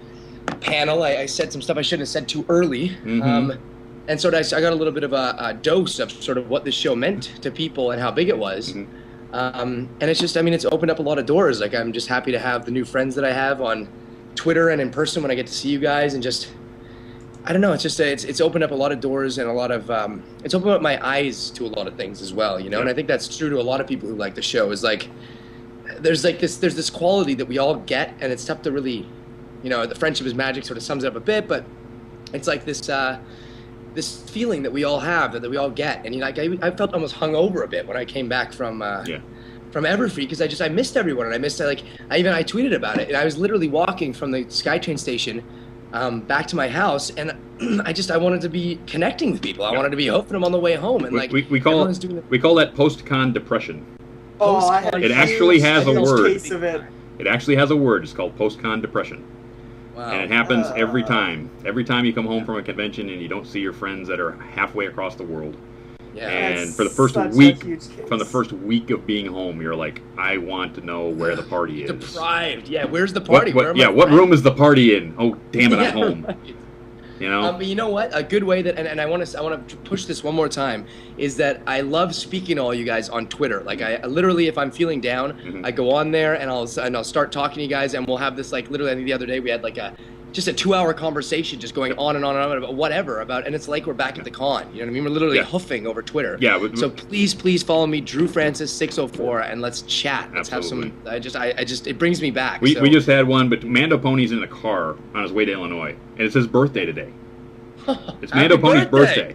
panel. I said some stuff I shouldn't have said too early. And so I got a little bit of a dose of sort of what this show meant to people and how big it was. And it's just, it's opened up a lot of doors. Like, I'm just happy to have the new friends that I have on Twitter and in person when I get to see you guys, and just, I don't know, it's just, it's opened up a lot of doors and a lot of, it's opened up my eyes to a lot of things as well, and I think that's true to a lot of people who like the show, is like, there's this quality that we all get, and it's tough to really, the friendship is magic sort of sums it up a bit, but it's like this feeling that we all have, that we all get, and I felt almost hungover a bit when I came back from Everfree, because I missed everyone, and I tweeted about it, and I was literally walking from the SkyTrain station back to my house, and I wanted to be connecting with people. I wanted to be hoping them on the way home, and we call that post-con depression. It actually has a word. Case of it. It actually has a word. It's called post-con depression. Wow. And it happens every time. Every time you come home from a convention and you don't see your friends that are halfway across the world. Yeah. And That's for the first such a week, huge case. from the first week of being home, you're like, I want to know where the party is. Deprived. Yeah, where's the party? Where are my what friends? room is the party in? Oh, damn it, Yeah, I'm home. right. You know? But you know what? A good way that, and I want to push this one more time, is that I love speaking to all you guys on Twitter. Like I literally, if I'm feeling down, I go on there and I'll start talking to you guys, and we'll have this like literally. I think the other day we had like just a 2-hour conversation, just going on and on and on about whatever and it's like we're back at the con. You know what I mean? We're literally hoofing over Twitter. Yeah. So please follow me, Drew Francis 604, and let's chat. Let's Absolutely. have some. I just it brings me back. We just had one, but Mando Pony's in a car on his way to Illinois, and it's his birthday today. It's Happy Mando Pony's birthday.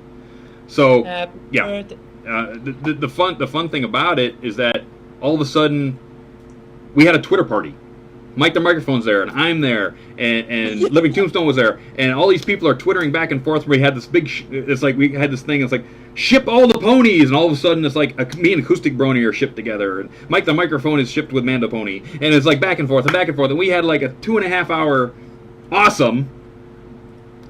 So Happy yeah, birthday. the fun thing about it is that all of a sudden we had a Twitter party. Mike the Microphone's there, and I'm there, and Living Tombstone was there, and all these people are twittering back and forth. We had this big, it's like we had this thing. It's like ship all the ponies, and all of a sudden it's like me and Acoustic Brony are shipped together, and Mike the Microphone is shipped with Mando Pony, and it's like back and forth, and we had like a 2.5 hour awesome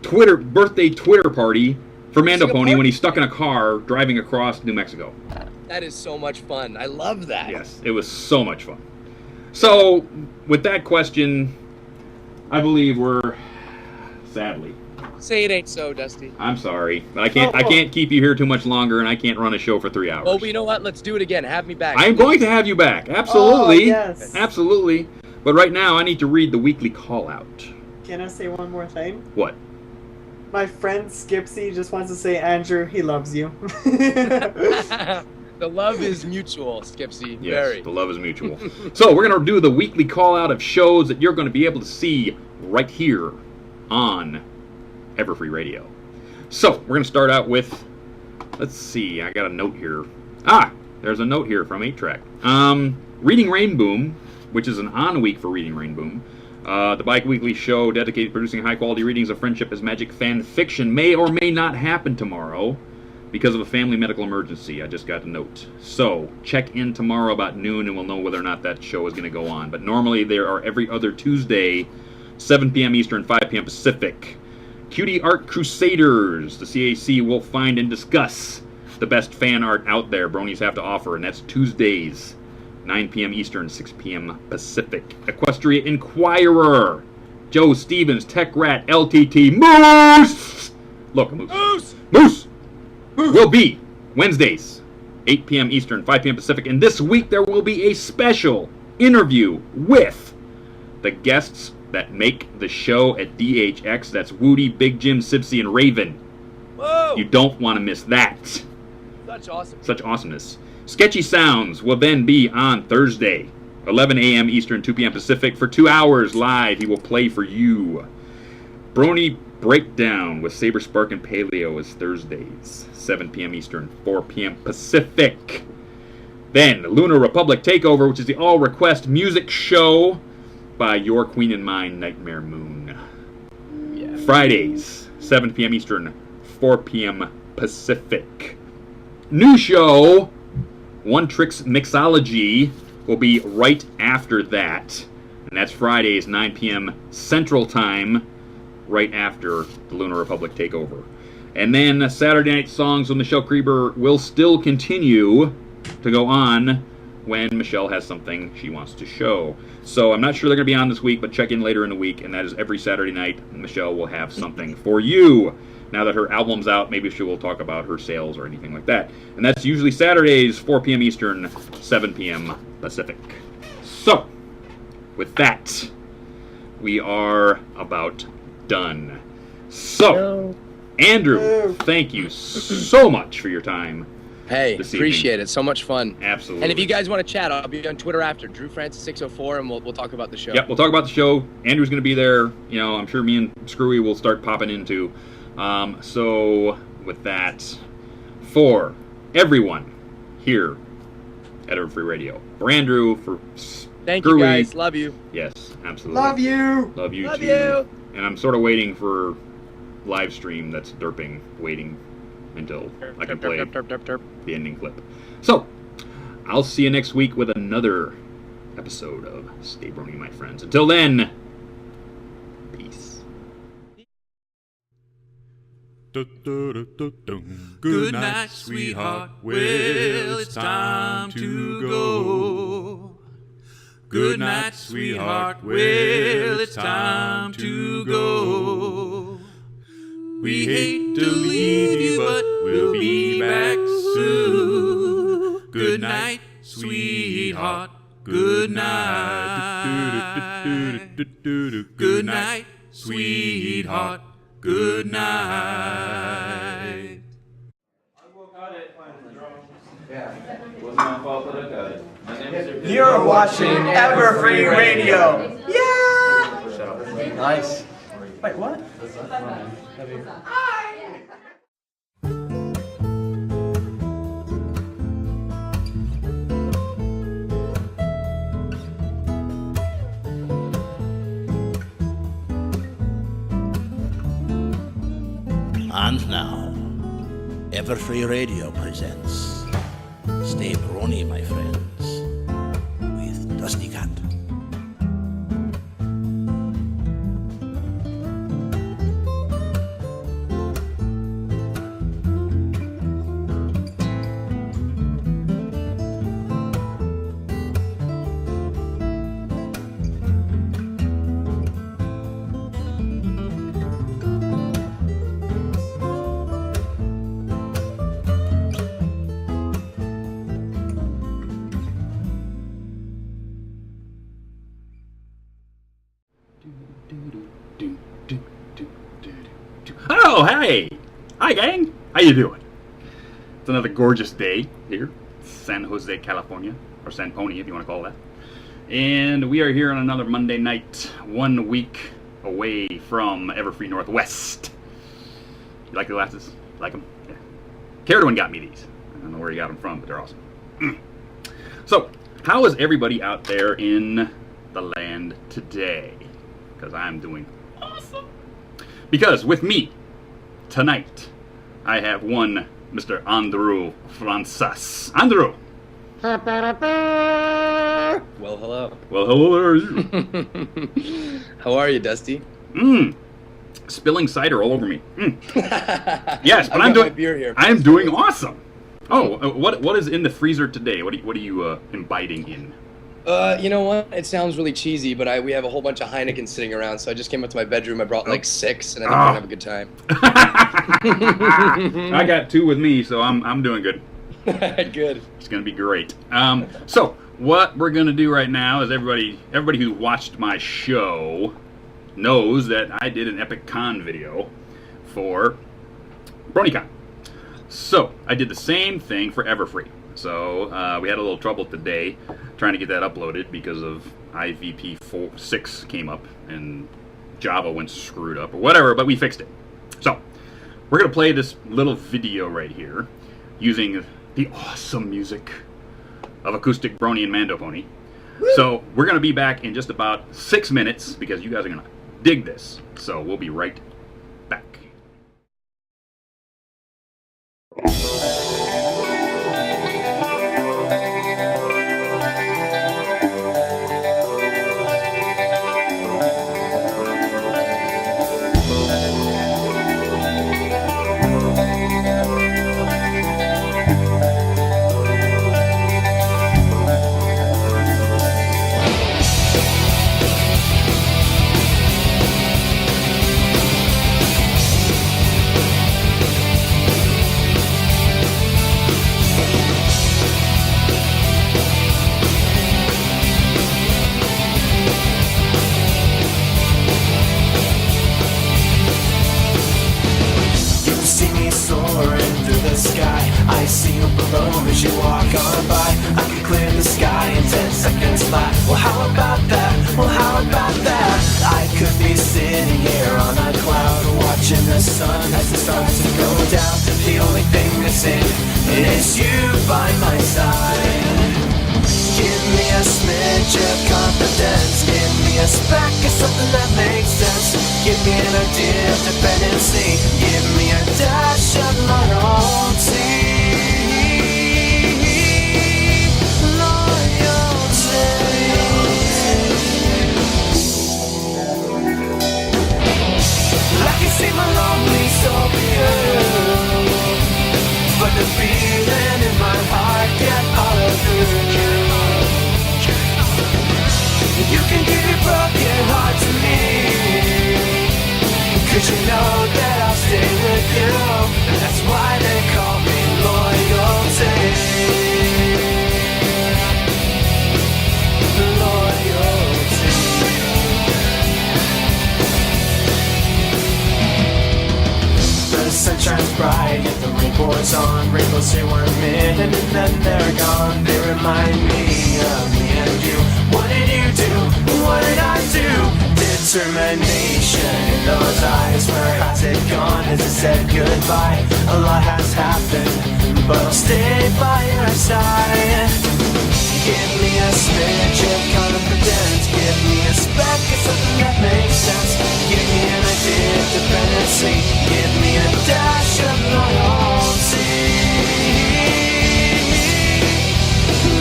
birthday Twitter party for Mando Pony when he's stuck in a car driving across New Mexico. That is so much fun. I love that. Yes, it was so much fun. So, with that question, I believe we're sadly. Say it ain't so, Dusty. I'm sorry, but I can't keep you here too much longer, and I can't run a show for 3 hours. Oh, but you know what? Let's do it again. Have me back. I'm going to have you back. Absolutely. Oh, yes. Absolutely. But right now, I need to read the weekly call out. Can I say one more thing? What? My friend Skipsy just wants to say, Andrew, he loves you. The love is mutual, Skipsy. Yes, Very. the love is mutual. So we're going to do the weekly call out of shows that you're going to be able to see right here on Everfree Radio. So we're going to start out with, let's see, I got a note here. There's a note here from 8-Track. Reading Rainboom, which is an on week for Reading Rainboom. The bi-weekly show dedicated to producing high-quality readings of Friendship as Magic fan fiction may or may not happen tomorrow because of a family medical emergency. I just got a note. So, check in tomorrow about noon and we'll know whether or not that show is going to go on. But normally there are every other Tuesday, 7 p.m. Eastern, 5 p.m. Pacific. Cutie Art Crusaders. The CAC will find and discuss the best fan art out there Bronies have to offer, and that's Tuesdays, 9 p.m. Eastern, 6 p.m. Pacific. Equestria Inquirer. Joe Stevens, Tech Rat, LTT, Moose! Look, Moose. Moose! Will be Wednesdays, 8 p.m. Eastern, 5 p.m. Pacific. And this week there will be a special interview with the guests that make the show at DHX. That's Woody, Big Jim, Sibsy, and Raven. Whoa! You don't want to miss that. Such awesome. Such awesomeness. Sketchy Sounds will then be on Thursday, 11 a.m. Eastern, 2 p.m. Pacific. For 2 hours live, he will play for you. Brony Breakdown with Saber Spark and Paleo is Thursdays, 7 p.m. Eastern, 4 p.m. Pacific. Then, Lunar Republic Takeover, which is the all-request music show by Your Queen and Mine, Nightmare Moon. Yeah. Fridays, 7 p.m. Eastern, 4 p.m. Pacific. New show, One Tricks Mixology, will be right after that. And that's Fridays, 9 p.m. Central Time, right after the Lunar Republic Takeover. And then Saturday Night Songs with Michelle Krieber will still continue to go on when Michelle has something she wants to show. So I'm not sure they're going to be on this week, but check in later in the week, and that is every Saturday night. Michelle will have something for you. Now that her album's out, maybe she will talk about her sales or anything like that. And that's usually Saturdays, 4 p.m. Eastern, 7 p.m. Pacific. So, with that, we are about done. So, Andrew, thank you so much for your time. Hey, this appreciate evening. it. So much fun. Absolutely. And if you guys want to chat, I'll be on Twitter after DrewFrancis604, and we'll talk about the show. Yep, we'll talk about the show. Andrew's going to be there. You know, I'm sure me and Screwy will start popping into. So, with that, for everyone here at Everfree Radio, for Andrew, for Thank Screwy, you guys. Love you. Yes, absolutely. Love you. Love you Love too. you. And I'm sort of waiting for live stream that's derping, waiting until I can play the ending clip. So, I'll see you next week with another episode of Stay Brony, my friends. Until then, peace. Good night, sweetheart. Well, it's time to go. Good night, sweetheart. Well, it's time to go. We hate to leave you, but we'll be back soon. Good night, sweetheart. Good night. Good night, sweetheart. Good night. Yeah, wasn't my fault that I got it. My name is You're watching Everfree Radio. Yeah. Nice. Wait, what? And now, Everfree Radio presents Stay Brony, My Friends, with DustyKatt. Oh, hey! Hi, gang! How you doing? It's another gorgeous day here, San Jose, California, or San Pony, if you want to call it that. And we are here on another Monday night, 1 week away from Everfree Northwest. You like the glasses? You like them? Yeah. Carradine got me these. I don't know where he got them from, but they're awesome. So, how is everybody out there in the land today? Because I'm doing awesome. Because with me tonight, I have one Mr. Andrew Francis. Andrew! Well, hello. Well, hello there. How are you, Dusty? Spilling cider all over me. Yes, but I'm got my beer here. I'm doing awesome. Oh, what is in the freezer today? What are you imbibing in? You know what? It sounds really cheesy, but we have a whole bunch of Heineken sitting around, so I just came up to my bedroom. I brought like 6, and I think we're gonna have a good time. I got 2 with me, so I'm doing good. Good. It's gonna be great. So what we're gonna do right now is everybody who watched my show knows that I did an Epic Con video for BronyCon. So I did the same thing for Everfree. So we had a little trouble today trying to get that uploaded because of IVP 6 came up and Java went screwed up or whatever, but we fixed it. So we're going to play this little video right here using the awesome music of Acoustic Brony and Mando Pony. So we're going to be back in just about 6 minutes because you guys are going to dig this. So we'll be right back. I see you below as you walk on by. I can clear the sky in 10 seconds flat. Well, how about that? Well, how about that? I could be sitting here on a cloud, watching the sun as it starts to go down. The only thing missing is you by my side. Give me a smidge of confidence. Give me a speck of something that makes sense. Give me an idea of dependency. Give me a dash of loyalty. I can see my lonely soul here. 'Cause you know that I'll stay with you. That's why they call me loyalty. Loyalty. The sun shines bright, yet the rain pours on. Rainbows say we're mid and then they're gone. They remind me of me and you. What did you do? What did I do? Determination in those eyes. Where has it gone? Has it said goodbye? A lot has happened, but I'll stay by your side. Give me a smidge of confidence. Give me a speck of something that makes sense. Give me an idea of dependency. Give me a dash of loyalty.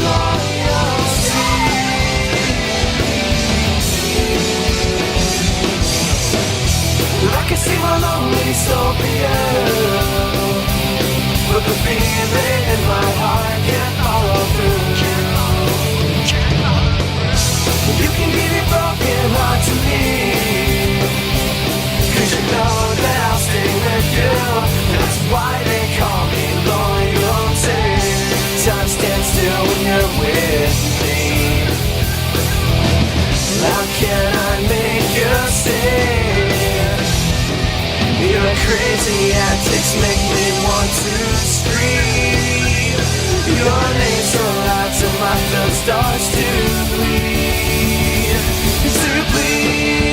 Loyalty. I can see my lonely soul for you, but the feeling in my heart can't follow through. You can give your broken heart to me, 'cause you know that I'll stay with you. That's why they call me loyalty. Time stands still when you're with me. How can I make you stay? Your crazy antics make me want to scream. Your name so loud till my throat starts to bleed. To bleed.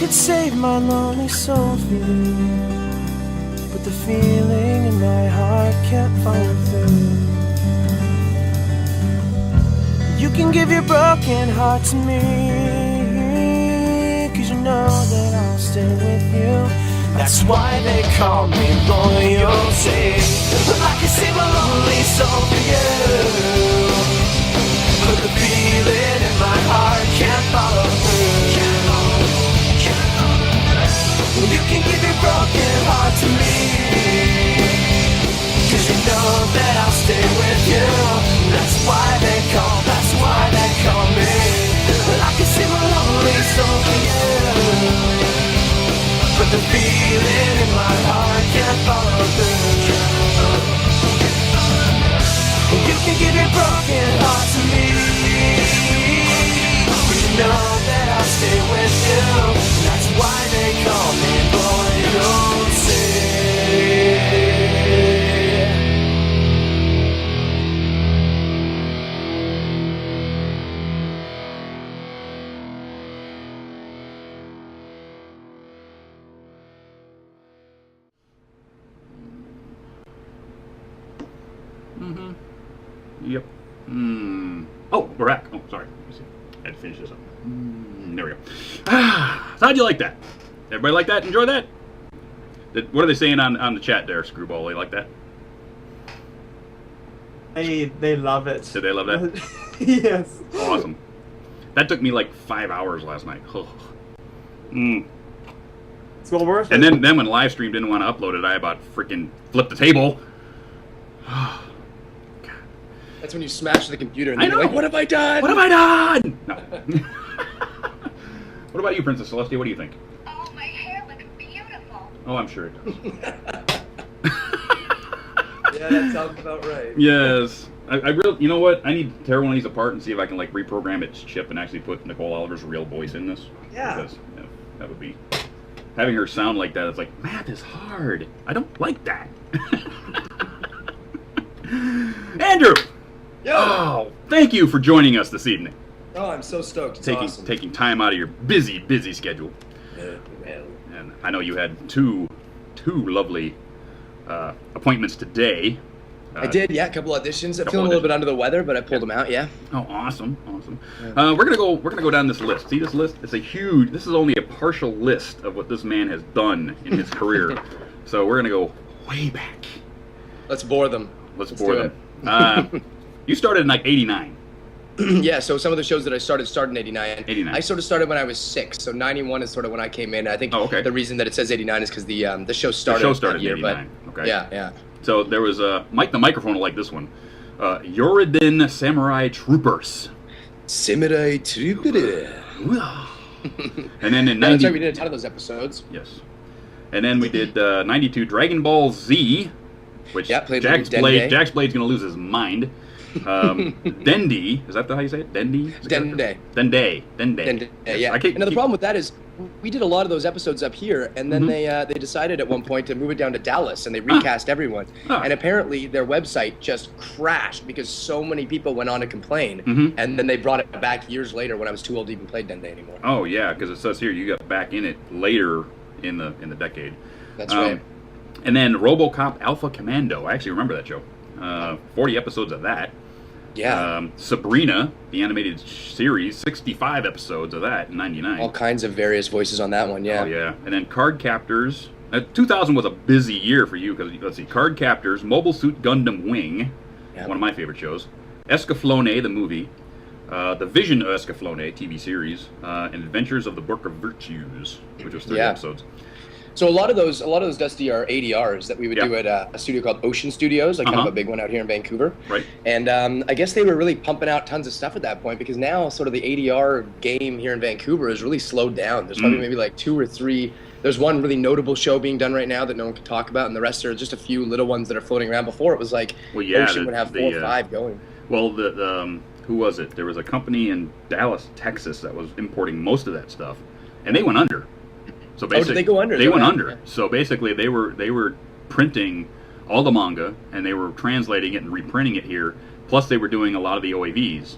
Save my lonely soul for you, but the feeling in my heart can't follow through. You can give your broken heart to me, 'cause you know that I'll stay with you. That's why they call me loyalty. I can save my lonely soul for you, but the feeling in my heart can't follow through. You can give your broken heart to me, 'cause you know that I'll stay with you. That's why they call me. I can see my lonely soul for you, but the feeling in my heart can't follow through. You can give your broken heart to me, 'cause you know that I'll stay with you. That's why they call me loyalty. Yep. Oh, we're back. Oh, sorry. Let me see. I had to finish this up. There we go. So how'd you like that? Everybody like that? Enjoy that? What are they saying on the chat there, Screwball? They like that? They love it. Did they love that? Yes. Awesome. That took me like 5 hours last night. It's well worth it. And then when Livestream didn't want to upload it, I about freaking flipped the table. That's when you smash the computer and I then you're know. like, what have I done? What have I done? No. What about you, Princess Celestia? What do you think? Oh, my hair looks beautiful. Oh, I'm sure it does. Yeah, that sounds about right. Yes. I really, you know what? I need to tear one of these apart and see if I can like reprogram its chip and actually put Nicole Oliver's real voice in this. Yeah. Because that would be having her sound like that. It's like math is hard. I don't like that. Andrew. Yo. Oh, thank you for joining us this evening. Oh, I'm so stoked. It's Taking awesome. taking time out of your busy schedule. And I know you had two lovely appointments today. I did, yeah, a couple auditions. I'm feeling a little bit under the weather, but I pulled them out, yeah. Oh, awesome. Yeah. We're gonna go down this list. See this list? It's a huge. This is only a partial list of what this man has done in his career. So we're gonna go way back. Let's bore them. Let's bore them. You started in like '89. Yeah, so some of the shows that I started in 89. 89. I sort of started when I was 6, so 91 is sort of when I came in. I think the reason that it says 89 is because the show started that year. In 89. But okay. Yeah. So there was Mike the Microphone will like this one. Yoridin Samurai Troopers. Samurai Troopers. And then in 90... That's right, we did a ton of those episodes. Yes. And then we did 92 Dragon Ball Z, which Jax Blade's going to lose his mind. Dendy, is that how you say it? Dendy? Dende. Yeah. And the problem with that is we did a lot of those episodes up here, and then they decided at one point to move it down to Dallas, and they recast everyone. And apparently their website just crashed because so many people went on to complain, and then they brought it back years later when I was too old to even play Dende anymore. Oh yeah, because it says here you got back in it later in the decade. That's right. And then RoboCop Alpha Commando. I actually remember that show. 40 episodes of that. Yeah. Sabrina, the animated series, 65 episodes of that in 99. All kinds of various voices on that one, yeah. Oh, yeah. And then Card Captors. 2000 was a busy year for you because, let's see, Card Captors, Mobile Suit Gundam Wing, one of my favorite shows, Escaflowne, the movie, The Vision of Escaflowne, TV series, and Adventures of the Book of Virtues, which was 30 episodes. So a lot of those, Dusty, are ADRs that we would do at a studio called Ocean Studios, like kind of a big one out here in Vancouver. Right. And I guess they were really pumping out tons of stuff at that point because now sort of the ADR game here in Vancouver is really slowed down. There's probably maybe like 2 or 3. There's one really notable show being done right now that no one can talk about, and the rest are just a few little ones that are floating around. Before it was like Ocean would have 4 or 5 going. Well, who was it? There was a company in Dallas, Texas that was importing most of that stuff, and they went under. So basically, did they go under? They went under. Yeah. So basically, they were printing all the manga, and they were translating it and reprinting it here. Plus, they were doing a lot of the OAVs,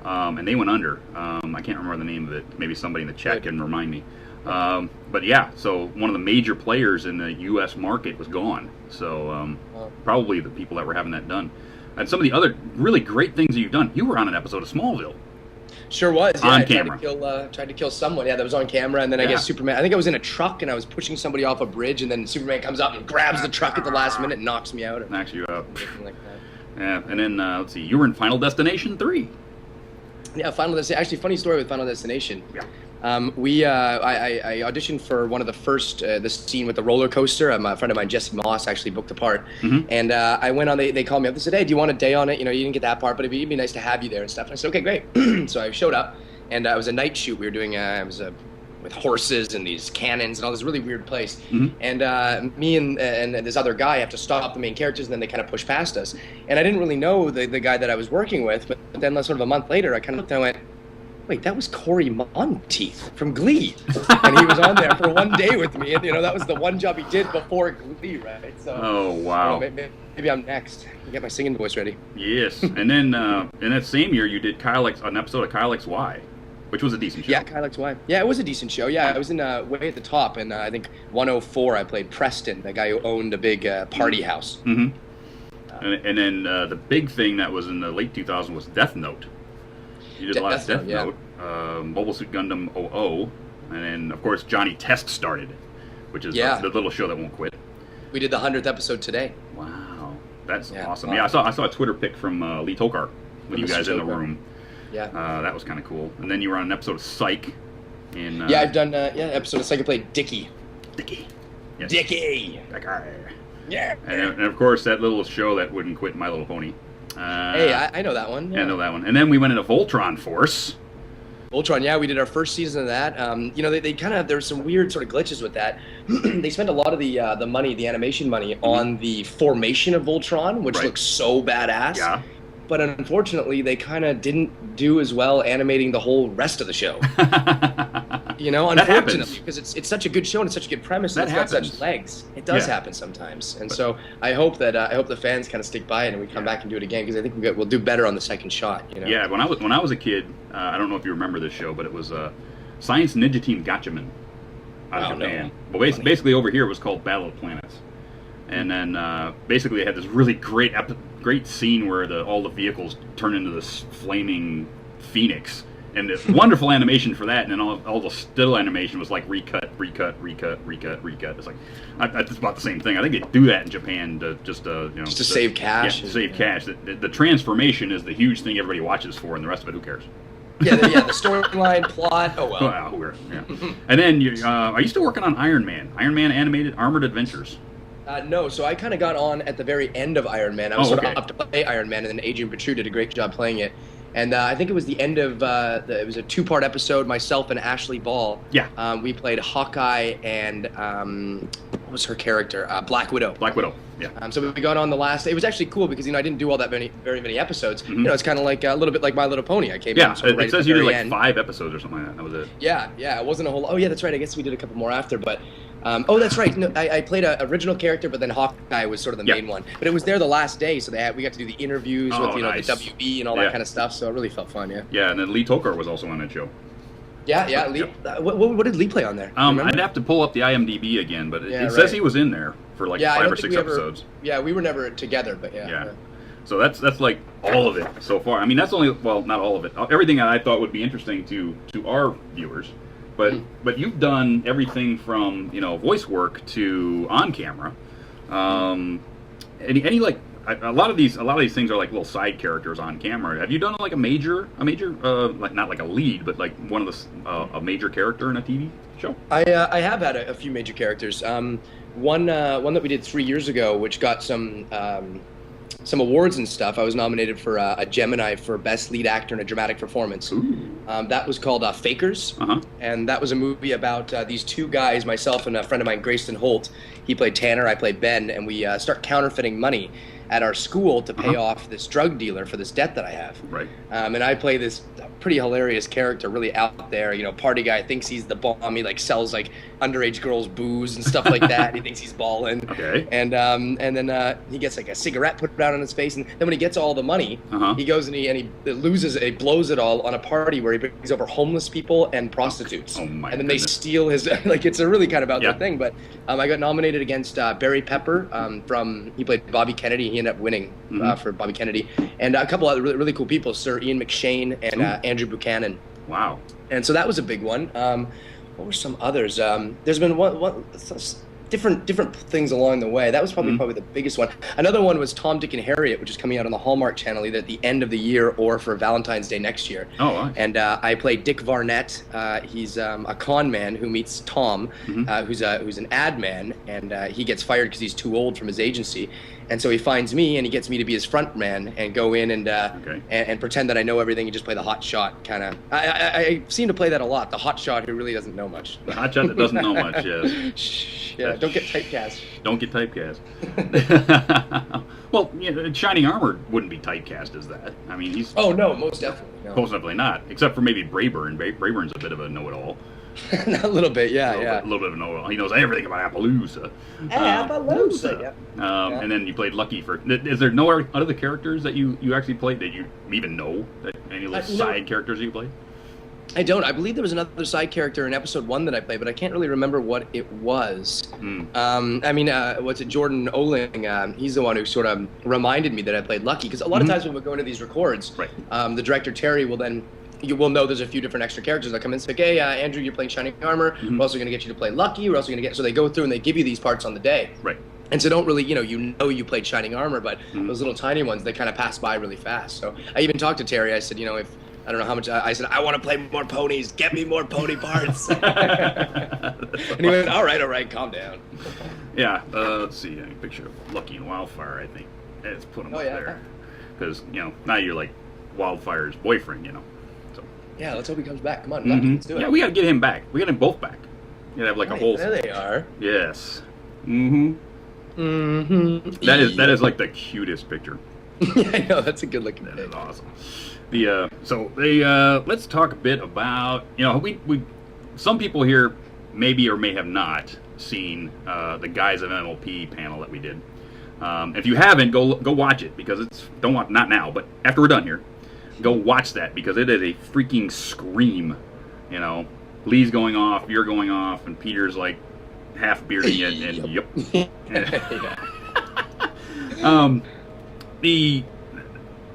and they went under. I can't remember the name of it. Maybe somebody in the chat can remind me. But yeah, so one of the major players in the U.S. market was gone. So probably the people that were having that done. And some of the other really great things that you've done. You were on an episode of Smallville. Sure was. Yeah, on I camera. Tried to kill someone. Yeah, that was on camera. And then I guess Superman. I think I was in a truck and I was pushing somebody off a bridge, and then Superman comes up and grabs the truck at the last minute and knocks me out. Knocks you out. Something like that. Yeah, and then let's see. You were in Final Destination 3. Yeah, Final Destination. Actually, funny story with Final Destination. Yeah. I auditioned for one of the first, the scene with the roller coaster. A friend of mine, Jesse Moss, actually booked the part. And I went on, they called me up. They said, hey, do you want a day on it? You know, you didn't get that part, but it'd be nice to have you there and stuff. And I said, okay, great. So I showed up, and it was a night shoot. We were doing, with horses and these cannons and all this really weird place. And me and this other guy have to stop the main characters, and then they kind of push past us. And I didn't really know the guy that I was working with, but then sort of a month later, I kind of looked and I went, wait, that was Corey Monteith from Glee. And he was on there for one day with me. And, that was the one job he did before Glee, right? So, oh, wow. Maybe I'm next. I'll get my singing voice ready. Yes. And then in that same year, you did an episode of Kyle XY, which was a decent show. Yeah, Kyle XY. Yeah, it was a decent show. Yeah, I was in Way at the Top. And I think 104, I played Preston, the guy who owned a big party house. And then the big thing that was in the late 2000s was Death Note. You did a lot of Death Note, Mobile Suit Gundam 00, and then, of course, Johnny Test started, which is the little show that won't quit. We did the 100th episode today. Wow. That's awesome. Wow. Yeah, I saw a Twitter pic from Lee Tokar with you guys in the room. Yeah. That was kind of cool. And then you were on an episode of Psych. I've done episode of Psych. I played Dickie. Dickie. Yes. Dickie. That guy. Yeah. And of course, that little show that wouldn't quit, My Little Pony. Hey, I know that one. Yeah, I know that one. And then we went into Voltron Force. Voltron, yeah, we did our first season of that. You know, they kind of, there's some weird sort of glitches with that. They spent a lot of the money, the animation money, on the formation of Voltron, which looks so badass. Yeah. But unfortunately, they kind of didn't do as well animating the whole rest of the show. You know, unfortunately, because it's such a good show and it's such a good premise and it's got such legs. It does happen sometimes, and so I hope that the fans kind of stick by it and we come back and do it again, because I think we'll do better on the second shot. You know? Yeah, when I was a kid, I don't know if you remember this show, but it was Science Ninja Team Gatchaman out of Japan. No. Well, basically over here it was called Battle of Planets, and then basically they had this really great scene where all the vehicles turn into this flaming phoenix. And this wonderful animation for that, and then all the still animation was like recut. It's like it's about the same thing. I think they do that in Japan to just to save cash. Yeah, to save cash. The transformation is the huge thing everybody watches for, and the rest of it, who cares? The storyline, plot. Oh well. Who cares? Yeah. And then are you still working on Iron Man? Iron Man animated Armored Adventures. No, so I kind of got on at the very end of Iron Man. I was sort of up to play Iron Man, and then Adrian Petru did a great job playing it. And I think it was the end of it was a 2-part episode. Myself and Ashley Ball. Yeah. We played Hawkeye and what was her character? Black Widow. Black Widow. Yeah. So we got on the last. It was actually cool because I didn't do all that very many episodes. You know, it's kind of like a little bit like My Little Pony. I came in. Sort of right it says you did like end. 5 episodes or something like that. That was it. Yeah. It wasn't a whole. Oh yeah, that's right. I guess we did a couple more after, but. That's right. No, I played an original character, but then Hawkeye was sort of the main one. But it was there the last day, so we got to do the interviews with the WB and all that kind of stuff. So it really felt fun. Yeah. Yeah, and then Lee Tokar was also on that show. Yeah. Lee. What did Lee play on there? I'd have to pull up the IMDb again, but it says he was in there for like 5 or 6 episodes. We were never together, but yeah. So that's like all of it so far. I mean, that's only not all of it. Everything that I thought would be interesting to our viewers. But you've done everything from voice work to on camera. Any like a lot of these things are like little side characters on camera. Have you done like a major like not like a lead, but like one of the a major character in a TV show? I have had a few major characters. One that we did 3 years ago, which got some awards and stuff. I was nominated for a Gemini for Best Lead Actor in a Dramatic Performance. That was called Fakers, and that was a movie about these 2 guys, myself and a friend of mine, Grayston Holt. He played Tanner, I played Ben, and we start counterfeiting money at our school to pay off this drug dealer for this debt that I have. Right. And I play this pretty hilarious character, really out there, party guy, thinks he's the bomb. He like sells like underage girls booze and stuff like that. He thinks he's balling. Okay. And then he gets like a cigarette put out on his face, and then when he gets all the money, he goes and he blows it all on a party where he brings over homeless people and prostitutes. Oh my And then goodness. they steal his like it's a really kind of out there thing. But I got nominated against Barry Pepper he played Bobby Kennedy. He ended up winning for Bobby Kennedy, and a couple other really, really cool people, Sir Ian McShane and Andrew Buchanan. Wow. And so that was a big one. What were some others? There's been one different things along the way. That was probably the biggest one. Another one was Tom, Dick, and Harriet, which is coming out on the Hallmark Channel either at the end of the year or for Valentine's Day next year. Oh, wow. And I played Dick Varnett. He's a con man who meets Tom, who's an ad man, and he gets fired because he's too old from his agency. And so he finds me, and he gets me to be his front man and go in and pretend that I know everything and just play the hot shot kind of. I seem to play that a lot, the hot shot who really doesn't know much. The hot shot that doesn't know much, yes. Yeah, don't get typecast. Don't get typecast. Well, Shining Armor wouldn't be typecast as that. I mean, he's... Oh, no, most definitely. No. Most definitely not, except for maybe Brayburn. Brayburn's a bit of a know-it-all. A little bit, yeah. A little bit of a know-it-all. He knows everything about Appaloosa. Appaloosa, And then you played Lucky for... Is there no other characters that you actually played that you even know? Any of the side characters that you played? I don't. I believe there was another side character in episode 1 that I played, but I can't really remember what it was. What's it? Jordan Oling. He's the one who sort of reminded me that I played Lucky, because a lot of times when we're going to these records, the director Terry will then. You will know there's a few different extra characters that come in and say, hey, Andrew, you're playing Shining Armor. We're also going to get you to play Lucky. We're also going to get... So they go through and they give you these parts on the day. Right. And so don't really, you played Shining Armor, but those little tiny ones, they kind of pass by really fast. So I even talked to Terry. I said, if I don't know how much. I said, I want to play more ponies. Get me more pony parts. And he went, all right, calm down. Yeah, let's see. A picture of Lucky and Wildfire, I think. Let's put them up there. Because, now you're like Wildfire's boyfriend, So. Yeah, let's hope he comes back. Come on, Lucky, let's do it. Yeah, we got to get him back. We got them both back. You have like a whole. There they are. Yes. That is like the cutest picture. Yeah, I know, that's a good looking That thing. is awesome. Let's talk a bit about, we some people here maybe or may have not seen the Guys of MLP panel that we did. If you haven't, go watch it, because not now, but after we're done here, go watch that, because it is a freaking scream. Lee's going off, you're going off, and Peter's like half bearding it, and yep.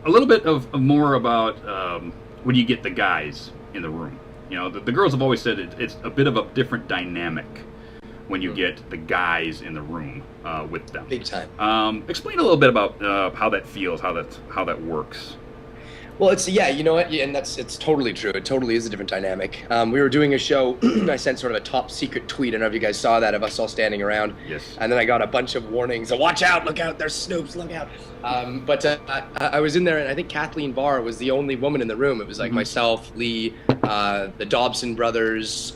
A little bit of more about when you get the guys in the room. The girls have always said it's a bit of a different dynamic when you get the guys in the room with them. Big time. Explain a little bit about how that feels, how that works. Well, you know what, and it's totally true. It totally is a different dynamic. We were doing a show. I sent sort of a top secret tweet. I don't know if you guys saw that, of us all standing around. Yes. And then I got a bunch of warnings. Watch out! Look out! There's Snoops! Look out! But I was in there, and I think Kathleen Barr was the only woman in the room. It was like myself, Lee, the Dobson brothers.